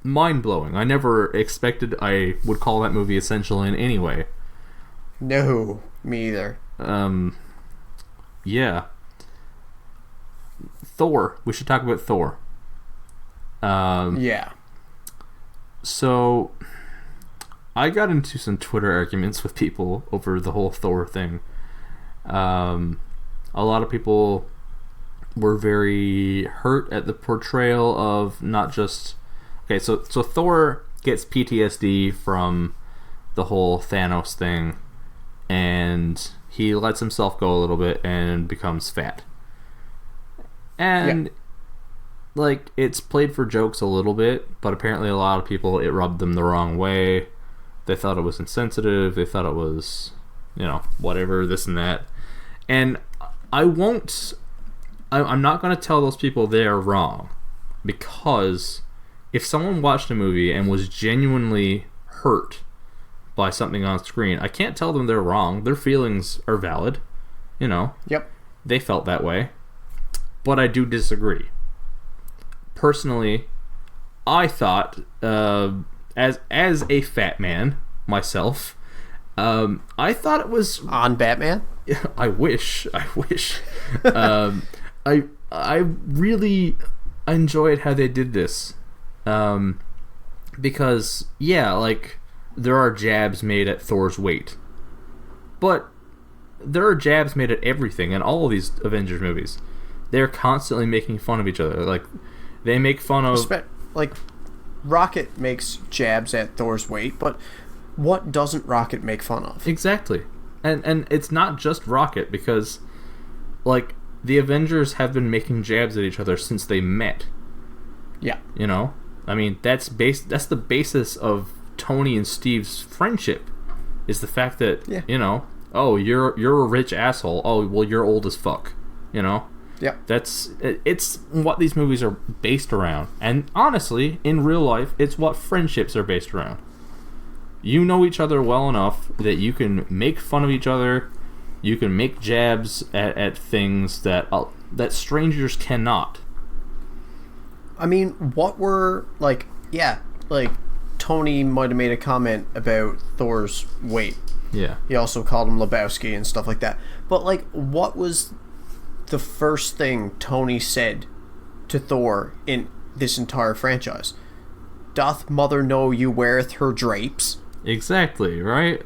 mind-blowing. I never expected I would call that movie essential in any way. No, me either. Yeah. Thor. We should talk about Thor. Yeah. So, I got into some Twitter arguments with people over the whole Thor thing. A lot of people were very hurt at the portrayal of not just... Okay, so Thor gets PTSD from the whole Thanos thing, and he lets himself go a little bit and becomes fat. And, like, it's played for jokes a little bit, but apparently a lot of people, it rubbed them the wrong way. They thought it was insensitive. They thought it was, whatever, this and that. And I'm not going to tell those people they're wrong, because if someone watched a movie and was genuinely hurt by something on screen, I can't tell them they're wrong. Their feelings are valid. Yep. They felt that way. But I do disagree. Personally, I thought, as a fat man myself, I thought it was... On Batman? I wish. I really enjoyed how they did this. Because, like, there are jabs made at Thor's weight. But there are jabs made at everything in all of these Avengers movies. They're constantly making fun of each other. Like, they make fun of... Like, Rocket makes jabs at Thor's weight, but what doesn't Rocket make fun of? Exactly. And it's not just Rocket, because, like, the Avengers have been making jabs at each other since they met. Yeah. I mean, that's the basis of Tony and Steve's friendship. is the fact that Yeah. oh, you're a rich asshole. Oh, well, you're old as fuck. Yeah. It's what these movies are based around. And honestly, in real life, it's what friendships are based around. You know each other well enough that you can make fun of each other. You can make jabs at things that strangers cannot. I mean, what were, like, yeah, like, Tony might have made a comment about Thor's weight. Yeah. He also called him Lebowski and stuff like that. But, like, what was the first thing Tony said to Thor in this entire franchise? Doth mother know you weareth her drapes? Exactly, right?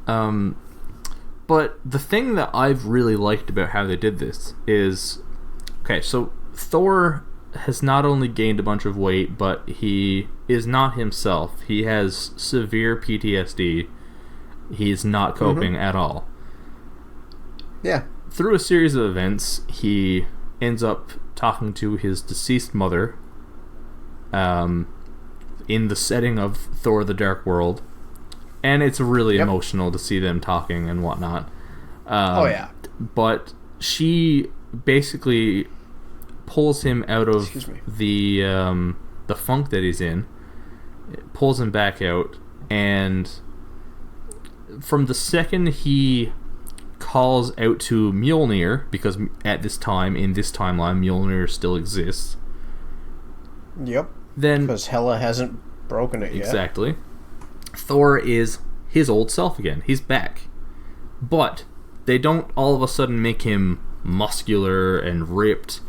But the thing that I've really liked about how they did this is... Okay, so Thor has not only gained a bunch of weight, but he is not himself. He has severe PTSD. He's not coping at all. Yeah. Through a series of events, he ends up talking to his deceased mother in the setting of Thor the Dark World. And it's really emotional to see them talking and whatnot. Oh, yeah. But she basically pulls him out of the funk that he's in, pulls him back out, and from the second he calls out to Mjolnir, because at this time, in this timeline, Mjolnir still exists. Yep. Then because Hela hasn't broken it yet. Exactly. Thor is his old self again. He's back. But they don't all of a sudden make him muscular and ripped.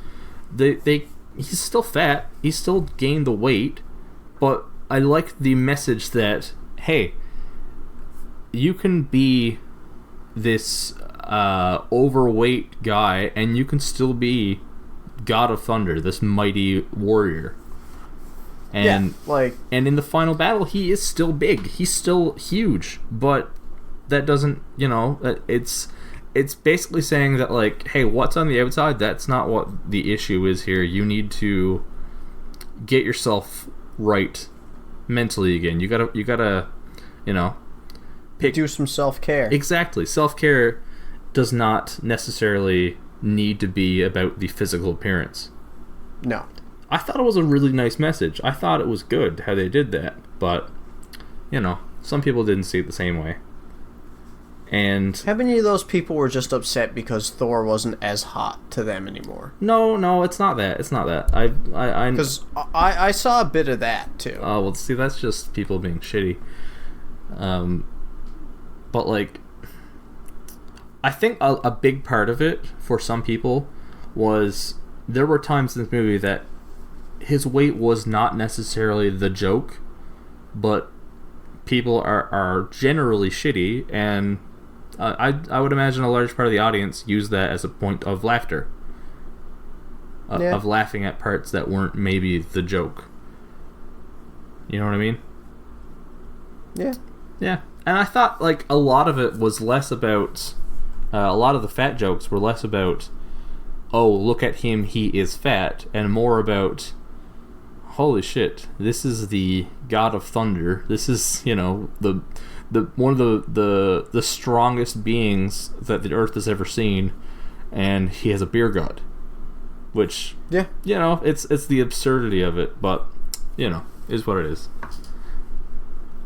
He's still fat. He's still gained the weight. But I like the message that, hey, you can be this overweight guy and you can still be God of Thunder, this mighty warrior. And and in the final battle, he is still big. He's still huge. But that doesn't, it's basically saying that, like, hey, what's on the outside, that's not what the issue is here. You need to get yourself right mentally again. You gotta do some self-care. Exactly. Self-care does not necessarily need to be about the physical appearance. No. I thought it was a really nice message. I thought it was good how they did that, but some people didn't see it the same way. And how many of those people were just upset because Thor wasn't as hot to them anymore? No, it's not that. It's not that. Because I saw a bit of that too. Oh, well, see, that's just people being shitty. But like, I think a big part of it for some people was there were times in this movie that his weight was not necessarily the joke, but people are generally shitty, and I would imagine a large part of the audience used that as a point of laughter, of laughing at parts that weren't maybe the joke. You know what I mean? Yeah. Yeah, and I thought like a lot of it was less about a lot of the fat jokes were less about, oh, look at him, he is fat, and more about, holy shit, this is the God of Thunder. This is, the one of the strongest beings that the earth has ever seen, and he has a beer gut. Which, it's the absurdity of it, but, is what it is.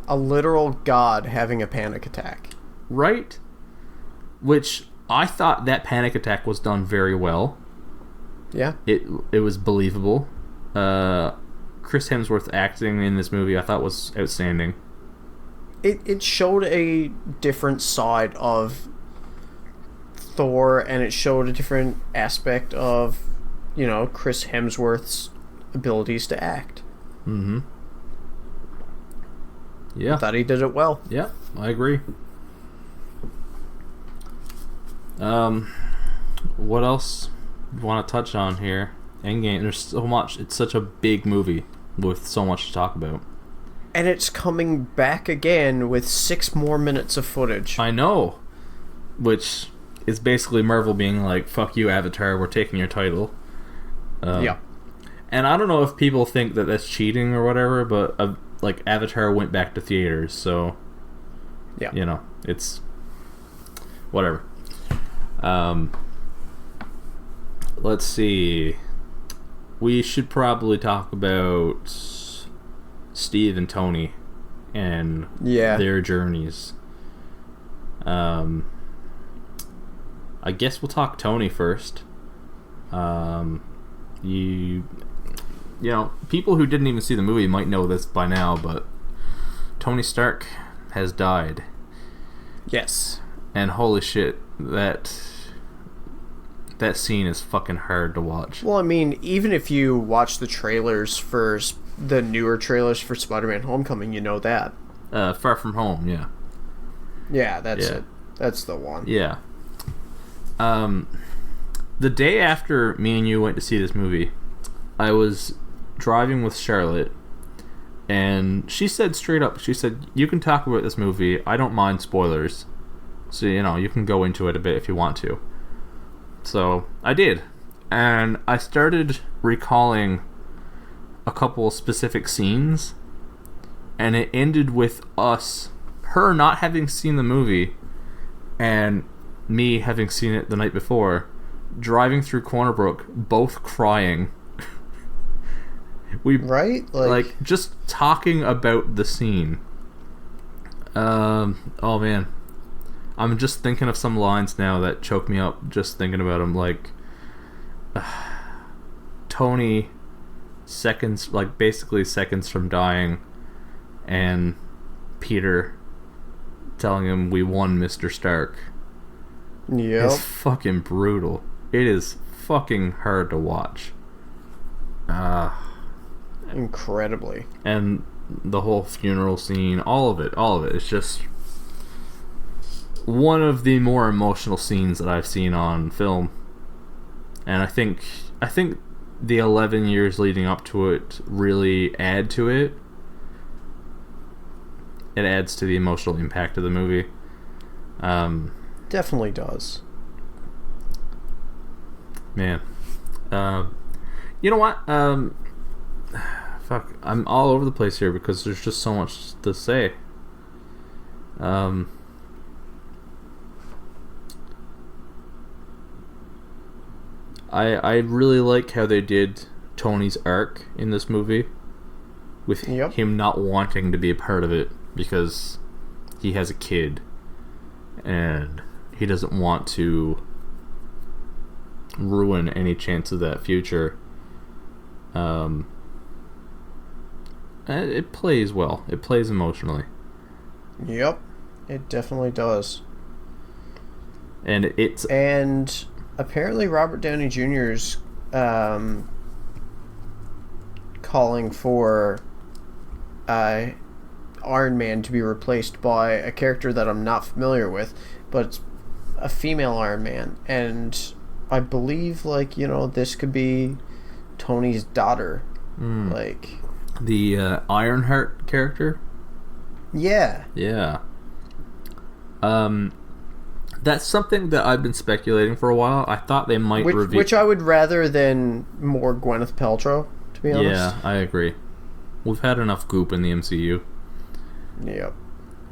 A literal god having a panic attack. Right? Which, I thought that panic attack was done very well. Yeah. It was believable. Chris Hemsworth acting in this movie I thought was outstanding. It showed a different side of Thor, and it showed a different aspect of, Chris Hemsworth's abilities to act. Mm-hmm. Yeah. I thought he did it well. Yeah, I agree. What else do you want to touch on here? Endgame, there's so much. It's such a big movie with so much to talk about. And it's coming back again with 6 more minutes of footage. I know. Which is basically Marvel being like, fuck you, Avatar, we're taking your title. Yeah. And I don't know if people think that that's cheating or whatever, but Avatar went back to theaters, so Yeah. You know, it's whatever. Um, let's see. We should probably talk about Steve and Tony and their journeys. I guess we'll talk Tony first. You know, people who didn't even see the movie might know this by now, but Tony Stark has died. Yes. And holy shit, that scene is fucking hard to watch. Well, I mean, even if you watch the trailers for the newer trailers for Spider-Man Homecoming, you know that. Far From Home, yeah. Yeah, that's it. That's the one. Yeah. The day after me and you went to see this movie, I was driving with Charlotte, and she said straight up, she said, you can talk about this movie, I don't mind spoilers. So, you know, you can go into it a bit if you want to. So, I did. And I started recalling a couple specific scenes, and it ended with her not having seen the movie, and me having seen it the night before, driving through Corner Brook, both crying. Right? Like just talking about the scene. Oh man. I'm just thinking of some lines now that choke me up just thinking about them. Like, Tony, basically seconds from dying, and Peter telling him, we won, Mr. Stark. Yep. It's fucking brutal. It is fucking hard to watch. Incredibly. And the whole funeral scene, all of it. It's just one of the more emotional scenes that I've seen on film. And I think the 11 years leading up to it really add to it. It adds to the emotional impact of the movie. Definitely does. Man. You know what? Fuck. I'm all over the place here because there's just so much to say. I really like how they did Tony's arc in this movie, with him not wanting to be a part of it because he has a kid and he doesn't want to ruin any chance of that future. It plays well. It plays emotionally. Yep, it definitely does. And apparently Robert Downey Jr.'s calling for Iron Man to be replaced by a character that I'm not familiar with, but it's a female Iron Man, and I believe, this could be Tony's daughter. The Ironheart character? Yeah. Yeah. That's something that I've been speculating for a while. I thought they might reveal... Which I would rather than more Gwyneth Paltrow, to be honest. Yeah, I agree. We've had enough goop in the MCU. Yep.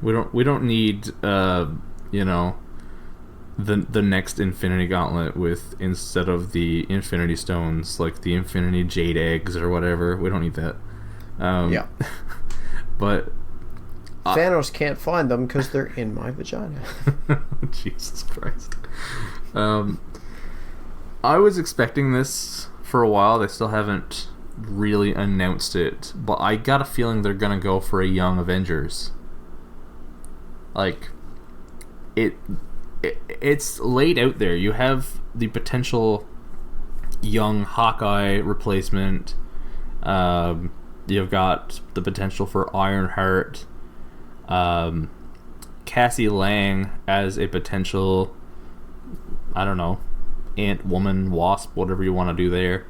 We don't need the next Infinity Gauntlet with, instead of the Infinity Stones, like the Infinity Jade Eggs or whatever. We don't need that. Yeah. But Thanos can't find them because they're in my vagina. Jesus Christ. I was expecting this for a while. They still haven't really announced it, but I got a feeling they're gonna go for a young Avengers. Like, it's laid out there. You have the potential young Hawkeye replacement. You've got the potential for Ironheart. Cassie Lang as a potential, I don't know, ant, woman, wasp, whatever you want to do there.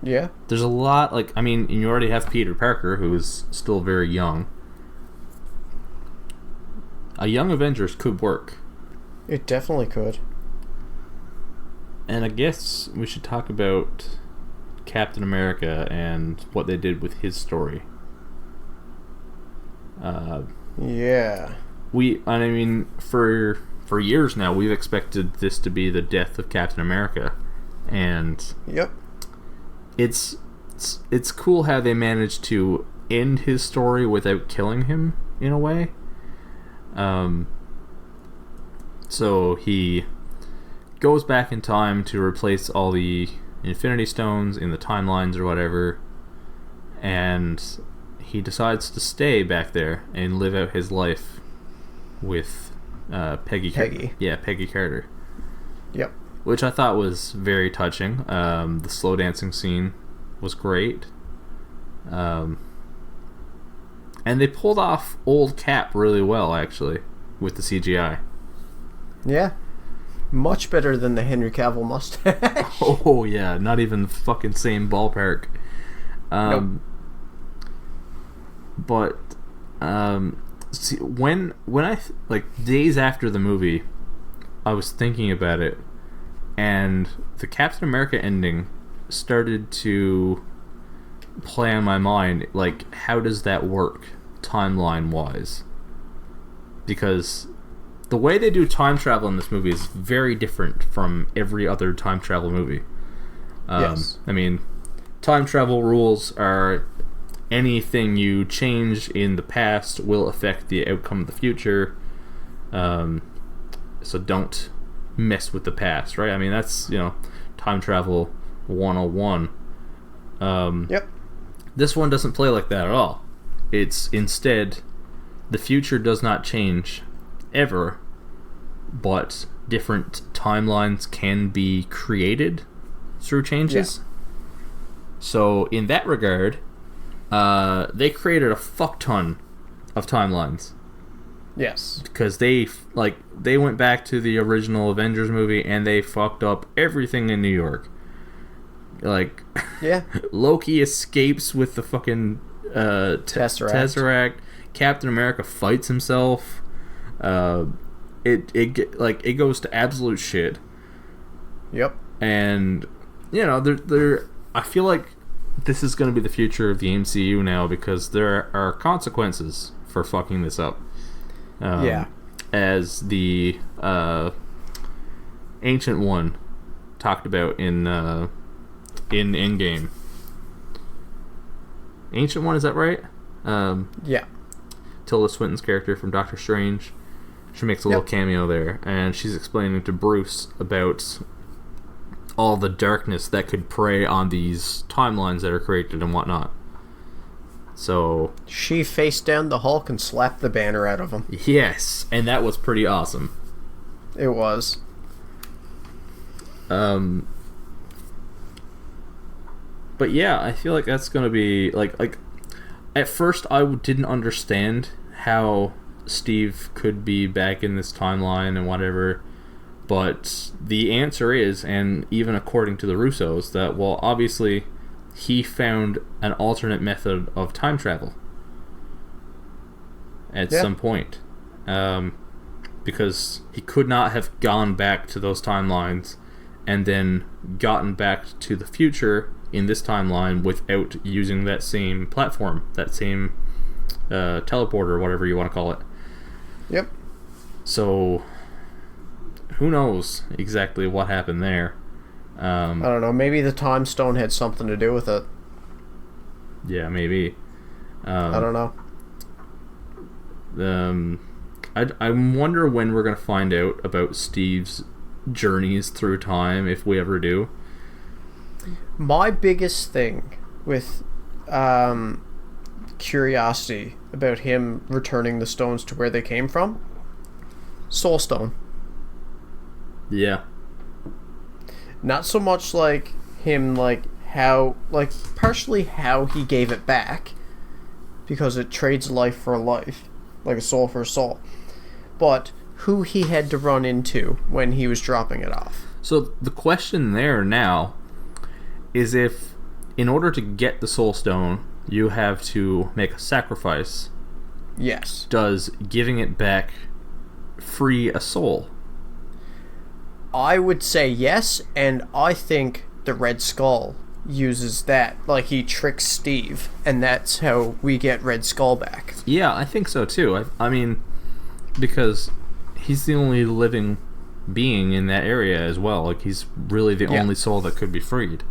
Yeah. There's a lot, you already have Peter Parker, who's still very young. A young Avengers could work. It definitely could. And I guess we should talk about Captain America and what they did with his story. Yeah. I mean, for years now, we've expected this to be the death of Captain America, and Yep. it's cool how they managed to end his story without killing him in a way. So he goes back in time to replace all the Infinity Stones in the timelines or whatever, and he decides to stay back there and live out his life with Peggy. Peggy Carter. Yep. Which I thought was very touching. The slow dancing scene was great. And they pulled off old Cap really well, actually, with the CGI. Yeah. Much better than the Henry Cavill mustache. Oh, yeah. Not even fucking same ballpark. Nope. But, see, when I, like, days after the movie, I was thinking about it, and the Captain America ending started to play on my mind, like, how does that work timeline-wise? Because the way they do time travel in this movie is very different from every other time travel movie. Yes. I mean, time travel rules are anything you change in the past will affect the outcome of the future. So don't mess with the past, right? I mean, that's, time travel 101. Yep. This one doesn't play like that at all. It's instead, the future does not change ever, but different timelines can be created through changes. Yeah. So in that regard, they created a fuck ton of timelines. Yes. Because they went back to the original Avengers movie and they fucked up everything in New York. Like, yeah. Loki escapes with the fucking Tesseract. Captain America fights himself. It goes to absolute shit. Yep. And I feel like this is going to be the future of the MCU now, because there are consequences for fucking this up. As the Ancient One talked about in Endgame. Ancient One, is that right? Yeah. Tilda Swinton's character from Doctor Strange. She makes a little cameo there, and she's explaining to Bruce about all the darkness that could prey on these timelines that are created and whatnot. So she faced down the Hulk and slapped the banner out of him. Yes, and that was pretty awesome. It was. But yeah, I feel like that's gonna be like at first I didn't understand how Steve could be back in this timeline and whatever, but the answer is, and even according to the Russos, that, well, obviously he found an alternate method of time travel at some point, because he could not have gone back to those timelines and then gotten back to the future in this timeline without using that same platform, that same teleporter, whatever you want to call it. Yep. So who knows exactly what happened there. I don't know. Maybe the time stone had something to do with it. Yeah, maybe. I don't know. I wonder when we're going to find out about Steve's journeys through time, if we ever do. My biggest thing with curiosity about him returning the stones to where they came from, Soul Stone. Yeah. Not so much like him, partially how he gave it back, because it trades life for life, like a soul for a soul, but who he had to run into when he was dropping it off. So the question there now is, if in order to get the Soul Stone you have to make a sacrifice, yes, does giving it back free a soul? I would say yes, and I think the Red Skull uses that. Like, he tricks Steve, and that's how we get Red Skull back. Yeah, I think so too. I mean, because he's the only living being in that area as well. Like, he's really the only soul that could be freed.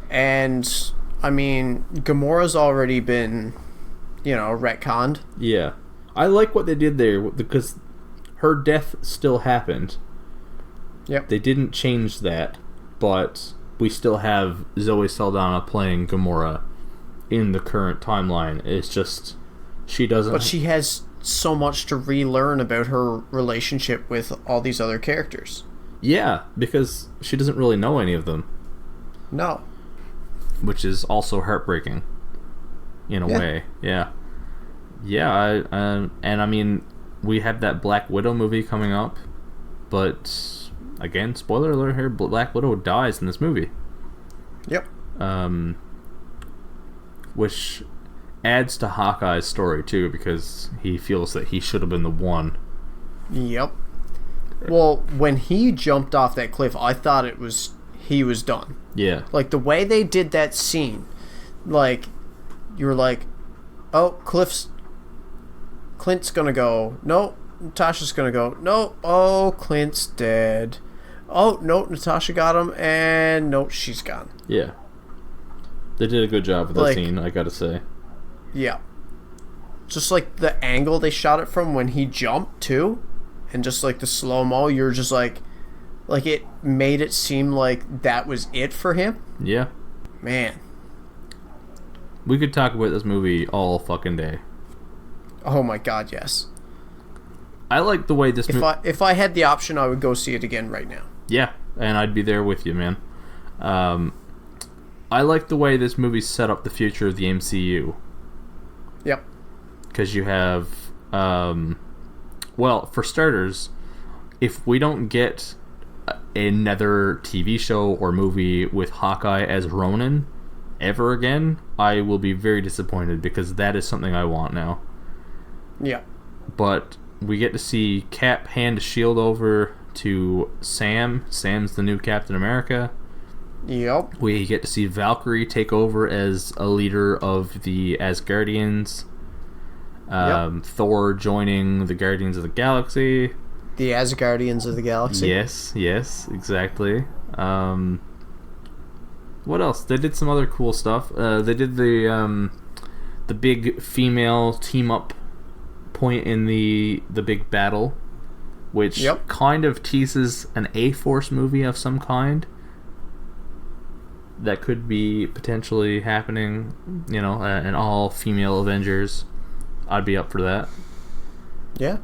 And, I mean, Gamora's already been, retconned. Yeah. I like what they did there, because her death still happened. Yep. They didn't change that, but we still have Zoe Saldana playing Gamora in the current timeline. It's just, she doesn't... But she has so much to relearn about her relationship with all these other characters. Yeah, because she doesn't really know any of them. No. Which is also heartbreaking, in a way. Yeah. Yeah, and I mean, we have that Black Widow movie coming up, but again, spoiler alert here, Black Widow dies in this movie. Yep. Which adds to Hawkeye's story too, because he feels that he should have been the one. Yep. Well, when he jumped off that cliff, I thought he was done. Yeah. Like, the way they did that scene, like, you were like, oh, Clint's gonna go. No, Natasha's gonna go. No, oh, Clint's dead. Oh, no, Natasha got him, and no, she's gone. Yeah. They did a good job with that scene, I gotta say. Yeah. Just, like, the angle they shot it from when he jumped, too, and just, like, the slow-mo, you're just, like, it made it seem like that was it for him. Yeah. Man. We could talk about this movie all fucking day. Oh my god, yes. I like the way this movie... If I had the option, I would go see it again right now. Yeah, and I'd be there with you, man. I like the way this movie set up the future of the MCU. Yep. Because you have... well, for starters, if we don't get another TV show or movie with Hawkeye as Ronin ever again, I will be very disappointed, because that is something I want now. Yeah. But we get to see Cap hand a shield over to Sam. Sam's the new Captain America. Yep. We get to see Valkyrie take over as a leader of the Asgardians. Thor joining the Guardians of the Galaxy. The Asgardians of the Galaxy. Yes, exactly. What else? They did some other cool stuff. They did the big female team up point in the big battle, which kind of teases an A-Force movie of some kind that could be potentially happening. An all-female Avengers. I'd be up for that. Yeah.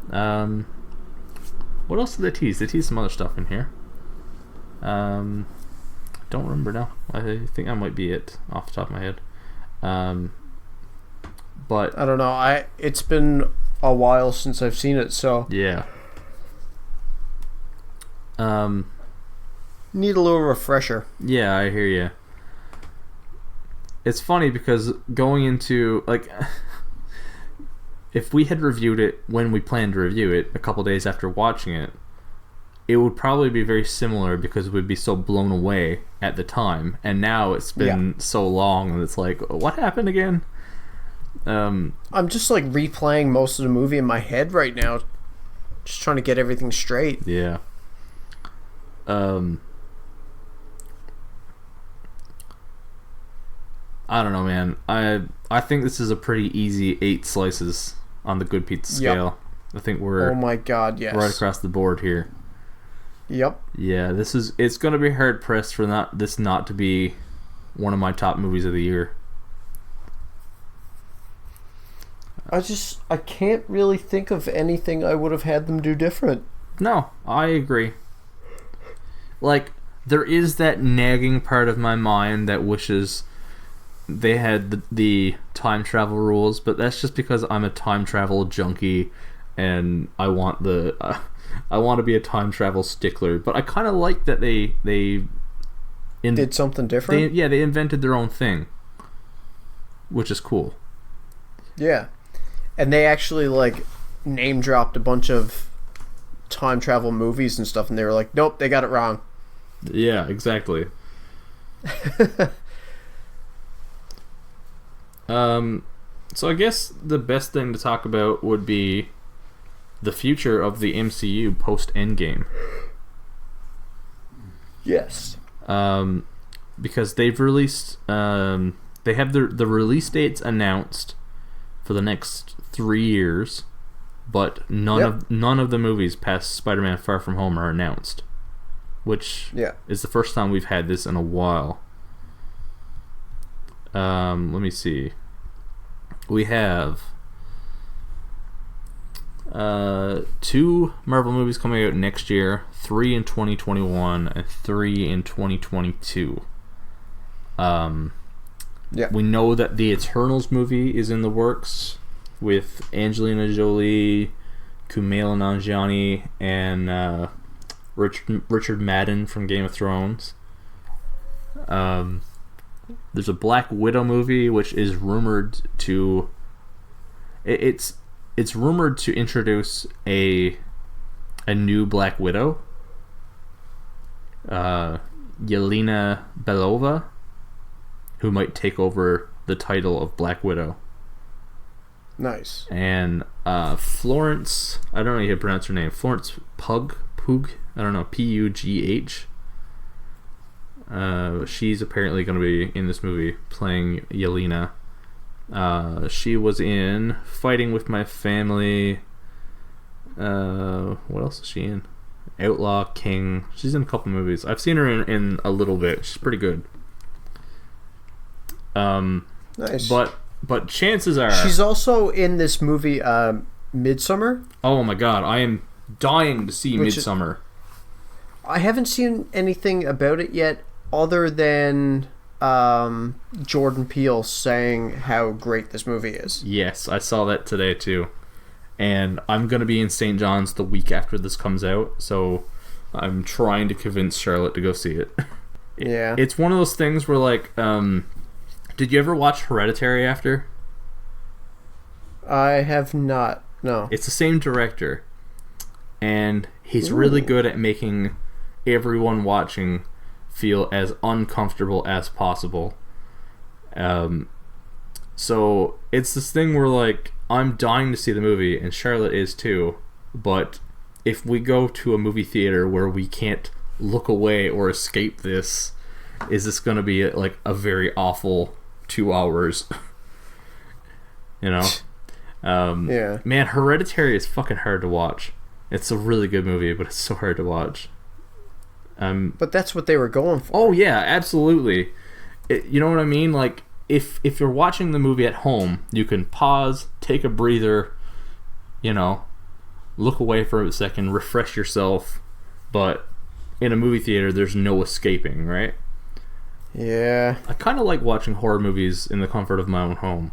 What else did they tease? They teased some other stuff in here. Don't remember now. I think that might be it off the top of my head. But I don't know. It's been a while since I've seen it, so yeah. Need a little refresher. Yeah, I hear you. It's funny because going into, like, if we had reviewed it when we planned to review it a couple days after watching it, it would probably be very similar because we'd be so blown away at the time. And now it's been so long and it's like, what happened again? I'm just like replaying most of the movie in my head right now, just trying to get everything straight. Yeah. I don't know, man. I think this is a pretty easy 8 slices on the good pizza scale. I think we're oh my god, yes, right across the board here. Yep. Yeah, it's going to be hard pressed for this not to be one of my top movies of the year. I can't really think of anything I would have had them do different. No, I agree. Like, there is that nagging part of my mind that wishes they had the time travel rules, but that's just because I'm a time travel junkie and I want I want to be a time travel stickler. But I kind of like that they did something different. They invented their own thing, which is cool. Yeah, and they actually like name dropped a bunch of time travel movies and stuff, and they were like, nope, they got it wrong. Yeah, exactly. So I guess the best thing to talk about would be the future of the MCU post Endgame. Yes. Because they've released, they have the release dates announced for the next 3 years, but none of the movies past Spider-Man: Far From Home are announced, which is the first time we've had this in a while. Let me see. We have 2 Marvel movies coming out next year, 3 in 2021 and 3 in 2022. We know that the Eternals movie is in the works with Angelina Jolie, Kumail Nanjiani, and Richard Madden from Game of Thrones. There's a Black Widow movie which is rumored to it's rumored to introduce a new Black Widow, Yelena Belova, who might take over the title of Black Widow. Nice. And Florence, I don't know how to pronounce her name. Florence Pugh, I don't know, Pugh. She's apparently going to be in this movie playing Yelena. She was in Fighting With My Family. What else is she in? Outlaw King. She's in a couple movies. I've seen her in a little bit. She's pretty good. Nice. But chances are she's also in this movie, Midsommar. Oh my god, I am dying to see Midsommar. I haven't seen anything about it yet, other than Jordan Peele saying how great this movie is. Yes, I saw that today too. And I'm going to be in St. John's the week after this comes out, so I'm trying to convince Charlotte to go see it. Yeah. It's one of those things where, like, did you ever watch Hereditary after? I have not, no. It's the same director. And he's really good at making everyone watching feel as uncomfortable as possible. So it's this thing where, like, I'm dying to see the movie, and Charlotte is too, but if we go to a movie theater where we can't look away or escape this, is this going to be like a very awful 2 hours? You know? Yeah. Man, Hereditary is fucking hard to watch. It's a really good movie, but it's so hard to watch. But that's what they were going for. Oh yeah, absolutely. You know what I mean? Like, if you're watching the movie at home, you can pause, take a breather, you know, look away for a second, refresh yourself. But in a movie theater, there's no escaping, right? Yeah. I kind of like watching horror movies in the comfort of my own home.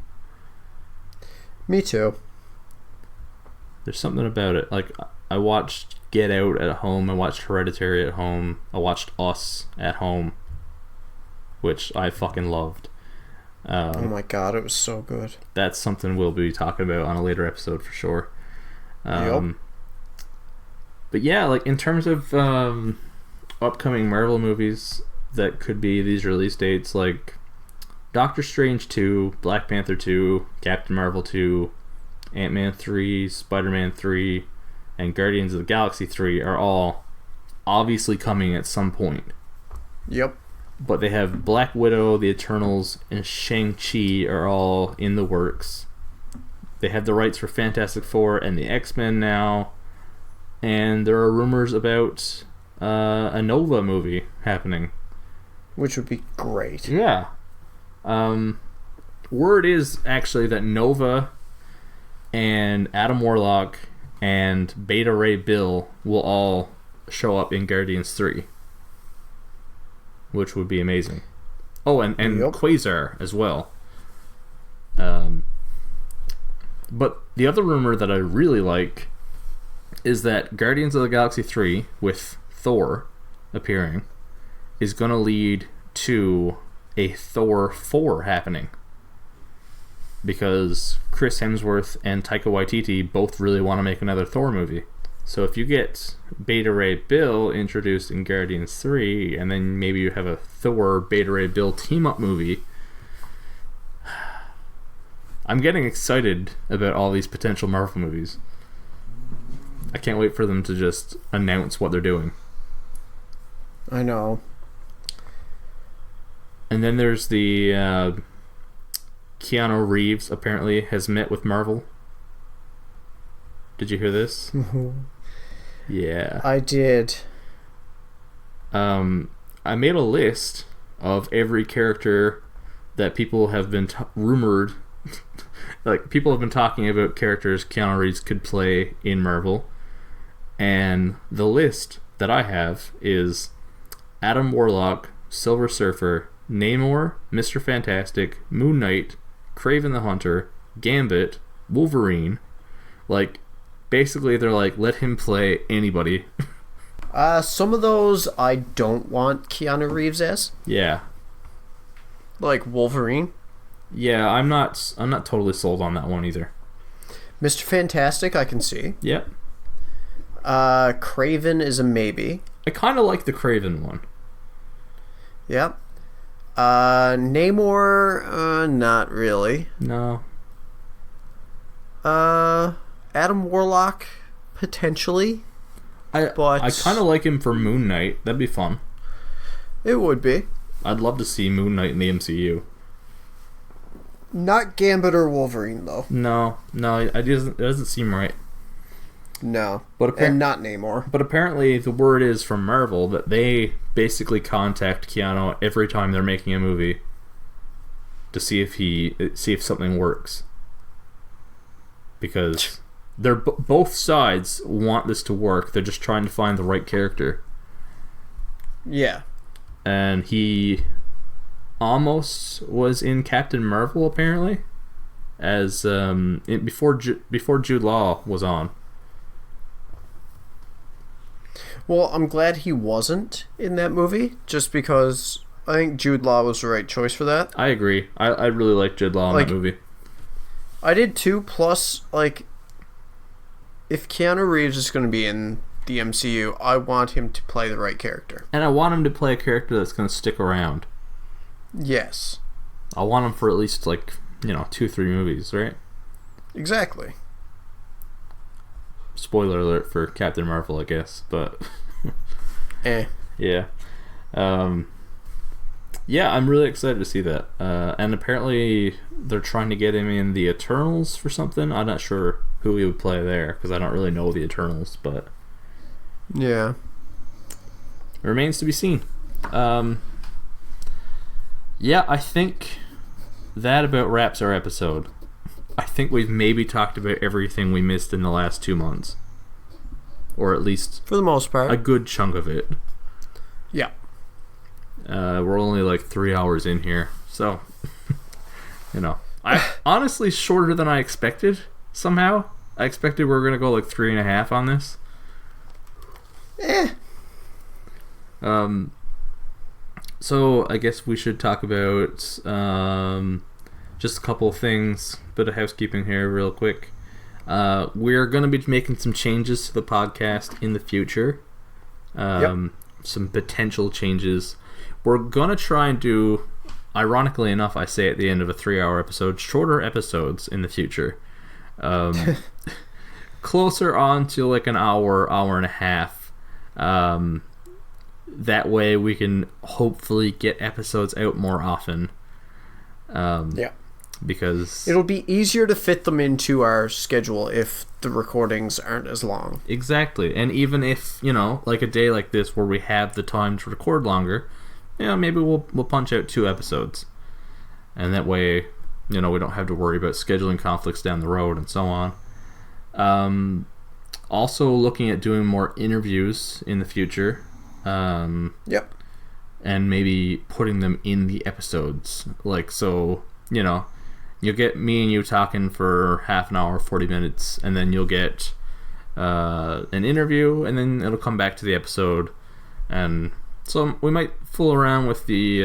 Me too. There's something about it. Like, I watched Get Out at home, I watched Hereditary at home, I watched Us at home, which I fucking loved. Oh my god, it was so good. That's something we'll be talking about on a later episode for sure. Yep. But yeah, like, in terms of upcoming Marvel movies that could be these release dates, like Doctor Strange 2, Black Panther 2, Captain Marvel 2, Ant-Man 3, Spider-Man 3, and Guardians of the Galaxy 3 are all obviously coming at some point. Yep. But they have Black Widow, the Eternals, and Shang-Chi are all in the works. They have the rights for Fantastic Four and the X-Men now. And there are rumors about a Nova movie happening. Which would be great. Yeah. Word is actually that Nova and Adam Warlock and Beta Ray Bill will all show up in Guardians 3. Which would be amazing. Oh, and Yep. Quasar as well. But the other rumor that I really like is that Guardians of the Galaxy 3, with Thor appearing, is going to lead to a Thor 4 happening. Because Chris Hemsworth and Taika Waititi both really want to make another Thor movie. So if you get Beta Ray Bill introduced in Guardians 3, and then maybe you have a Thor Beta Ray Bill team-up movie, I'm getting excited about all these potential Marvel movies. I can't wait for them to just announce what they're doing. I know. And then there's the Keanu Reeves apparently has met with Marvel. Did you hear this? Yeah. I did. I made a list of every character that people have been rumored, like people have been talking about characters Keanu Reeves could play in Marvel, and the list that I have is Adam Warlock, Silver Surfer, Namor, Mr. Fantastic, Moon Knight, Kraven the Hunter, Gambit, Wolverine. Like, basically they're like, let him play anybody. Some of those I don't want Keanu Reeves as. Yeah. Like Wolverine. Yeah, I'm not totally sold on that one either. Mr. Fantastic, I can see. Yep. Kraven is a maybe. I kind of like the Kraven one. Yep. Namor, not really. No. Adam Warlock, potentially. But I kind of like him for Moon Knight. That'd be fun. It would be. I'd love to see Moon Knight in the MCU. Not Gambit or Wolverine, though. No, it doesn't seem right. No. But and not Namor. But apparently the word is from Marvel that they basically contact Keanu every time they're making a movie to see if something works. Because they're both sides want this to work. They're just trying to find the right character. Yeah. And he almost was in Captain Marvel apparently, as before Jude Law was on. Well, I'm glad he wasn't in that movie, just because I think Jude Law was the right choice for that. I agree. I really like Jude Law in that movie. I did too. Plus, like, if Keanu Reeves is going to be in the MCU, I want him to play the right character. And I want him to play a character that's going to stick around. Yes. I want him for at least, 2-3 movies, right? Exactly. Spoiler alert for Captain Marvel, I guess, but... Yeah. Yeah, I'm really excited to see that. And apparently they're trying to get him in the Eternals for something. I'm not sure who he would play there, because I don't really know the Eternals, but... Yeah. It remains to be seen. Yeah, I think that about wraps our episode. I think we've maybe talked about everything we missed in the last 2 months. Or at least... for the most part. A good chunk of it. Yeah. We're only 3 hours in here. So, I honestly shorter than I expected somehow. I expected we were going to go 3.5 on this. So I guess we should talk about just a couple of things, bit of housekeeping here real quick. We're going to be making some changes to the podcast in the future. Some potential changes. We're going to try and do, ironically enough, I say at the end of a 3-hour episode, shorter episodes in the future. Closer on to an hour and a half. That way we can hopefully get episodes out more often. Because it'll be easier to fit them into our schedule if the recordings aren't as long. Exactly. And even if, a day like this where we have the time to record longer, maybe we'll punch out 2 episodes. And that way, we don't have to worry about scheduling conflicts down the road and so on. Also looking at doing more interviews in the future. And maybe putting them in the episodes. You'll get me and you talking for half an hour, 40 minutes, and then you'll get an interview, and then it'll come back to the episode. And so we might fool around with the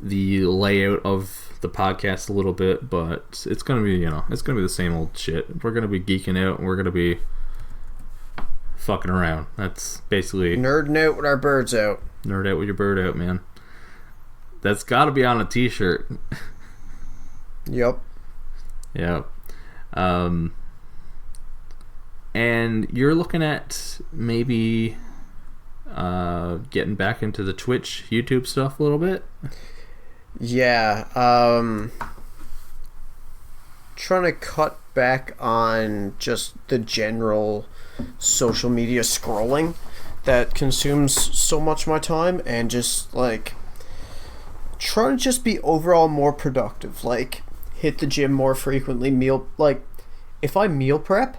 layout of the podcast a little bit, but it's gonna be it's gonna be the same old shit. We're gonna be geeking out, and we're gonna be fucking around. That's basically nerding out with our birds out. Nerd out with your bird out, man. That's got to be on a t-shirt. Yep. Yep. And you're looking at maybe getting back into the Twitch, YouTube stuff a little bit? Yeah, trying to cut back on just the general social media scrolling that consumes so much of my time, and just like trying to just be overall more productive, like hit the gym more frequently, if I meal prep,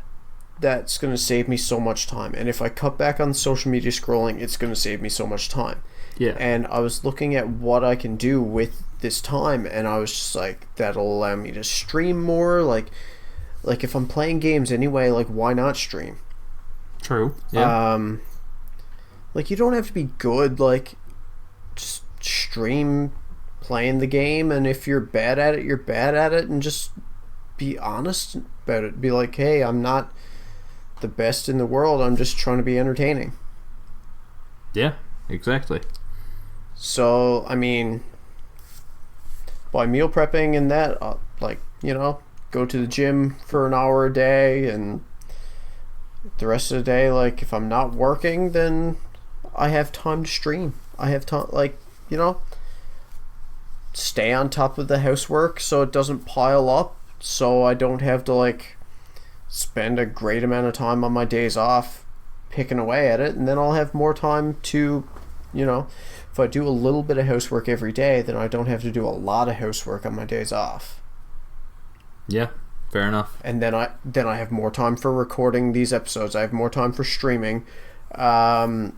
that's going to save me so much time, and if I cut back on social media scrolling, it's going to save me so much time. Yeah. And I was looking at what I can do with this time, and I was just like, that'll allow me to stream more, like if I'm playing games anyway, like why not stream? True. Yeah. Like you don't have to be good, like just stream playing the game, and if you're bad at it, you're bad at it, and just be honest about it. Be like, hey, I'm not the best in the world, I'm just trying to be entertaining. Yeah, exactly. So, I mean, by meal prepping and that, go to the gym for an hour a day, and the rest of the day, like, if I'm not working, then I have time to stream. I have time, stay on top of the housework so it doesn't pile up, so I don't have to, like, spend a great amount of time on my days off picking away at it, and then I'll have more time to, if I do a little bit of housework every day, then I don't have to do a lot of housework on my days off. Yeah, fair enough. And then I have more time for recording these episodes. I have more time for streaming. I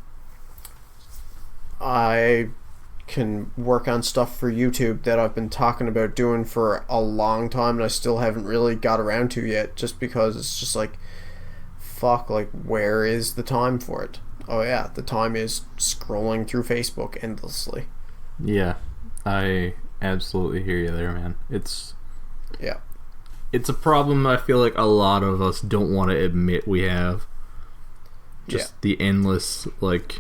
can work on stuff for YouTube that I've been talking about doing for a long time, and I still haven't really got around to yet, just because it's just like, fuck, like, where is the time for it? Oh yeah, the time is scrolling through Facebook endlessly. Yeah, I absolutely hear you there, man. It's a problem I feel like a lot of us don't want to admit we have. Just the endless, like,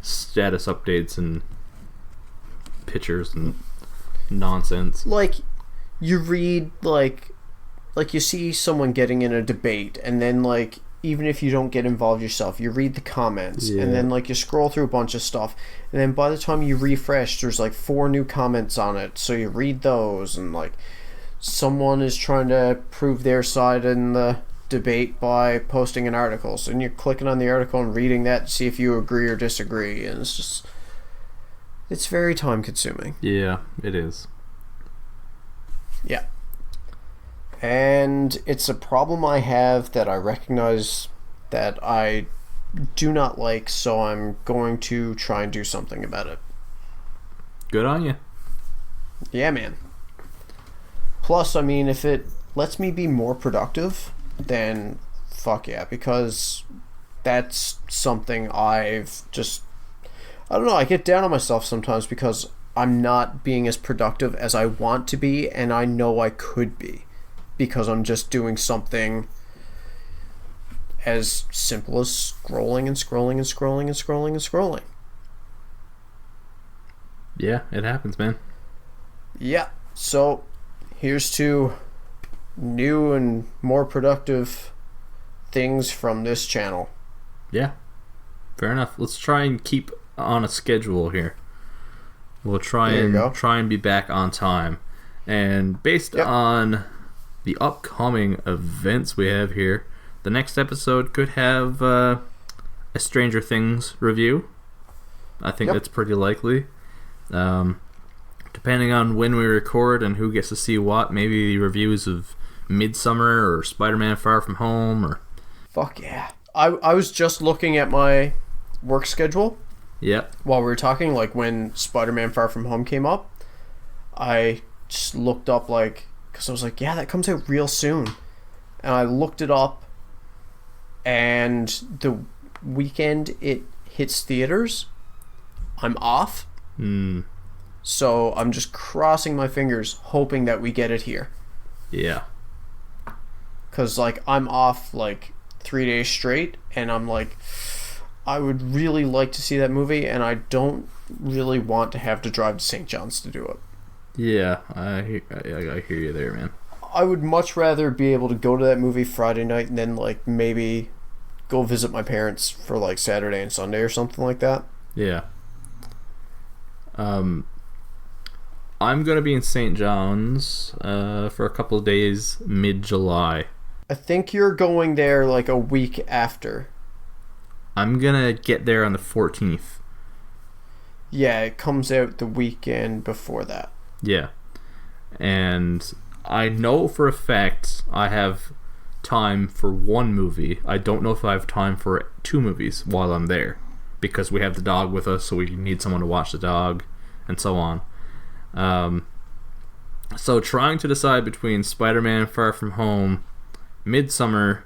status updates and pictures and nonsense. Like, you read, like you see someone getting in a debate, and then, like, even if you don't get involved yourself, you read the comments, and then, like, you scroll through a bunch of stuff, and then by the time you refresh, there's, like, 4 new comments on it, so you read those, and, like, someone is trying to prove their side in the debate by posting an article, so then you're clicking on the article and reading that to see if you agree or disagree, and it's very time consuming. Yeah, it is. Yeah. And it's a problem I have that I recognize that I do not like, so I'm going to try and do something about it. Good on you. Yeah, man. Plus, I mean, if it lets me be more productive, then fuck yeah, because that's something I don't know, I get down on myself sometimes because I'm not being as productive as I want to be, and I know I could be, because I'm just doing something as simple as scrolling and scrolling and scrolling and scrolling and scrolling. Yeah, it happens, man. Yeah, so here's to new and more productive things from this channel. Yeah, fair enough. Let's try and keep on a schedule here. We'll try and be back on time. And based on the upcoming events we have here, the next episode could have a Stranger Things review. I think that's pretty likely. Depending on when we record and who gets to see what, maybe reviews of Midsummer or Spider-Man Far From Home, or... Fuck yeah. I was just looking at my work schedule. Yep. While we were talking, like, when Spider-Man Far From Home came up, I just looked up, like, because I was like, yeah, that comes out real soon. And I looked it up, and the weekend it hits theaters, I'm off. So I'm just crossing my fingers, hoping that we get it here. Yeah. Because, like, I'm off, like, 3 days straight, and I'm like, I would really like to see that movie, and I don't really want to have to drive to St. John's to do it. Yeah, I hear you there, man. I would much rather be able to go to that movie Friday night and then like maybe go visit my parents for like Saturday and Sunday or something like that. Yeah. I'm gonna be in St. John's for a couple of days mid-July. I think you're going there like a week after. I'm gonna get there on the 14th. Yeah, it comes out the weekend before that. Yeah. And I know for a fact I have time for one movie. I don't know if I have time for 2 movies while I'm there, because we have the dog with us, so we need someone to watch the dog, and so on. So trying to decide between Spider-Man Far From Home, Midsummer,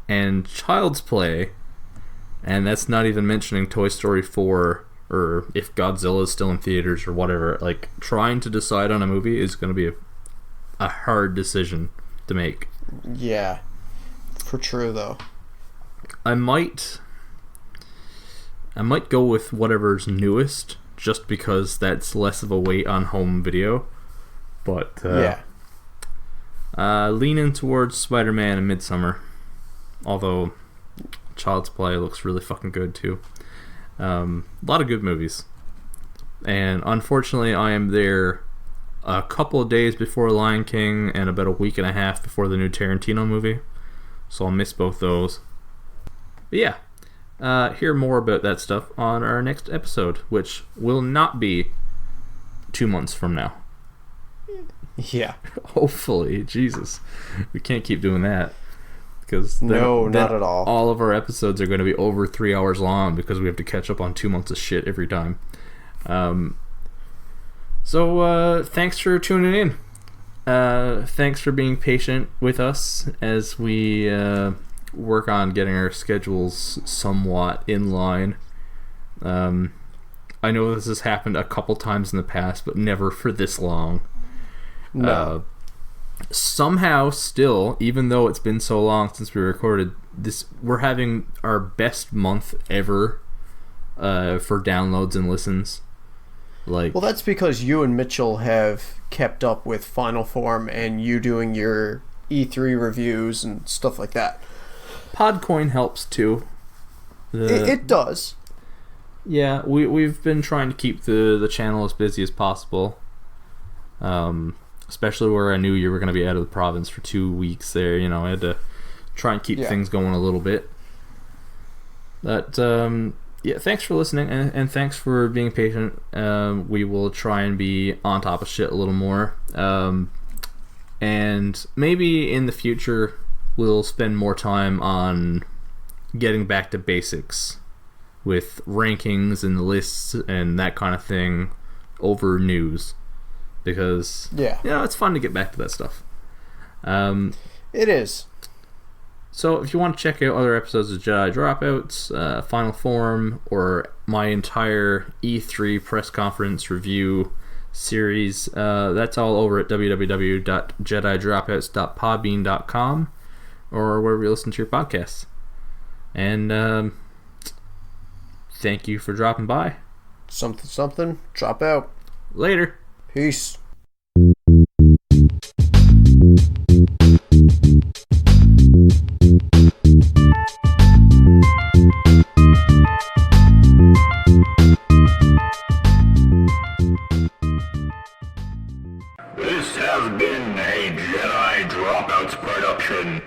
and Child's Play, and that's not even mentioning Toy Story 4, or if Godzilla is still in theaters or whatever. Like, trying to decide on a movie is going to be a hard decision to make. Yeah, for true though. I might go with whatever's newest, just because that's less of a weight on home video. But leaning towards Spider-Man and Midsummer, although Child's Play looks really fucking good too. A lot of good movies, and unfortunately I am there a couple of days before Lion King and about a week and a half before the new Tarantino movie, so I'll miss both those. But yeah, hear more about that stuff on our next episode, which will not be 2 months from now. Yeah. Hopefully. Jesus, we can't keep doing that, because not at all. All of our episodes are going to be over 3 hours long because we have to catch up on 2 months of shit every time. So thanks for tuning in. Thanks for being patient with us as we work on getting our schedules somewhat in line. I know this has happened a couple times in the past, but never for this long. No. Somehow still, even though it's been so long since we recorded this, we're having our best month ever for downloads and listens. Like, well, that's because you and Mitchell have kept up with Final Form and you doing your E3 reviews and stuff like that. Podcoin helps too. It does. Yeah, we've been trying to keep the channel as busy as possible. Especially where I knew you were going to be out of the province for 2 weeks there. You know, I had to try and keep things going a little bit. But, yeah, thanks for listening, and thanks for being patient. We will try and be on top of shit a little more. And maybe in the future, we'll spend more time on getting back to basics with rankings and lists and that kind of thing over news. Because, it's fun to get back to that stuff. It is. So if you want to check out other episodes of Jedi Dropouts, Final Form, or my entire E3 press conference review series, that's all over at www.jedidropouts.podbean.com, or wherever you listen to your podcasts. And thank you for dropping by. Something, drop out. Later. Peace. This has been a Jedi Dropouts production.